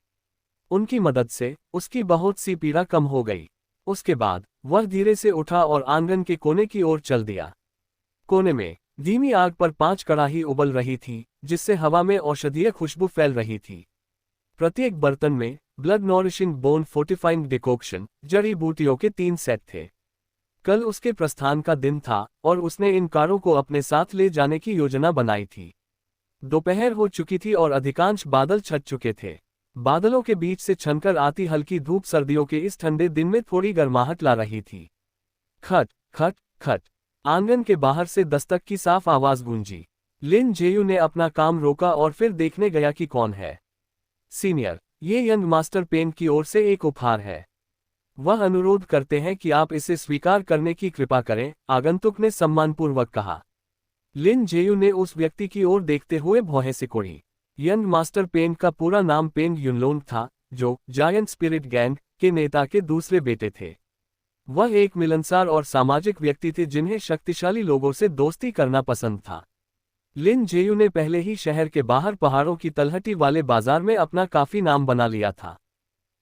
उनकी मदद से उसकी बहुत सी पीड़ा कम हो गई। उसके बाद वह धीरे से उठा और आंगन के कोने की ओर चल दिया। कोने में धीमी आग पर 5 कड़ाही उबल रही थी, जिससे हवा में औषधीय खुशबू फैल रही थी। प्रत्येक बर्तन में blood nourishing bone fortifying decoction जड़ी बूटियों के 3 सेट थे। कल उसके प्रस्थान का दिन था और उसने इन कारों को अपने साथ ले जाने की योजना बनाई थी। दोपहर हो चुकी थी और अधिकांश बादल छट चुके थे। बादलों के बीच से छनकर आती हल्की धूप सर्दियों के इस ठंडे दिन में थोड़ी गर्माहट ला रही थी। खट खट खट, आंगन के बाहर से दस्तक की साफ आवाज गूंजी। लिन जेयू ने अपना काम रोका और फिर देखने गया कि कौन है। सीनियर, ये यंग मास्टर पेन की ओर से एक उपहार है। वह अनुरोध करते हैं कि आप इसे स्वीकार करने की कृपा करें, आगंतुक ने सम्मानपूर्वक कहा। लिन जेयू ने उस व्यक्ति की ओर देखते हुए भौहें सिकोड़ी। यंग मास्टर पेन का पूरा नाम पेंग युनलोंग था, जो जायंट स्पिरिट गैंग के नेता के दूसरे बेटे थे। वह एक मिलनसार और सामाजिक व्यक्ति थे जिन्हें शक्तिशाली लोगों से दोस्ती करना पसंद था। लिन जेयू ने पहले ही शहर के बाहर पहाड़ों की तलहटी वाले बाजार में अपना काफी नाम बना लिया था।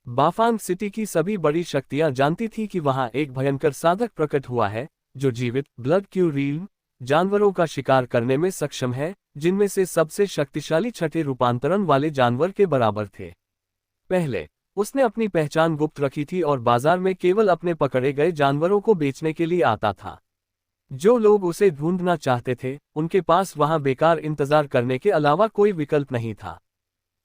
बाफांग सिटी की सभी बड़ी शक्तियां जानती थीं कि वहां एक भयंकर साधक प्रकट हुआ है, जो जीवित ब्लड क्यू रील जानवरों का शिकार करने में सक्षम है, जिनमें से सबसे शक्तिशाली छठे रूपांतरण वाले जानवर के बराबर थे। पहले उसने अपनी पहचान गुप्त रखी थी और बाजार में केवल अपने पकड़े गए जानवरों को बेचने के लिए आता था। जो लोग उसे ढूंढना चाहते थे, उनके पास वहां बेकार इंतजार करने के अलावा कोई विकल्प नहीं था।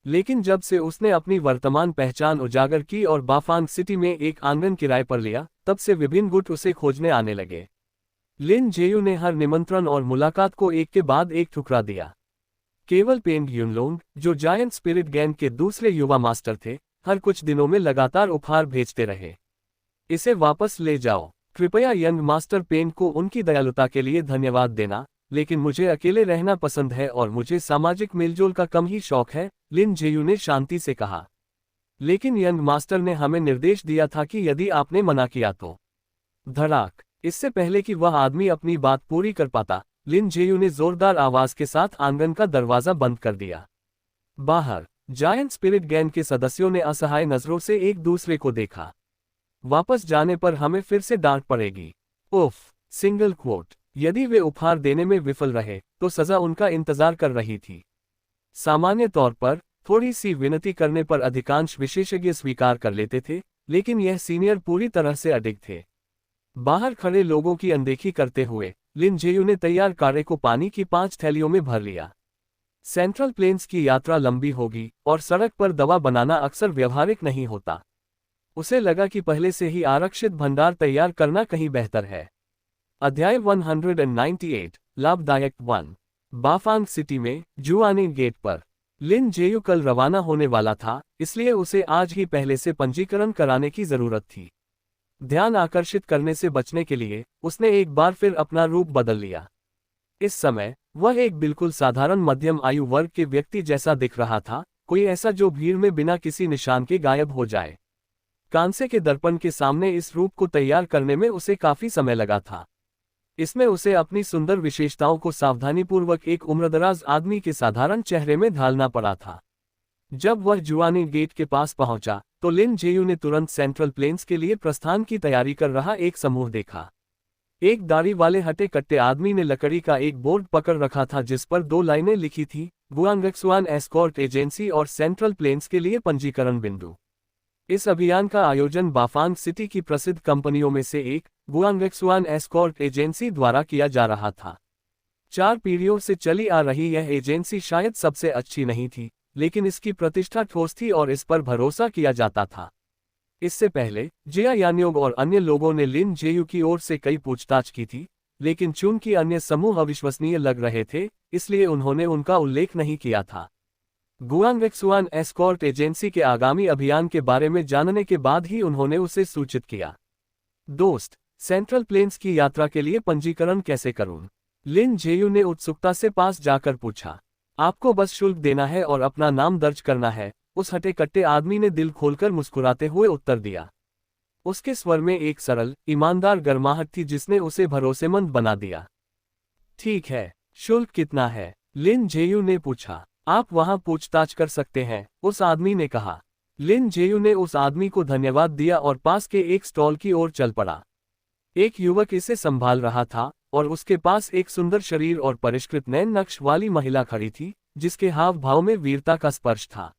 लेकिन जब से उसने अपनी वर्तमान पहचान उजागर की और बाफांग सिटी में एक आंगन किराए पर लिया, तब से विभिन्न गुट उसे खोजने आने लगे। लिन जेयू ने हर निमंत्रण और मुलाकात को एक के बाद एक ठुकरा दिया। केवल पेंग युनलोंग, जो जायंट स्पिरिट गैंग के दूसरे युवा मास्टर थे, हर कुछ दिनों में लगातार उपहार भेजते रहे। इसे वापस ले जाओ। कृपया यंग मास्टर पेन को उनकी दयालुता के लिए धन्यवाद देना, लेकिन मुझे अकेले रहना पसंद है और मुझे सामाजिक मेलजोल का कम ही शौक है, लिन जेयू ने शांति से कहा। लेकिन यंग मास्टर ने हमें निर्देश दिया था कि यदि आपने मना किया तो। धड़ाक। इससे पहले कि वह आदमी अपनी बात पूरी कर पाता, लिन जेयू ने जोरदार आवाज के साथ आंगन का दरवाजा बंद कर दिया। बाहर जायंट स्पिरिट गैंग के सदस्यों ने असहाय नजरों से एक दूसरे को देखा। वापस जाने पर हमें फिर से डांट पड़ेगी। उफ। Single quote. यदि वे उपहार देने में विफल रहे तो सजा उनका इंतजार कर रही थी। सामान्य तौर पर थोड़ी सी विनती करने पर अधिकांश विशेषज्ञ स्वीकार कर लेते थे, लेकिन यह सीनियर पूरी तरह से अडिग थे। बाहर खड़े लोगों की अनदेखी करते हुए लिन जेयू ने तैयार कारे को पानी की 5 थैलियों में भर लिया। सेंट्रल प्लेन्स की यात्रा लंबी होगी और सड़क पर दवा बनाना अक्सर व्यवहारिक नहीं होता। उसे लगा कि पहले से ही आरक्षित भंडार तैयार करना कहीं बेहतर है। अध्याय 198 लाभदायक 1। बाफांग सिटी में जुआनिंग गेट पर लिन जेयू कल रवाना होने वाला था, इसलिए उसे आज ही पहले से पंजीकरण कराने की जरूरत थी। ध्यान आकर्षित करने से बचने के लिए उसने एक बार फिर अपना रूप बदल लिया। इस समय वह एक बिल्कुल साधारण मध्यम आयु वर्ग के व्यक्ति जैसा दिख रहा था, कोई ऐसा जो भीड़ में बिना किसी निशान के गायब हो जाए। कांसे के दर्पण के सामने इस रूप को तैयार करने में उसे काफी समय लगा था। इसमें उसे अपनी सुंदर विशेषताओं को सावधानीपूर्वक एक उम्रदराज आदमी के साधारण चेहरे में ढालना पड़ा था। जब वह जुआनिंग गेट के पास पहुंचा तो लिन जेयू ने तुरंत सेंट्रल प्लेन्स के लिए प्रस्थान की तैयारी कर रहा एक समूह देखा। एक दाढ़ी वाले हटे कट्टे आदमी ने लकड़ी का एक बोर्ड पकड़ रखा था जिस पर 2 लाइनें लिखी थी, गुआंगक्सुआन एस्कॉर्ट एजेंसी और सेंट्रल प्लेन्स के लिए पंजीकरण बिंदु। इस अभियान का आयोजन बाफांग सिटी की प्रसिद्ध कंपनियों में से एक गुआंगक्सुआन एस्कॉर्ट एजेंसी द्वारा किया जा रहा था। 4 पीढ़ियों से चली आ रही यह एजेंसी शायद सबसे अच्छी नहीं थी, लेकिन इसकी प्रतिष्ठा ठोस थी और इस पर भरोसा किया जाता था। इससे पहले जिया यान्योग और अन्य लोगों ने लिन जेयू की ओर से कई पूछताछ की थी, लेकिन चूंकि अन्य समूह अविश्वसनीय लग रहे थे, इसलिए उन्होंने उनका उल्लेख नहीं किया था। गुआंगक्सुआन एस्कॉर्ट एजेंसी के आगामी अभियान के बारे में जानने के बाद ही उन्होंने उसे सूचित किया। दोस्त, सेंट्रल प्लेन्स की यात्रा के लिए पंजीकरण कैसे करूं? लिन जेयू ने उत्सुकता से पास जाकर पूछा। आपको बस शुल्क देना है और अपना नाम दर्ज करना है, उस हटे कट्टे आदमी ने दिल खोलकर मुस्कुराते हुए उत्तर दिया। उसके स्वर में एक सरल, ईमानदार गर्माहट थी जिसने उसे भरोसेमंद बना दिया। ठीक है, शुल्क कितना है? लिन जेयू ने पूछा। आप वहां पूछताछ कर सकते हैं, उस आदमी ने कहा। लिन जेयू ने उस आदमी को धन्यवाद दिया और पास के एक स्टॉल की ओर चल पड़ा। एक युवक इसे संभाल रहा था और उसके पास एक सुंदर शरीर और परिष्कृत नैन नक्श वाली महिला खड़ी थी, जिसके हाव भाव में वीरता का स्पर्श था।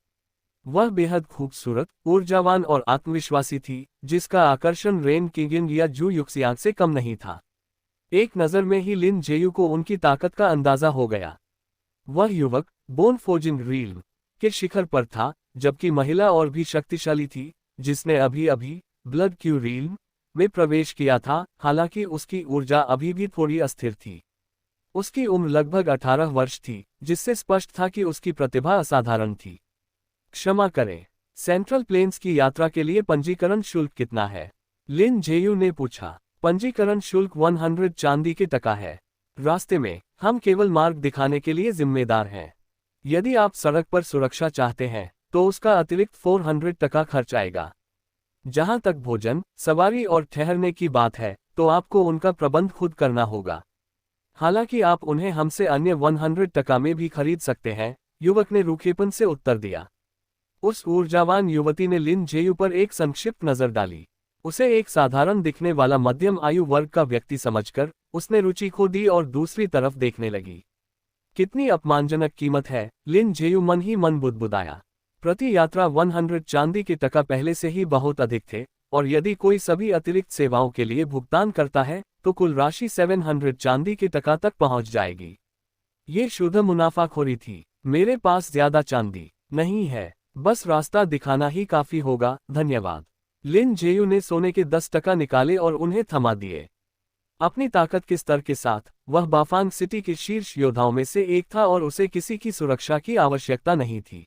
वह बेहद खूबसूरत, ऊर्जावान और आत्मविश्वासी थी, जिसका आकर्षण रेन किगिन या जू युक्सियांग से कम नहीं था। एक नज़र में ही लिन जेयू को उनकी ताकत का अंदाजा हो गया। वह युवक बोन फोजिन रील्म के शिखर पर था, जबकि महिला और भी शक्तिशाली थी, जिसने अभी अभी ब्लड क्यू रील्म में प्रवेश किया था, हालांकि उसकी ऊर्जा अभी भी थोड़ी अस्थिर थी। उसकी उम्र लगभग 18 वर्ष थी, जिससे स्पष्ट था कि उसकी प्रतिभा असाधारण थी। क्षमा करें, सेंट्रल प्लेन्स की यात्रा के लिए पंजीकरण शुल्क कितना है? लिन जेयू ने पूछा। पंजीकरण शुल्क 100 चांदी के टका है। रास्ते में हम केवल मार्ग दिखाने के लिए जिम्मेदार हैं। यदि आप सड़क पर सुरक्षा चाहते हैं तो उसका अतिरिक्त 400 टका खर्च आएगा। जहां तक भोजन, सवारी और ठहरने की बात है, तो आपको उनका प्रबंध खुद करना होगा। हालांकि आप उन्हें हमसे अन्य 100 टका में भी खरीद सकते हैं, युवक ने रूखेपन से उत्तर दिया। उस ऊर्जावान युवती ने लिन जेयू पर एक संक्षिप्त नजर डाली। उसे एक साधारण दिखने वाला मध्यम आयु वर्ग का व्यक्ति समझकर उसने रुचि खो दी और दूसरी तरफ देखने लगी। कितनी अपमानजनक कीमत है, लिन जेयू मन ही मन बुदबुदाया। प्रति यात्रा 100 चांदी के टका पहले से ही बहुत अधिक थे, और यदि कोई सभी अतिरिक्त सेवाओं के लिए भुगतान करता है तो कुल राशि 700 चांदी के टका तक पहुंच जाएगी। ये शुद्ध मुनाफाखोरी थी। मेरे पास ज्यादा चांदी नहीं है, बस रास्ता दिखाना ही काफी होगा, धन्यवाद। लिन जेयू ने सोने के 10 टका निकाले और उन्हें थमा दिए। अपनी ताकत के स्तर के साथ वह बाफांग सिटी के शीर्ष योद्धाओं में से एक था और उसे किसी की सुरक्षा की आवश्यकता नहीं थी।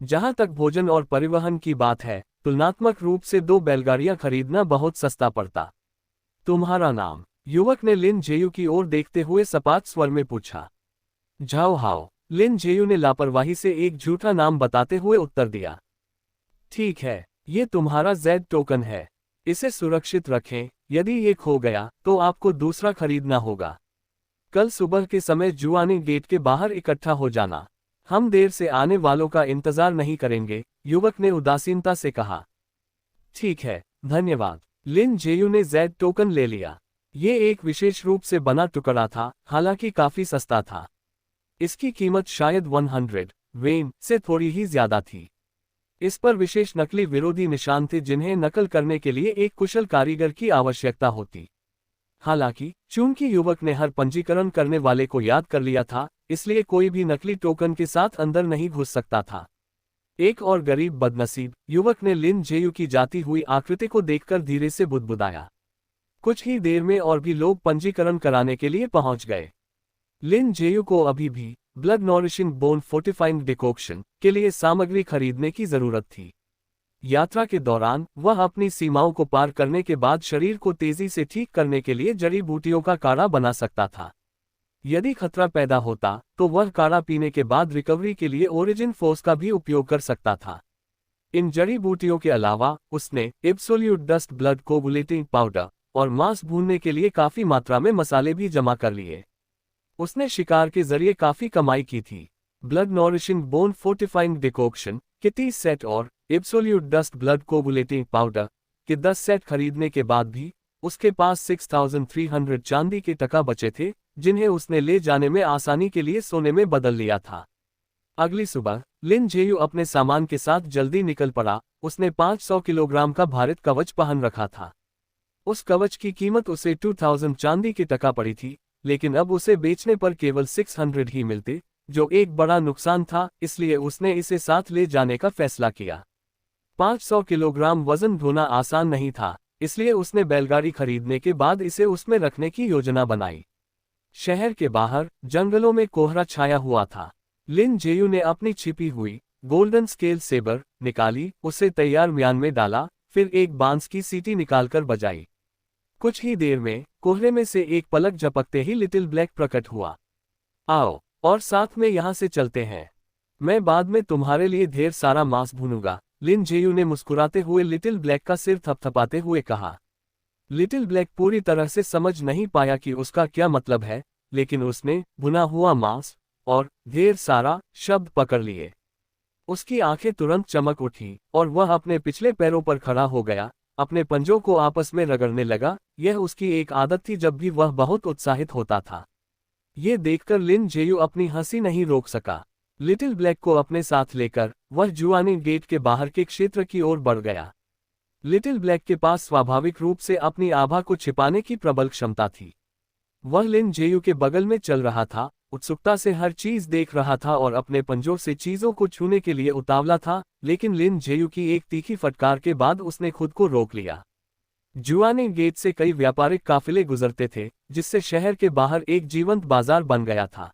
जहां तक भोजन और परिवहन की बात है, तुलनात्मक रूप से 2 बैलगाड़ियां खरीदना बहुत सस्ता पड़ता। तुम्हारा नाम? युवक ने लिन जेयू की ओर देखते हुए सपाट स्वर में पूछा। झाओ हाओ, लिन जेयू ने लापरवाही से एक झूठा नाम बताते हुए उत्तर दिया। ठीक है, ये तुम्हारा जेड टोकन है। इसे सुरक्षित रखें, यदि ये खो गया तो आपको दूसरा खरीदना होगा। कल सुबह के समय जुआनी गेट के बाहर इकट्ठा हो जाना। हम देर से आने वालों का इंतजार नहीं करेंगे, युवक ने उदासीनता से कहा। ठीक है, धन्यवाद। लिन जेयू ने जेड टोकन ले लिया। ये एक विशेष रूप से बना टुकड़ा था, हालांकि काफी सस्ता था। इसकी कीमत शायद 100 वेन से थोड़ी ही ज्यादा थी। इस पर विशेष नकली विरोधी निशान थे जिन्हें नकल करने के लिए एक कुशल कारीगर की आवश्यकता होती। हालांकि चूंकि युवक ने हर पंजीकरण करने वाले को याद कर लिया था, इसलिए कोई भी नकली टोकन के साथ अंदर नहीं घुस सकता था। एक और गरीब बदनसीब, युवक ने लिन जेयू की जाती हुई आकृति को देखकर धीरे से बुदबुदाया। कुछ ही देर में और भी लोग पंजीकरण कराने के लिए पहुंच गए। लिन जेयू को अभी भी blood nourishing bone fortifying decoction के लिए सामग्री खरीदने की जरूरत थी। यात्रा के दौरान वह अपनी सीमाओं को पार करने के बाद शरीर को तेजी से ठीक करने के लिए जड़ी बूटियों का काढ़ा बना सकता था। यदि खतरा पैदा होता तो वह काढ़ा पीने के बाद रिकवरी के लिए ओरिजिन फोर्स का भी उपयोग कर सकता था। इन जड़ी बूटियों के अलावा उसने absolute dust blood coagulating powder और मांस भूनने के लिए काफी मात्रा में मसाले भी जमा कर लिए। उसने शिकार के जरिए काफी कमाई की थी। Blood nourishing bone fortifying decoction के 30 सेट और absolute dust blood coagulating powder के 10 सेट खरीदने के बाद भी उसके पास 6300 चांदी के टका बचे थे, जिन्हें उसने ले जाने में आसानी के लिए सोने में बदल लिया था। अगली सुबह लिन जेयू अपने सामान के साथ जल्दी निकल पड़ा। उसने 500 किलोग्राम का भारित कवच पहन रखा था। उस कवच की कीमत उसे 2000 चांदी के टका पड़ी थी, लेकिन अब उसे बेचने पर केवल 600 ही मिलते, जो एक बड़ा नुकसान था, इसलिए उसने इसे साथ ले जाने का फैसला किया। 500 किलोग्राम वजन ढोना आसान नहीं था, इसलिए उसने बैलगाड़ी खरीदने के बाद इसे उसमें रखने की योजना बनाई। शहर के बाहर जंगलों में कोहरा छाया हुआ था। लिन जेयू ने अपनी छिपी हुई गोल्डन स्केल सेबर निकाली, उसे तैयार म्यान में डाला, फिर एक बांस की सीटी निकालकर बजाई। कुछ ही देर में कोहरे में से एक पलक झपकते ही लिटिल ब्लैक प्रकट हुआ। आओ और साथ में यहां से चलते हैं। मैं बाद में तुम्हारे लिए ढेर सारा मांस भूनूंगा, लिन जेयू ने मुस्कुराते हुए लिटिल ब्लैक का सिर थपथपाते हुए कहा। लिटिल ब्लैक पूरी तरह से समझ नहीं पाया कि उसका क्या मतलब है, लेकिन उसने भुना हुआ मांस और ढेर सारा शब्द पकड़ लिए। उसकी आंखें तुरंत चमक उठी और वह अपने पिछले पैरों पर खड़ा हो गया, अपने पंजों को आपस में रगड़ने लगा। यह उसकी एक आदत थी जब भी वह बहुत उत्साहित होता था। ये देखकर लिन जेयू अपनी हंसी नहीं रोक सका। लिटिल ब्लैक को अपने साथ लेकर वह जुआनी गेट के बाहर के क्षेत्र की ओर बढ़ गया। लिटिल ब्लैक के पास स्वाभाविक रूप से अपनी आभा को छिपाने की प्रबल क्षमता थी। वह लिन जेयू के बगल में चल रहा था, उत्सुकता से हर चीज देख रहा था और अपने पंजों से चीजों को छूने के लिए उतावला था, लेकिन लिन जेयू की एक तीखी फटकार के बाद उसने खुद को रोक लिया। जुआनी गेट से कई व्यापारिक काफिले गुजरते थे, जिससे शहर के बाहर एक जीवंत बाजार बन गया था।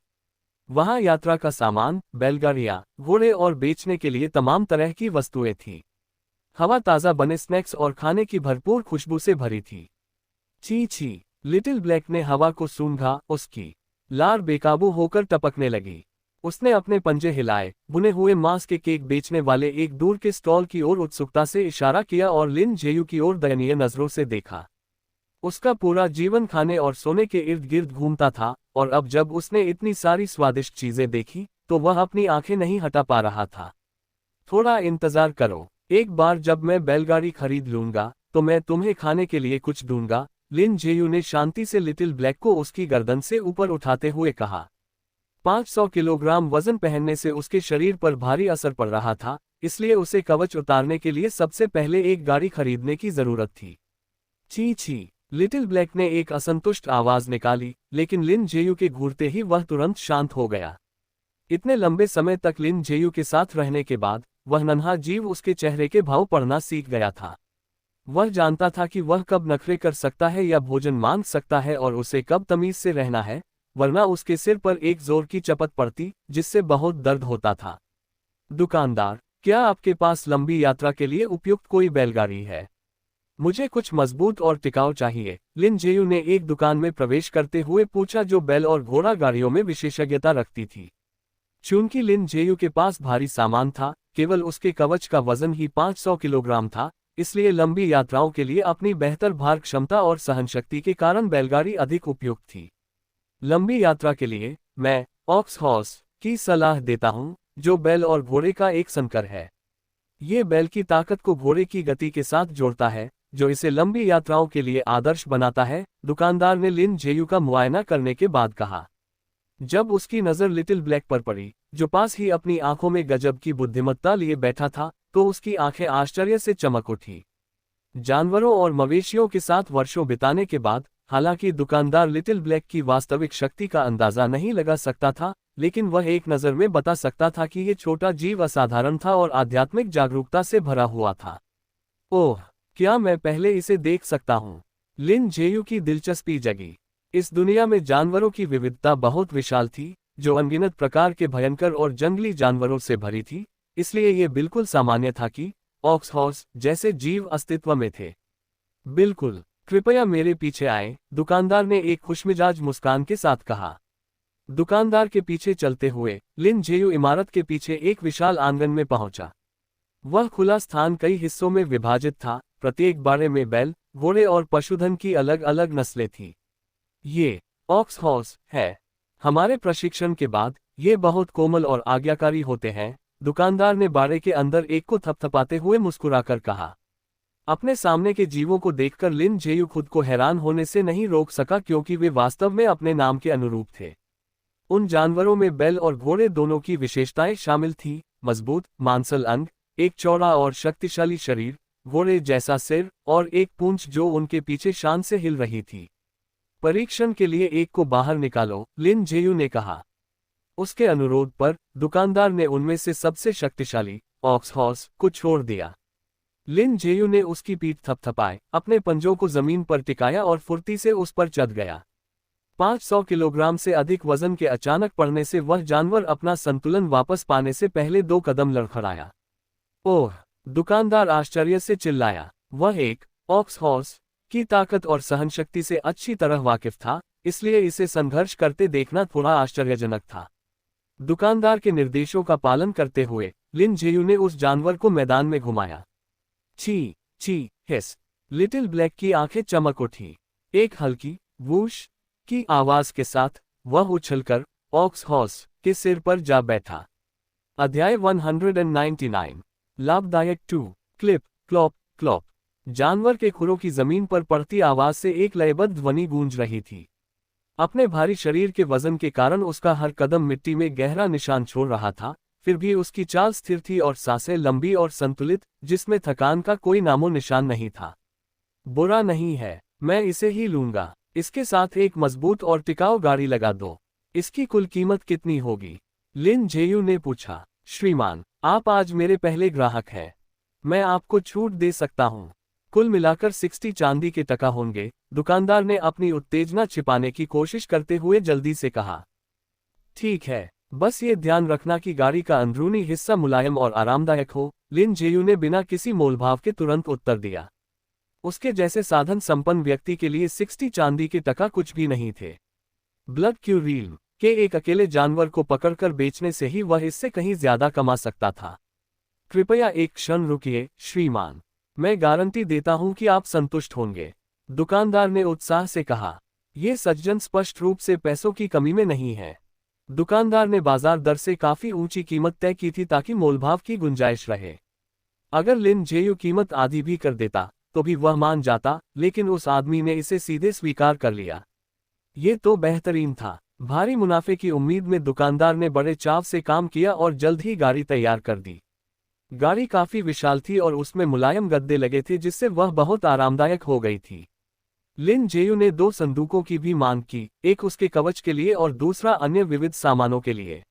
वहां यात्रा का सामान, बैलगाड़ियां, घोड़े और बेचने के लिए तमाम तरह की वस्तुएं थीं। हवा ताज़ा बने स्नैक्स और खाने की भरपूर खुशबू से भरी थी। छी छी, लिटिल ब्लैक ने हवा को सूंघा, उसकी लार बेकाबू होकर टपकने लगी। उसने अपने पंजे हिलाए, बुने हुए मांस के केक बेचने वाले एक दूर के स्टॉल की ओर उत्सुकता से इशारा किया और लिन जेयू की ओर दयनीय नजरों से देखा। उसका पूरा जीवन खाने और सोने के इर्द गिर्द घूमता था, और अब जब उसने इतनी सारी स्वादिष्ट चीजें देखी, तो वह अपनी आंखें नहीं हटा पा रहा था। थोड़ा इंतजार करो, एक बार जब मैं बैलगाड़ी खरीद लूंगा, तो मैं तुम्हें खाने के लिए कुछ दूंगा, लिन जेयू ने शांति से लिटिल ब्लैक को उसकी गर्दन से ऊपर उठाते हुए कहा। 500 किलोग्राम वजन पहनने से उसके शरीर पर भारी असर पड़ रहा था, इसलिए उसे कवच उतारने के लिए सबसे पहले एक गाड़ी खरीदने की जरूरत थी। छी छी, लिटिल ब्लैक ने एक असंतुष्ट आवाज निकाली, लेकिन लिन जेयू के घूरते ही वह तुरंत शांत हो गया। इतने लंबे समय तक लिन जेयू के साथ रहने के बाद वह नन्हा जीव उसके चेहरे के भाव पढ़ना सीख गया था। वह जानता था कि वह कब नखरे कर सकता है या भोजन मांग सकता है और उसे कब तमीज से रहना है, वरना उसके सिर पर एक जोर की चपत पड़ती, जिससे बहुत दर्द होता था। दुकानदार, क्या आपके पास लंबी यात्रा के लिए उपयुक्त कोई बैलगाड़ी है? मुझे कुछ मजबूत और टिकाऊ चाहिए, लिन जेयू ने एक दुकान में प्रवेश करते हुए पूछा, जो बैल और घोड़ा गाड़ियों में विशेषज्ञता रखती थी। चूंकि लिन जेयू के पास भारी सामान था, केवल उसके कवच का वजन ही 500 किलोग्राम था, इसलिए लंबी यात्राओं के लिए अपनी बेहतर भार क्षमता और सहनशक्ति के कारण बैलगाड़ी अधिक उपयुक्त थी। लंबी यात्रा के लिए मैं ऑक्स हॉर्स की सलाह देता हूं, जो बैल और घोड़े का एक संकर है। ये बैल की ताकत को घोड़े की गति के साथ जोड़ता है, जो इसे लंबी यात्राओं के लिए आदर्श बनाता है, दुकानदार ने लिन जेयू का मुआयना करने के बाद कहा। जब उसकी नज़र लिटिल ब्लैक पर पड़ी, जो पास ही अपनी आंखों में गजब की बुद्धिमत्ता लिए बैठा था, तो उसकी आंखें आश्चर्य से चमक उठी। जानवरों और मवेशियों के साथ वर्षों बिताने के बाद, हालांकि दुकानदार लिटिल ब्लैक की वास्तविक शक्ति का अंदाजा नहीं लगा सकता था, लेकिन वह एक नज़र में बता सकता था कि यह छोटा जीव असाधारण था और आध्यात्मिक जागरूकता से भरा हुआ था। ओह, क्या मैं पहले इसे देख सकता हूँ? लिन जेयू की दिलचस्पी जगी। इस दुनिया में जानवरों की विविधता बहुत विशाल थी, जो अनगिनत प्रकार के भयंकर और जंगली जानवरों से भरी थी, इसलिए यह बिल्कुल सामान्य था कि ऑक्स हॉर्स जैसे जीव अस्तित्व में थे। बिल्कुल, कृपया मेरे पीछे आएं, दुकानदार ने एक खुशमिजाज मुस्कान के साथ कहा। दुकानदार के पीछे चलते हुए लिन जेयू इमारत के पीछे एक विशाल आंगन में पहुंचा। वह खुला स्थान कई हिस्सों में विभाजित था, प्रत्येक बाड़े में बैल, घोड़े और पशुधन की अलग अलग नस्लें थीं। ये ऑक्स हॉर्स है। हमारे प्रशिक्षण के बाद ये बहुत कोमल और आज्ञाकारी होते हैं, दुकानदार ने बाड़े के अंदर एक को थपथपाते हुए मुस्कुराकर कहा। अपने सामने के जीवों को देखकर लिन जेयू खुद को हैरान होने से नहीं रोक सका, क्योंकि वे वास्तव में अपने नाम के अनुरूप थे। उन जानवरों में बैल और घोड़े दोनों की विशेषताएं शामिल थीं, मजबूत मांसल अंग, एक चौड़ा और शक्तिशाली शरीर, घोड़े जैसा सिर और एक पूंछ जो उनके पीछे शान से हिल रही थी। परीक्षण के लिए एक को बाहर निकालो, लिन जेयू ने कहा। उसके अनुरोध पर दुकानदार ने उनमें से सबसे शक्तिशाली ऑक्स हॉर्स को छोड़ दिया। लिन जेयू ने उसकी पीठ थपथपाए, अपने पंजों को जमीन पर टिकाया और फुर्ती से उस पर चढ़ गया। 500 किलोग्राम से अधिक वजन के अचानक पड़ने से वह जानवर अपना संतुलन वापस पाने से पहले 2 कदम लड़खड़ाया। ओह! दुकानदार आश्चर्य से चिल्लाया। वह एक ऑक्स हॉर्स की ताकत और सहनशक्ति से अच्छी तरह वाकिफ था, इसलिए इसे संघर्ष करते देखना थोड़ा आश्चर्यजनक था। दुकानदार के निर्देशों का पालन करते हुए लिन जेयू ने उस जानवर को मैदान में घुमाया। ची ची हिस। लिटिल ब्लैक की आंखें चमक उठी। एक हल्की वूश की आवाज के साथ वह उछलकर ऑक्स हॉर्स के सिर पर जा बैठा। अध्याय 199। लाभदायक 2। Clip Klopp Klopp. जानवर के खुरों की जमीन पर पड़ती आवाज से एक लयबद्ध ध्वनि गूंज रही थी। अपने भारी शरीर के वजन के कारण उसका हर कदम मिट्टी में गहरा निशान छोड़ रहा था, फिर भी उसकी चाल स्थिर थी और सांसें लंबी और संतुलित, जिसमें थकान का कोई नामो निशान नहीं था। बुरा नहीं है, मैं इसे ही लूंगा। इसके साथ एक मजबूत और टिकाऊ गाड़ी लगा दो। इसकी कुल कीमत कितनी होगी? लिन जेयू ने पूछा। श्रीमान, आप आज मेरे पहले ग्राहक हैं। मैं आपको छूट दे सकता हूं। कुल मिलाकर 60 चांदी के टका होंगे, दुकानदार ने अपनी उत्तेजना छिपाने की कोशिश करते हुए जल्दी से कहा। ठीक है, बस ये ध्यान रखना कि गाड़ी का अंदरूनी हिस्सा मुलायम और आरामदायक हो। लिन जेयू ने बिना किसी मोलभाव के तुरंत उत्तर दिया। उसके जैसे साधन संपन्न व्यक्ति के लिए 60 चांदी के टका कुछ भी नहीं थे। ब्लड क्यू रील के एक अकेले जानवर को पकड़कर बेचने से ही वह इससे कहीं ज्यादा कमा सकता था। कृपया एक क्षण रुकिए श्रीमान, मैं गारंटी देता हूं कि आप संतुष्ट होंगे, दुकानदार ने उत्साह से कहा। यह सज्जन स्पष्ट रूप से पैसों की कमी में नहीं है। दुकानदार ने बाजार दर से काफी ऊंची कीमत तय की थी ताकि मोलभाव की गुंजाइश रहे। अगर लिन जेयू कीमत आधी भी कर देता तो भी वह मान जाता, लेकिन उस आदमी ने इसे सीधे स्वीकार कर लिया। ये तो बेहतरीन था। भारी मुनाफे की उम्मीद में दुकानदार ने बड़े चाव से काम किया और जल्द ही गाड़ी तैयार कर दी। गाड़ी काफी विशाल थी और उसमें मुलायम गद्दे लगे थे, जिससे वह बहुत आरामदायक हो गई थी। लिन जेयू ने 2 संदूकों की भी मांग की, एक उसके कवच के लिए और दूसरा अन्य विविध सामानों के लिए।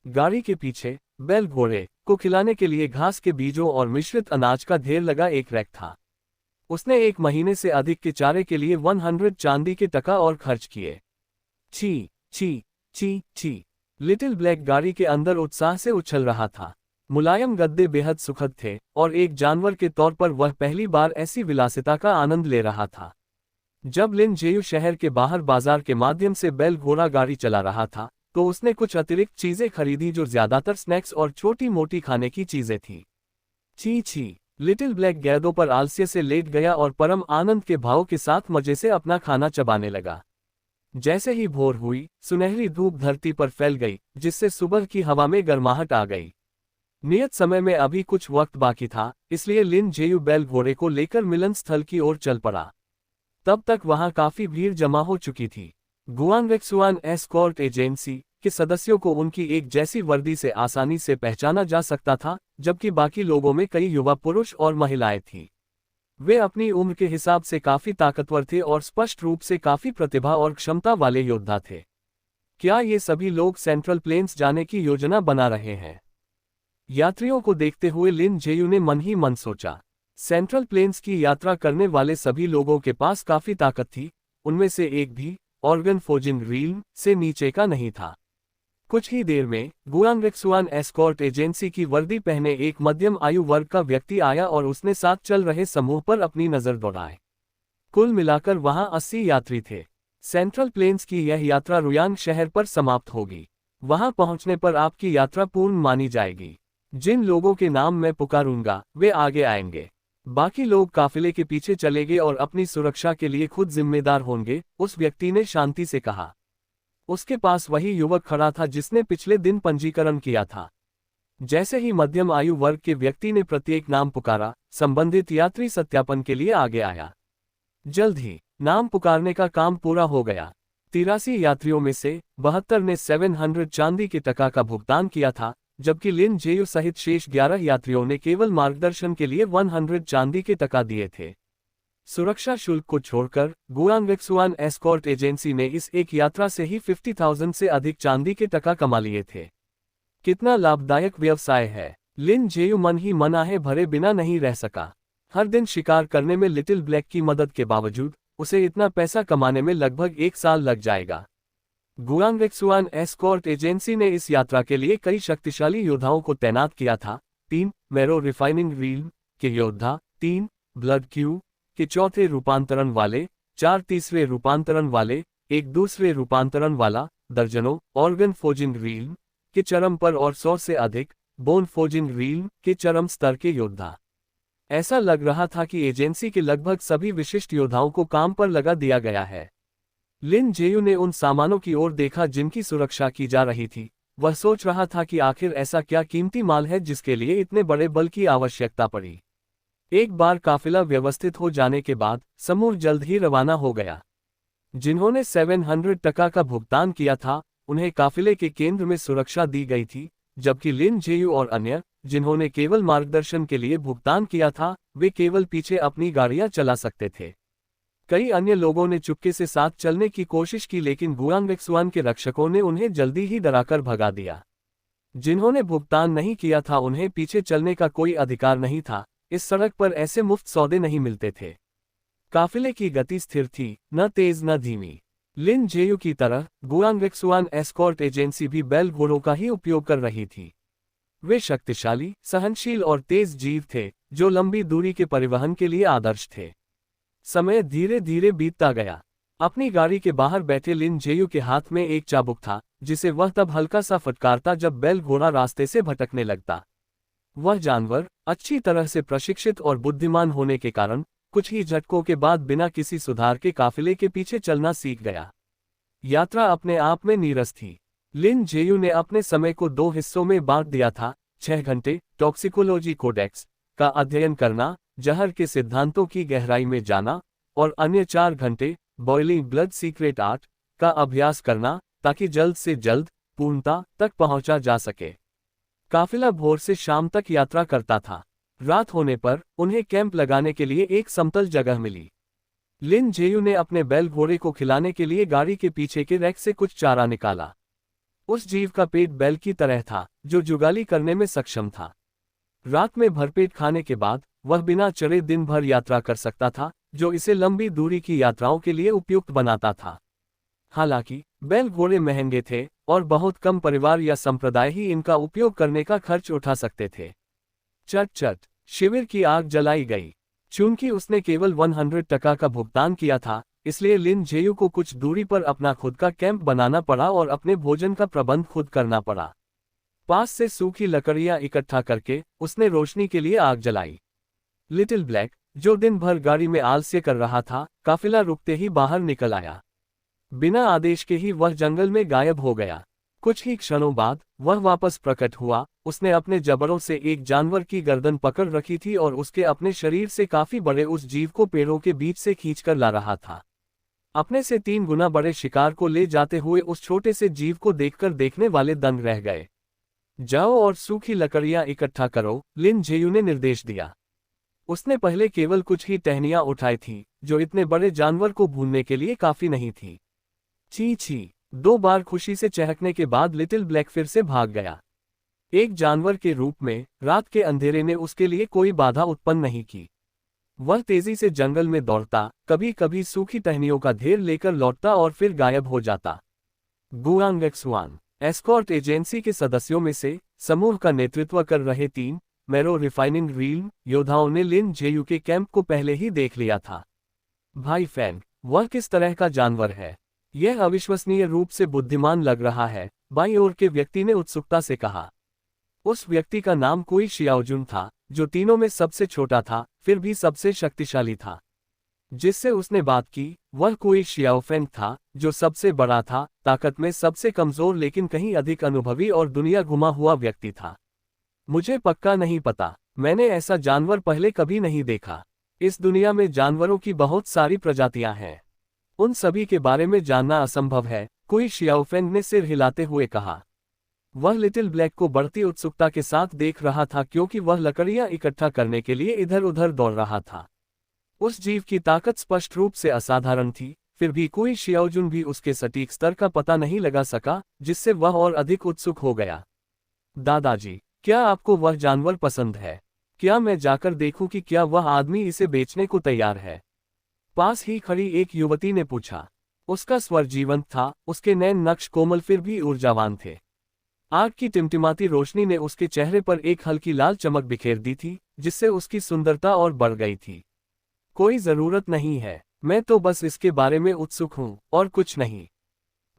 गाड़ी के पीछे बैल घोड़े को खिलाने के लिए घास के बीजों और मिश्रित अनाज का ढेर लगा एक रैक था। उसने 1 महीने से अधिक के चारे के लिए 100 चांदी के टका और खर्च किए। ची ची ची ची। लिटिल ब्लैक गाड़ी के अंदर उत्साह से उछल रहा था। मुलायम गद्दे बेहद सुखद थे और एक जानवर के तौर पर वह पहली बार ऐसी विलासिता का आनंद ले रहा था। जब लिन जेयू शहर के बाहर बाजार के माध्यम से बैल घोड़ा गाड़ी चला रहा था, तो उसने कुछ अतिरिक्त चीजें खरीदी जो ज्यादातर स्नैक्स और छोटी मोटी खाने की चीजें थीं। छी छी। लिटिल ब्लैक गेंदों पर आलस्य से लेट गया और परम आनंद के भाव के साथ मजे से अपना खाना चबाने लगा। जैसे ही भोर हुई, सुनहरी धूप धरती पर फैल गई, जिससे सुबह की हवा में गर्माहट आ गई। नियत समय में अभी कुछ वक्त बाकी था, इसलिए लिन जेयू बैल घोड़े को लेकर मिलन स्थल की ओर चल पड़ा। तब तक वहां काफी भीड़ जमा हो चुकी थी। गुआंगवेक्सुआन एस्कॉर्ट एजेंसी के सदस्यों को उनकी एक जैसी वर्दी से आसानी से पहचाना जा सकता था, जबकि बाकी लोगों में कई युवा पुरुष और महिलाएं थीं। वे अपनी उम्र के हिसाब से काफी ताकतवर थे और स्पष्ट रूप से काफी प्रतिभा और क्षमता वाले योद्धा थे। क्या ये सभी लोग सेंट्रल प्लेन्स जाने की योजना बना रहे हैं? यात्रियों को देखते हुए लिन जेयू ने मन ही मन सोचा। सेंट्रल प्लेन्स की यात्रा करने वाले सभी लोगों के पास काफी ताकत थी, उनमें से एक भी ऑर्गन फोजिन रील से नीचे का नहीं था। कुछ ही देर में गुआंगवेक्सुआन एस्कॉर्ट एजेंसी की वर्दी पहने एक मध्यम आयु वर्ग का व्यक्ति आया और उसने साथ चल रहे समूह पर अपनी नजर दौड़ाई। कुल मिलाकर वहां 80 यात्री थे। सेंट्रल प्लेन्स की यह यात्रा रुयांग शहर पर समाप्त होगी। वहां पहुंचने पर आपकी यात्रा पूर्ण मानी जाएगी। जिन लोगों के नाम मैं पुकारूंगा वे आगे आएंगे। बाकी लोग काफिले के पीछे चलेंगे और अपनी सुरक्षा के लिए खुद जिम्मेदार होंगे, उस व्यक्ति ने शांति से कहा। उसके पास वही युवक खड़ा था जिसने पिछले दिन पंजीकरण किया था। जैसे ही मध्यम आयु वर्ग के व्यक्ति ने प्रत्येक नाम पुकारा, संबंधित यात्री सत्यापन के लिए आगे आया। जल्द ही नाम पुकारने का काम पूरा हो गया। 83 यात्रियों में से 72 ने 700 चांदी के टका का भुगतान किया था, जबकि लिन जेयू सहित शेष 11 यात्रियों ने केवल मार्गदर्शन के लिए 100 चांदी के टका दिए थे। सुरक्षा शुल्क को छोड़कर गुआंगवेक्सुआन एस्कॉर्ट एजेंसी ने इस एक यात्रा से ही 50,000 से अधिक चांदी के टका कमा लिए थे। कितना लाभदायक व्यवसाय है। लिन जेयू मन ही मन आहे भरे बिना नहीं रह सका। हर दिन शिकार करने में लिटिल ब्लैक की मदद के बावजूद उसे इतना पैसा कमाने में लगभग 1 साल लग जाएगा। गुआंगवेक्सुआन एस्कॉर्ट एजेंसी ने इस यात्रा के लिए कई शक्तिशाली योद्धाओं को तैनात किया था। 3 मैरो रिफाइनिंग रील के योद्धा, 3 ब्लड क्यू के चौथे रूपांतरण वाले, 4 तीसरे रूपांतरण वाले, 1 दूसरे रूपांतरण वाला, दर्जनों ऑर्गन फोजिन रील के चरम पर और 100 से अधिक बोनफोजिन रील्म के चरम स्तर के योद्धा। ऐसा लग रहा था कि एजेंसी के लगभग सभी विशिष्ट योद्धाओं को काम पर लगा दिया गया है। लिन जेयू ने उन सामानों की ओर देखा जिनकी सुरक्षा की जा रही थी। वह सोच रहा था कि आखिर ऐसा क्या कीमती माल है जिसके लिए इतने बड़े बल की आवश्यकता पड़ी। एक बार काफिला व्यवस्थित हो जाने के बाद समूह जल्द ही रवाना हो गया। जिन्होंने 700 टका का भुगतान किया था, उन्हें काफिले के केंद्र में सुरक्षा दी गई थी, जबकि लिन जेयू और अन्य, जिन्होंने केवल मार्गदर्शन के लिए भुगतान किया था, वे केवल पीछे अपनी गाड़ियां चला सकते थे। कई अन्य लोगों ने चुपके से साथ चलने की कोशिश की, लेकिन गुआंगक्सुआन के रक्षकों ने उन्हें जल्दी ही डराकर भगा दिया। जिन्होंने भुगतान नहीं किया था उन्हें पीछे चलने का कोई अधिकार नहीं था। इस सड़क पर ऐसे मुफ्त सौदे नहीं मिलते थे। काफिले की गति स्थिर थी, न तेज न धीमी। लिन जेयू की तरह गुआंगक्सुआन एस्कॉर्ट एजेंसी भी बैल घोड़ों का ही उपयोग कर रही थी। वे शक्तिशाली, सहनशील और तेज जीव थे, जो लंबी दूरी के परिवहन के लिए आदर्श थे। समय धीरे धीरे बीतता गया। अपनी गाड़ी के बाहर बैठे लिन जेयू के हाथ में एक चाबुक था, जिसे वह तब हल्का सा फटकारता जब बैल घोड़ा रास्ते से भटकने लगता। वह जानवर अच्छी तरह से प्रशिक्षित और बुद्धिमान होने के कारण कुछ ही झटकों के बाद बिना किसी सुधार के काफिले के पीछे चलना सीख गया। यात्रा अपने आप में नीरस थी। लिन जेयू ने अपने समय को 2 हिस्सों में बांट दिया था: 6 घंटे टॉक्सिकोलॉजी कोडेक्स का अध्ययन करना, जहर के सिद्धांतों की गहराई में जाना, और अन्य 4 घंटे बॉइलिंग ब्लड सीक्रेट आर्ट का अभ्यास करना, ताकि जल्द से जल्द पूर्णता तक पहुंचा जा सके। काफिला भोर से शाम तक यात्रा करता था। रात होने पर उन्हें कैंप लगाने के लिए एक समतल जगह मिली। लिन जेयू ने अपने बैल घोड़े को खिलाने के लिए गाड़ी के पीछे के रैक से कुछ चारा निकाला। उस जीव का पेट बैल की तरह था, जो जुगाली करने में सक्षम था। रात में भरपेट खाने के बाद वह बिना चरे दिन भर यात्रा कर सकता था, जो इसे लंबी दूरी की यात्राओं के लिए उपयुक्त बनाता था। हालांकि बैल घोड़े महंगे थे और बहुत कम परिवार या संप्रदाय ही इनका उपयोग करने का खर्च उठा सकते थे। चट चट शिविर की आग जलाई गई। चूंकि उसने केवल 100 टका का भुगतान किया था, इसलिए लिन जेयू को कुछ दूरी पर अपना खुद का कैंप बनाना पड़ा और अपने भोजन का प्रबंध खुद करना पड़ा। पास से सूखी लकड़ियां इकट्ठा करके उसने रोशनी के लिए आग जलाई। लिटिल ब्लैक, जो दिन भर गाड़ी में आलस्य कर रहा था, काफिला रुकते ही बाहर निकल आया। बिना आदेश के ही वह जंगल में गायब हो गया। कुछ ही क्षणों बाद वह वापस प्रकट हुआ। उसने अपने जबड़ों से एक जानवर की गर्दन पकड़ रखी थी और उसके अपने शरीर से काफी बड़े उस जीव को पेड़ों के बीच से खींचकर ला रहा था। अपने से 3 गुना बड़े शिकार को ले जाते हुए उस छोटे से जीव को देखकर देखने वाले दंग रह गए। जाओ और सूखी लकड़ियां इकट्ठा करो, लिन जेयू ने निर्देश दिया। उसने पहले केवल कुछ ही टहनियां उठाई थी, जो इतने बड़े जानवर को भूनने के लिए काफी नहीं थी। छी छी, 2 बार खुशी से चहकने के बाद लिटिल ब्लैक फिर से भाग गया। एक जानवर के रूप में रात के अंधेरे ने उसके लिए कोई बाधा उत्पन्न नहीं की। वह तेजी से जंगल में दौड़ता, कभी कभी सूखी टहनियों का ढेर लेकर लौटता और फिर गायब हो जाता। गुआंगक्सुआन एस्कॉर्ट एजेंसी के सदस्यों में से समूह का नेतृत्व कर रहे 3 मैरो रिफाइनिंग रील्म योद्धाओं ने लिन जेयू के कैंप को पहले ही देख लिया था। भाई फैंग, वह किस तरह का जानवर है? यह अविश्वसनीय रूप से बुद्धिमान लग रहा है, बाईं ओर के व्यक्ति ने उत्सुकता से कहा। उस व्यक्ति का नाम कुई शियाओजुन था, जो तीनों में सबसे छोटा था, फिर भी सबसे शक्तिशाली था। जिससे उसने बात की, वह कुई शियाओफेंग था, जो सबसे बड़ा था, ताकत में सबसे कमजोर लेकिन कहीं अधिक अनुभवी और दुनिया घुमा हुआ व्यक्ति था। मुझे पक्का नहीं पता, मैंने ऐसा जानवर पहले कभी नहीं देखा। इस दुनिया में जानवरों की बहुत सारी प्रजातियां हैं। उन सभी के बारे में जानना असंभव है, कुई शियाओफेंग ने सिर हिलाते हुए कहा। वह लिटिल ब्लैक को बढ़ती उत्सुकता के साथ देख रहा था, क्योंकि वह लकड़ियां इकट्ठा करने के लिए इधर उधर दौड़ रहा था। उस जीव की ताकत स्पष्ट रूप से असाधारण थी, फिर भी कुई शियाओजुन भी उसके सटीक स्तर का पता नहीं लगा सका, जिससे वह और अधिक उत्सुक हो गया। दादाजी, क्या आपको वह जानवर पसंद है? क्या मैं जाकर देखूं कि क्या वह आदमी इसे बेचने को तैयार है? पास ही खड़ी एक युवती ने पूछा। उसका स्वर जीवंत था, उसके नैन नक्श कोमल फिर भी ऊर्जावान थे। आग की टिमटिमाती रोशनी ने उसके चेहरे पर एक हल्की लाल चमक बिखेर दी थी, जिससे उसकी सुंदरता और बढ़ गई थी। कोई जरूरत नहीं है, मैं तो बस इसके बारे में उत्सुक हूं, और कुछ नहीं।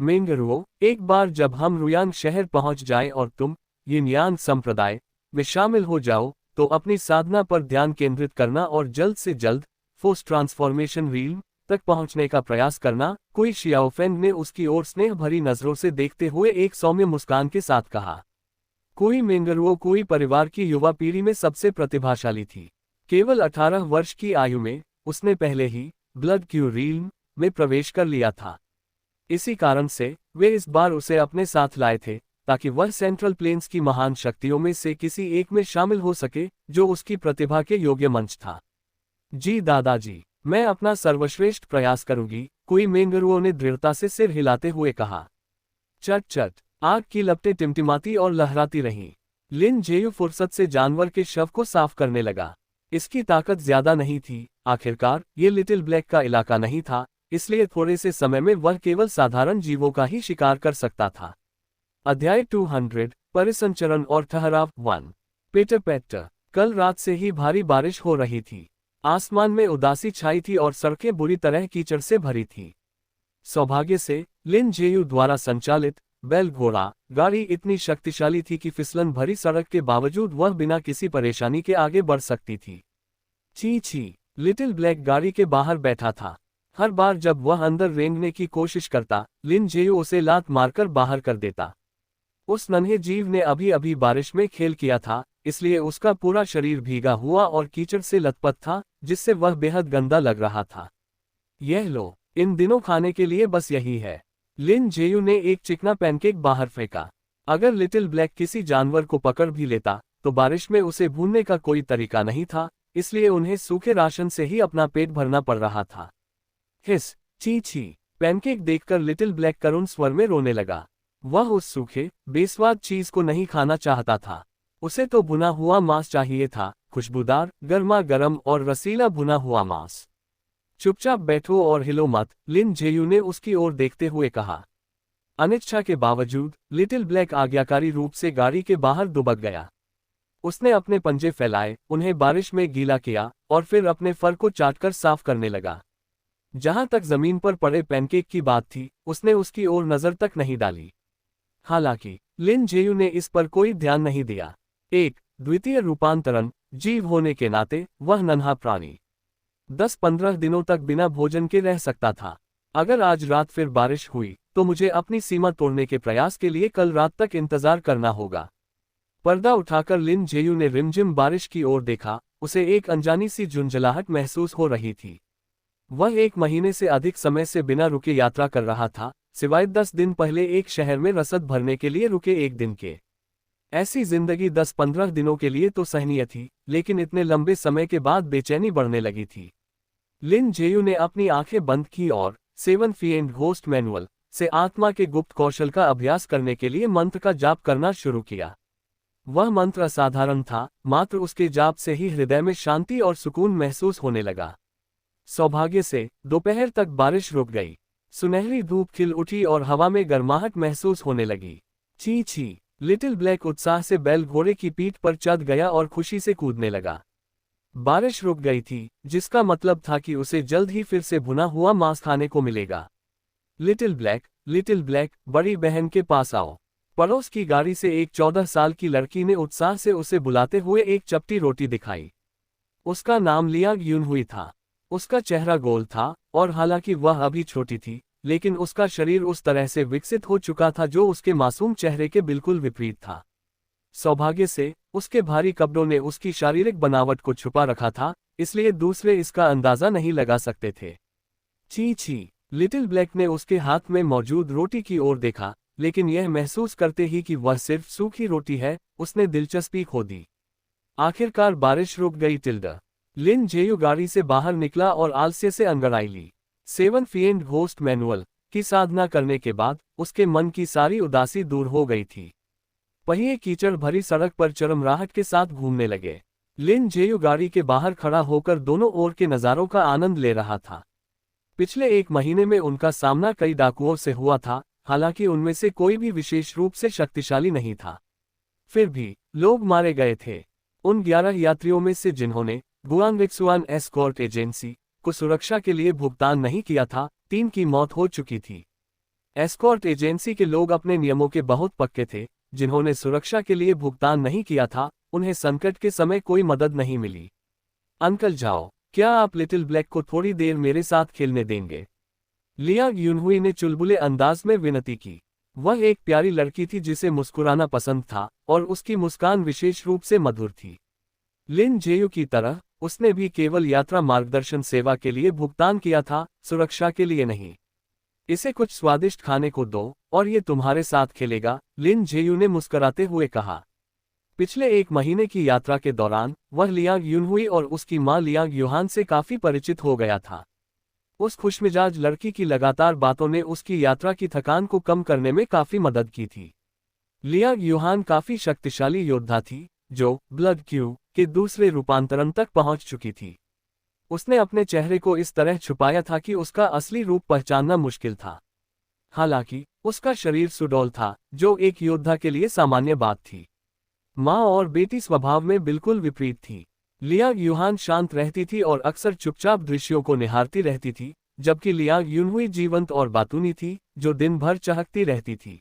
मिंगरुओ, एक बार जब हम रुयांग शहर पहुंच जाएं और तुम यिनयान संप्रदाय वे शामिल हो जाओ, तो अपनी साधना पर ध्यान केंद्रित करना और जल्द से जल्द फोर्स ट्रांसफॉर्मेशन रील तक पहुंचने का प्रयास करना। कोई शियाओफेंग ने उसकी ओर स्नेह भरी नजरों से देखते हुए एक सौम्य मुस्कान के साथ कहा। कोई मेंगरुओ कोई परिवार की युवा पीढ़ी में सबसे प्रतिभाशाली थी। केवल 18 वर्ष की आयु में उसने पहले ही ब्लड क्यू रील्म में प्रवेश कर लिया था। इसी कारण से वे इस बार उसे अपने साथ लाए थे, ताकि वह सेंट्रल प्लेन्स की महान शक्तियों में से किसी एक में शामिल हो सके जो उसकी प्रतिभा के योग्य मंच था। जी दादाजी, मैं अपना सर्वश्रेष्ठ प्रयास करूंगी, कोई मेंगरुओ ने दृढ़ता से सिर हिलाते हुए कहा। चट चट, आग की लपटें टिमटिमाती और लहराती रहीं। लिन जेयू फुर्सत से जानवर के शव को साफ करने लगा। इसकी ताकत ज्यादा नहीं थी, आखिरकार ये लिटिल ब्लैक का इलाका नहीं था, इसलिए थोड़े से समय में वह केवल साधारण जीवों का ही शिकार कर सकता था। अध्याय 200 परिसंचरण और ठहराव 1। पेटर पेटर। कल रात से ही भारी बारिश हो रही थी। आसमान में उदासी छाई थी और सड़कें बुरी तरह कीचड़ से भरी थीं। सौभाग्य से लिन जेयू द्वारा संचालित बैल घोड़ा गाड़ी इतनी शक्तिशाली थी कि फिसलन भरी सड़क के बावजूद वह बिना किसी परेशानी के आगे बढ़ सकती थी। छी छी, लिटिल ब्लैक गाड़ी के बाहर बैठा था। हर बार जब वह अंदर रेंगने की कोशिश करता, लिन जेयू उसे लात मारकर बाहर कर देता। उस नन्हे जीव ने अभी अभी बारिश में खेल किया था, इसलिए उसका पूरा शरीर भीगा हुआ और कीचड़ से लथपथ था, जिससे वह बेहद गंदा लग रहा था। यह लो, इन दिनों खाने के लिए बस यही है। लिन जेयू ने एक चिकना पैनकेक बाहर फेंका। अगर लिटिल ब्लैक किसी जानवर को पकड़ भी लेता, तो बारिश में उसे भूनने का कोई तरीका नहीं था, इसलिए उन्हें सूखे राशन से ही अपना पेट भरना पड़ रहा था। हिस, छी छी, पैनकेक देखकर लिटिल ब्लैक करुण स्वर में रोने लगा। वह उस सूखे, बेस्वाद चीज को नहीं खाना चाहता था। उसे तो भुना हुआ मांस चाहिए था, खुशबूदार, गर्मा गर्म और रसीला भुना हुआ मांस। चुपचाप बैठो और हिलो मत, लिन जेयू ने उसकी ओर देखते हुए कहा। अनिच्छा के बावजूद लिटिल ब्लैक आज्ञाकारी रूप से गाड़ी के बाहर दुबक गया। उसने अपने पंजे फैलाए, उन्हें बारिश में गीला किया और फिर अपने फर को चाटकर साफ करने लगा। जहां तक जमीन पर पड़े पैनकेक की बात थी, उसने उसकी ओर नजर तक नहीं डाली। हालांकि लिन जेयू ने इस पर कोई ध्यान नहीं दिया। एक द्वितीय रूपांतरण जीव होने के नाते वह नन्हा प्राणी 10-15 दिनों तक बिना भोजन के रह सकता था। अगर आज रात फिर बारिश हुई, तो मुझे अपनी सीमा तोड़ने के प्रयास के लिए कल रात तक इंतजार करना होगा। पर्दा उठाकर लिन जेयू ने रिमझिम बारिश की ओर देखा। उसे एक अनजानी सी झुंझलाहट महसूस हो रही थी। वह 1 महीने से अधिक समय से बिना रुके यात्रा कर रहा था, सिवाय 10 दिन पहले एक शहर में रसद भरने के लिए रुके 1 दिन के। ऐसी जिंदगी 10-15 दिनों के लिए तो सहनीय थी, लेकिन इतने लंबे समय के बाद बेचैनी बढ़ने लगी थी। लिन जेयू ने अपनी आंखें बंद की और 7 फीएंड घोस्ट मैनुअल से आत्मा के गुप्त कौशल का अभ्यास करने के लिए मंत्र का जाप करना शुरू किया। वह मंत्र असाधारण था, मात्र उसके जाप से ही हृदय में शांति और सुकून महसूस होने लगा। सौभाग्य से दोपहर तक बारिश रुक गई। सुनहरी धूप खिल उठी और हवा में गर्माहट महसूस होने लगी। छी छी, लिटिल ब्लैक उत्साह से बैल घोड़े की पीठ पर चढ़ गया और खुशी से कूदने लगा। बारिश रुक गई थी, जिसका मतलब था कि उसे जल्द ही फिर से भुना हुआ मांस खाने को मिलेगा। लिटिल ब्लैक, बड़ी बहन के पास आओ। पड़ोस की गाड़ी से एक 14 साल की लड़की ने उत्साह से उसे बुलाते हुए एक चपटी रोटी दिखाई। उसका नाम लियांग यूनहुई था। उसका चेहरा गोल था, और हालांकि वह अभी छोटी थी, लेकिन उसका शरीर उस तरह से विकसित हो चुका था जो उसके मासूम चेहरे के बिल्कुल विपरीत था। सौभाग्य से उसके भारी कपड़ों ने उसकी शारीरिक बनावट को छुपा रखा था, इसलिए दूसरे इसका अंदाजा नहीं लगा सकते थे। छी छी, लिटिल ब्लैक ने उसके हाथ में मौजूद रोटी की ओर देखा, लेकिन यह महसूस करते ही कि वह सिर्फ सूखी रोटी है, उसने दिलचस्पी खो दी। आखिरकार बारिश रुक गई। लिन जेयू गाड़ी से बाहर निकला और आलस्य से अंगड़ाई ली। 7 फीएंड घोस्ट मैनुअल की साधना करने के बाद उसके मन की सारी उदासी दूर हो गई थी। पहिए कीचड़ भरी सड़क पर चरमराहट के साथ घूमने लगे। लिन जेयू गाड़ी के बाहर खड़ा होकर दोनों ओर के नज़ारों का आनंद ले रहा था। पिछले 1 महीने में उनका सामना कई डाकुओं से हुआ था, हालांकि उनमें से कोई भी विशेष रूप से शक्तिशाली नहीं था। फिर भी लोग मारे गए थे। उन 11 यात्रियों में से जिन्होंने गुआंगक्सुआन एस्कॉर्ट एजेंसी को सुरक्षा के लिए भुगतान नहीं किया था, 3 की मौत हो चुकी थी। एस्कॉर्ट एजेंसी के लोग अपने नियमों के बहुत पक्के थे। जिन्होंने सुरक्षा के लिए भुगतान नहीं किया था, उन्हें संकट के समय कोई मदद नहीं मिली। अंकल जाओ, क्या आप लिटिल ब्लैक को थोड़ी देर मेरे साथ खेलने देंगे? लियांग यूनहुई ने चुलबुले अंदाज में विनती की। वह एक प्यारी लड़की थी जिसे मुस्कुराना पसंद था और उसकी मुस्कान विशेष रूप से मधुर थी। लिन जेयू की तरह उसने भी केवल यात्रा मार्गदर्शन सेवा के लिए भुगतान किया था, सुरक्षा के लिए नहीं। इसे कुछ स्वादिष्ट खाने को दो और ये तुम्हारे साथ खेलेगा, लिन जेयू ने मुस्कुराते हुए कहा। पिछले 1 महीने की यात्रा के दौरान वह लियांग यूनहुई और उसकी मां लियांग युहान से काफी परिचित हो गया था। उस खुशमिजाज लड़की की लगातार बातों ने उसकी यात्रा की थकान को कम करने में काफी मदद की थी। लियांग युहान काफी शक्तिशाली योद्धा थी, जो ब्लड क्यू के दूसरे रूपांतरण तक पहुंच चुकी थी। उसने अपने चेहरे को इस तरह छुपाया था कि उसका असली रूप पहचानना मुश्किल था। हालांकि उसका शरीर सुडौल था, जो एक योद्धा के लिए सामान्य बात थी। माँ और बेटी स्वभाव में बिल्कुल विपरीत थी। लियांग युहान शांत रहती थी और अक्सर चुपचाप दृश्यों को निहारती रहती थी, जबकि लियांग यूनहुई जीवंत और बातूनी थी, जो दिन भर चहकती रहती थी।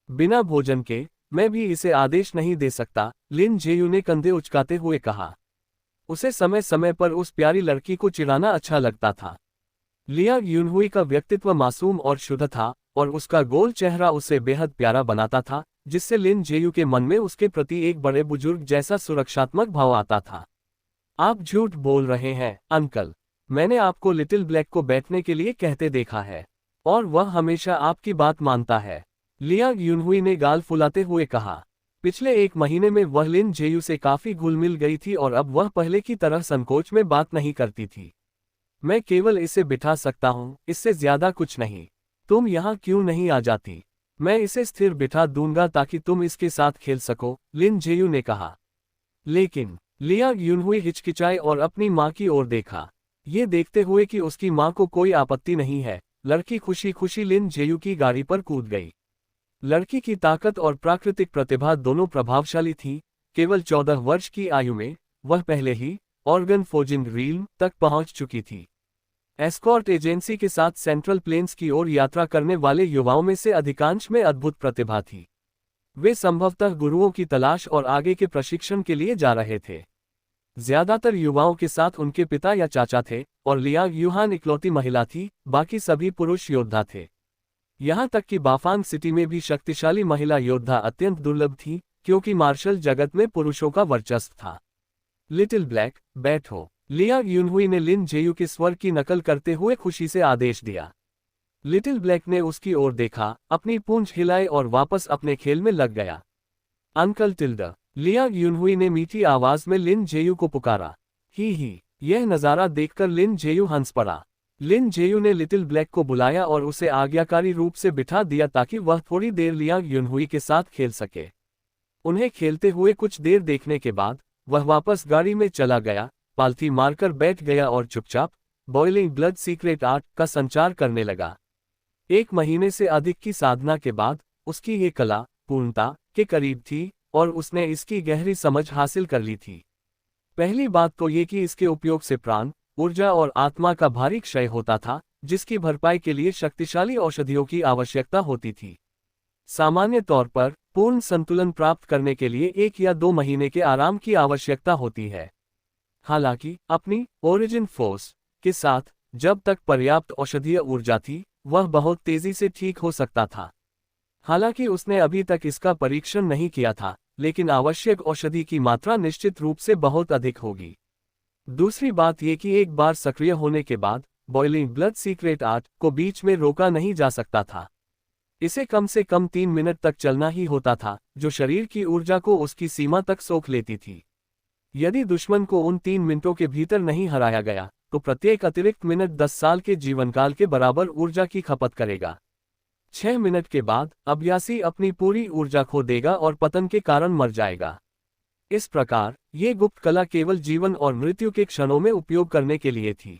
बिना भोजन के मैं भी इसे आदेश नहीं दे सकता, लिन जेयू ने कंधे उचकाते हुए कहा। उसे समय समय पर उस प्यारी लड़की को चिढ़ाना अच्छा लगता था। लियांग यूनहुई का व्यक्तित्व मासूम और शुद्ध था और उसका गोल चेहरा उसे बेहद प्यारा बनाता था, जिससे लिन जेयू के मन में उसके प्रति एक बड़े बुजुर्ग जैसा सुरक्षात्मक भाव आता था। आप झूठ बोल रहे हैं, अंकल। मैंने आपको लिटिल ब्लैक को बैठने के लिए कहते देखा है और वह हमेशा आपकी बात मानता है, लियांग यूनहुई ने गाल फुलाते हुए कहा। पिछले 1 महीने में वह लिन जेयू से काफी घुल मिल गई थी और अब वह पहले की तरह संकोच में बात नहीं करती थी। मैं केवल इसे बिठा सकता हूँ, इससे ज्यादा कुछ नहीं। तुम यहाँ क्यों नहीं आ जाती? मैं इसे स्थिर बिठा दूंगा ताकि तुम इसके साथ खेल सको, लिन जेयू ने कहा। लेकिन लियांग यूनहुई हिचकिचाई और अपनी माँ की ओर देखा। ये देखते हुए कि उसकी माँ को कोई आपत्ति नहीं है, लड़की खुशी खुशी लिन जेयू की गाड़ी पर कूद गई। लड़की की ताकत और प्राकृतिक प्रतिभा दोनों प्रभावशाली थी। केवल 14 वर्ष की आयु में वह पहले ही ऑर्गन फोर्जिंग रील्म तक पहुंच चुकी थी। एस्कॉर्ट एजेंसी के साथ सेंट्रल प्लेन्स की ओर यात्रा करने वाले युवाओं में से अधिकांश में अद्भुत प्रतिभा थी। वे संभवतः गुरुओं की तलाश और आगे के प्रशिक्षण के लिए जा रहे थे। ज्यादातर युवाओं के साथ उनके पिता या चाचा थे और लियांग युहान इकलौती महिला थी, बाकी सभी पुरुष योद्धा थे। यहाँ तक कि बाफांग सिटी में भी शक्तिशाली महिला योद्धा अत्यंत दुर्लभ थी, क्योंकि मार्शल जगत में पुरुषों का वर्चस्व था। लिटिल ब्लैक, बैठो, लियांग यूनहुई ने लिन जेयू के स्वर की नकल करते हुए खुशी से आदेश दिया। लिटिल ब्लैक ने उसकी ओर देखा, अपनी पूंछ हिलाई और वापस अपने खेल में लग गया। अंकल टिल्डा, लियांग यूनहुई ने मीठी आवाज में लिन जेयू को पुकारा। ही, यह नज़ारा देखकर लिन जेयू हंस पड़ा। लिन जेयू ने लिटिल ब्लैक को बुलाया और उसे आज्ञाकारी रूप से बिठा दिया ताकि वह थोड़ी देर लियांग यूनहुई के साथ खेल सके। उन्हें खेलते हुए कुछ देर देखने के बाद वह वापस गाड़ी में चला गया, पालथी मारकर बैठ गया और चुपचाप बॉइलिंग ब्लड सीक्रेट आर्ट का संचार करने लगा। 1 महीने से अधिक की साधना के बाद उसकी ये कला पूर्णता के करीब थी और उसने इसकी गहरी समझ हासिल कर ली थी। पहली बात तो ये कि इसके उपयोग से प्राण, ऊर्जा और आत्मा का भारी क्षय होता था, जिसकी भरपाई के लिए शक्तिशाली औषधियों की आवश्यकता होती थी। सामान्य तौर पर पूर्ण संतुलन प्राप्त करने के लिए 1 या 2 महीने के आराम की आवश्यकता होती है। हालांकि अपनी ओरिजिन फोर्स के साथ जब तक पर्याप्त औषधीय ऊर्जा थी, वह बहुत तेजी से ठीक हो सकता था। हालांकि उसने अभी तक इसका परीक्षण नहीं किया था, लेकिन आवश्यक औषधि की मात्रा निश्चित रूप से बहुत अधिक होगी। दूसरी बात यह कि एक बार सक्रिय होने के बाद बॉइलिंग ब्लड सीक्रेट आर्ट को बीच में रोका नहीं जा सकता था। इसे कम से कम 3 मिनट तक चलना ही होता था, जो शरीर की ऊर्जा को उसकी सीमा तक सोख लेती थी। यदि दुश्मन को उन 3 मिनटों के भीतर नहीं हराया गया, तो प्रत्येक अतिरिक्त मिनट 10 साल के जीवनकाल के बराबर ऊर्जा की खपत करेगा। 6 मिनट के बाद अभ्यासी अपनी पूरी ऊर्जा खो देगा और पतन के कारण मर जाएगा। इस प्रकार ये गुप्त कला केवल जीवन और मृत्यु के क्षणों में उपयोग करने के लिए थी।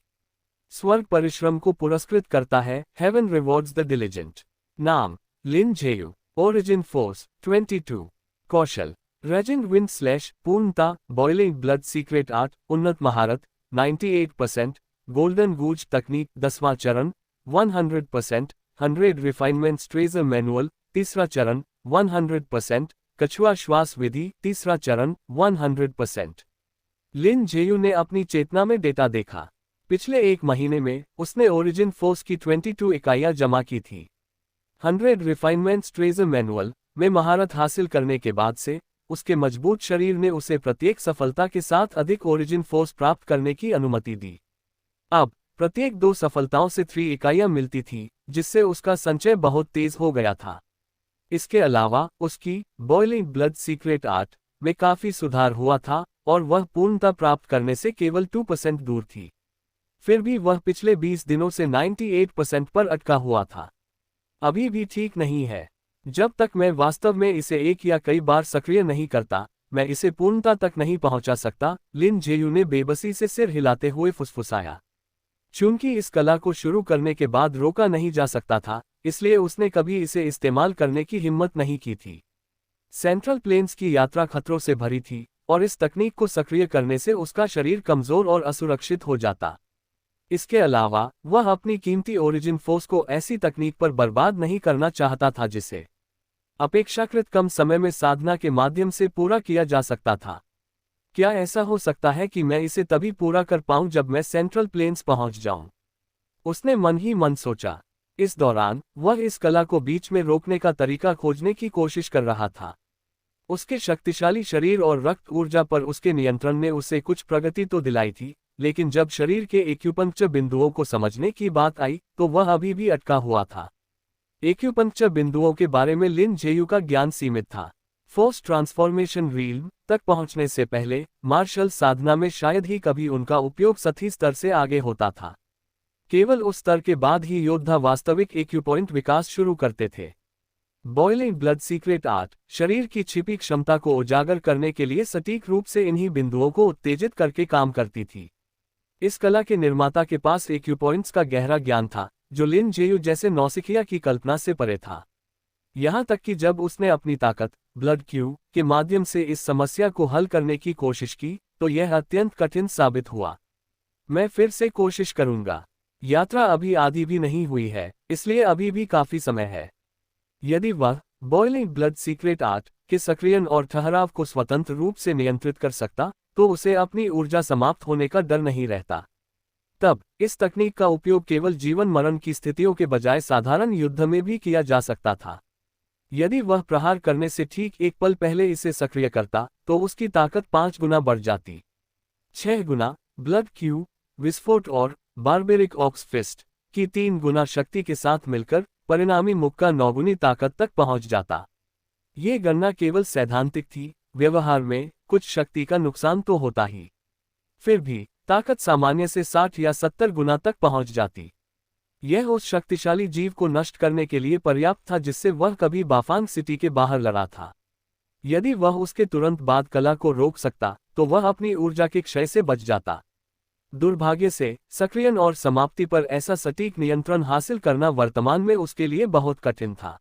स्वर्ग परिश्रम को पुरस्कृत करता है, हेवन रिवॉर्ड्स द डिलिजेंट। नाम लिन जेयू, ओरिजिन फोर्स 22, कौशल रेजिंग विंड स्लैश पूर्णता बॉइलिंग ब्लड सीक्रेट आर्ट, उन्नत महारत 98%, गोल्डन गूज तकनीक 10वां चरण 100%, 100 रिफाइनमेंट्स ट्रेजर मैनुअल 3रा चरण 100%, कछुआ श्वास विधि, तीसरा चरण, 100%। लिन जेयू ने अपनी चेतना में डेटा देखा। पिछले एक महीने में उसने ओरिजिन फोर्स की 22 इकाइयां जमा की थी। 100 रिफाइनमेंट्स ट्रेजर मैनुअल में महारत हासिल करने के बाद से उसके मजबूत शरीर ने उसे प्रत्येक सफलता के साथ अधिक ओरिजिन फोर्स प्राप्त करने की अनुमति दी। अब प्रत्येक 2 सफलताओं से 3 इकाइयां मिलती थी, जिससे उसका संचय बहुत तेज हो गया था। इसके अलावा उसकी बॉइलिंग ब्लड सीक्रेट आर्ट में काफी सुधार हुआ था और वह पूर्णता प्राप्त करने से केवल 2% दूर थी। फिर भी वह पिछले 20 दिनों से 98% पर अटका हुआ था। अभी भी ठीक नहीं है। जब तक मैं वास्तव में इसे एक या कई बार सक्रिय नहीं करता, मैं इसे पूर्णता तक नहीं पहुंचा सकता, लिन जेयू ने बेबसी से सिर हिलाते हुए फुसफुसाया। चूंकि इस कला को शुरू करने के बाद रोका नहीं जा सकता था, इसलिए उसने कभी इसे इस्तेमाल करने की हिम्मत नहीं की थी। सेंट्रल प्लेन्स की यात्रा खतरों से भरी थी और इस तकनीक को सक्रिय करने से उसका शरीर कमजोर और असुरक्षित हो जाता। इसके अलावा वह अपनी कीमती ओरिजिन फोर्स को ऐसी तकनीक पर बर्बाद नहीं करना चाहता था जिसे अपेक्षाकृत कम समय में साधना के माध्यम से पूरा किया जा सकता था। क्या ऐसा हो सकता है कि मैं इसे तभी पूरा कर पाऊं जब मैं सेंट्रल प्लेन्स पहुंच जाऊं? उसने मन ही मन सोचा। इस दौरान वह इस कला को बीच में रोकने का तरीका खोजने की कोशिश कर रहा था। उसके शक्तिशाली शरीर और रक्त ऊर्जा पर उसके नियंत्रण ने उसे कुछ प्रगति तो दिलाई थी, लेकिन जब शरीर के एक्यूपंक्चर बिंदुओं को समझने की बात आई तो वह अभी भी अटका हुआ था। एक्यूपंक्चर बिंदुओं के बारे में लिन जेयू का ज्ञान सीमित था। फोर्स ट्रांसफॉर्मेशन रील तक पहुंचने से पहले मार्शल साधना में शायद ही कभी उनका उपयोग सतही स्तर से आगे होता था। केवल उस स्तर के बाद ही योद्धा वास्तविक एक्यूपॉइंट विकास शुरू करते थे। बॉइलिंग ब्लड सीक्रेट आर्ट शरीर की छिपी क्षमता को उजागर करने के लिए सटीक रूप से इन्हीं बिंदुओं को उत्तेजित करके काम करती थी। इस कला के निर्माता के पास एक्यूपॉइंट्स का गहरा ज्ञान था, जो लिन जेयू जैसे नौसिखिया की कल्पना से परे था। यहां तक कि जब उसने अपनी ताकत ब्लड क्यू के माध्यम से इस समस्या को हल करने की कोशिश की तो यह अत्यंत कठिन साबित हुआ। मैं फिर से कोशिश करूंगा। यात्रा अभी आधी भी नहीं हुई है, इसलिए अभी भी काफी समय है। यदि वह बॉइलिंग ब्लड सीक्रेट आर्ट के सक्रियण और ठहराव को स्वतंत्र रूप से नियंत्रित कर सकता तो उसे अपनी ऊर्जा समाप्त होने का डर नहीं रहता। तब इस तकनीक का उपयोग केवल जीवन मरण की स्थितियों के बजाय साधारण युद्ध में भी किया जा सकता था। यदि वह प्रहार करने से ठीक एक पल पहले इसे सक्रिय करता तो उसकी ताकत 5 गुना बढ़ जाती। 6 गुना ब्लड क्यू, विस्फोट और बारबेरिक ऑक्स फिस्ट की 3 गुना शक्ति के साथ मिलकर परिणामी मुक्का 9 गुनी ताकत तक पहुंच जाता। ये गणना केवल सैद्धांतिक थी, व्यवहार में कुछ शक्ति का नुकसान तो होता ही। फिर भी ताकत सामान्य से 60 या 70 गुना तक पहुंच जाती। यह उस शक्तिशाली जीव को नष्ट करने के लिए पर्याप्त था जिससे वह कभी बाफांग सिटी के बाहर लड़ा था। यदि वह उसके तुरंत बाद कला को रोक सकता तो वह अपनी ऊर्जा के क्षय से बच जाता। दुर्भाग्य से सक्रियण और समाप्ति पर ऐसा सटीक नियंत्रण हासिल करना वर्तमान में उसके लिए बहुत कठिन था।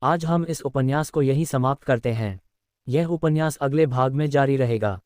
आज हम इस उपन्यास को यहीं समाप्त करते हैं। यह उपन्यास अगले भाग में जारी रहेगा।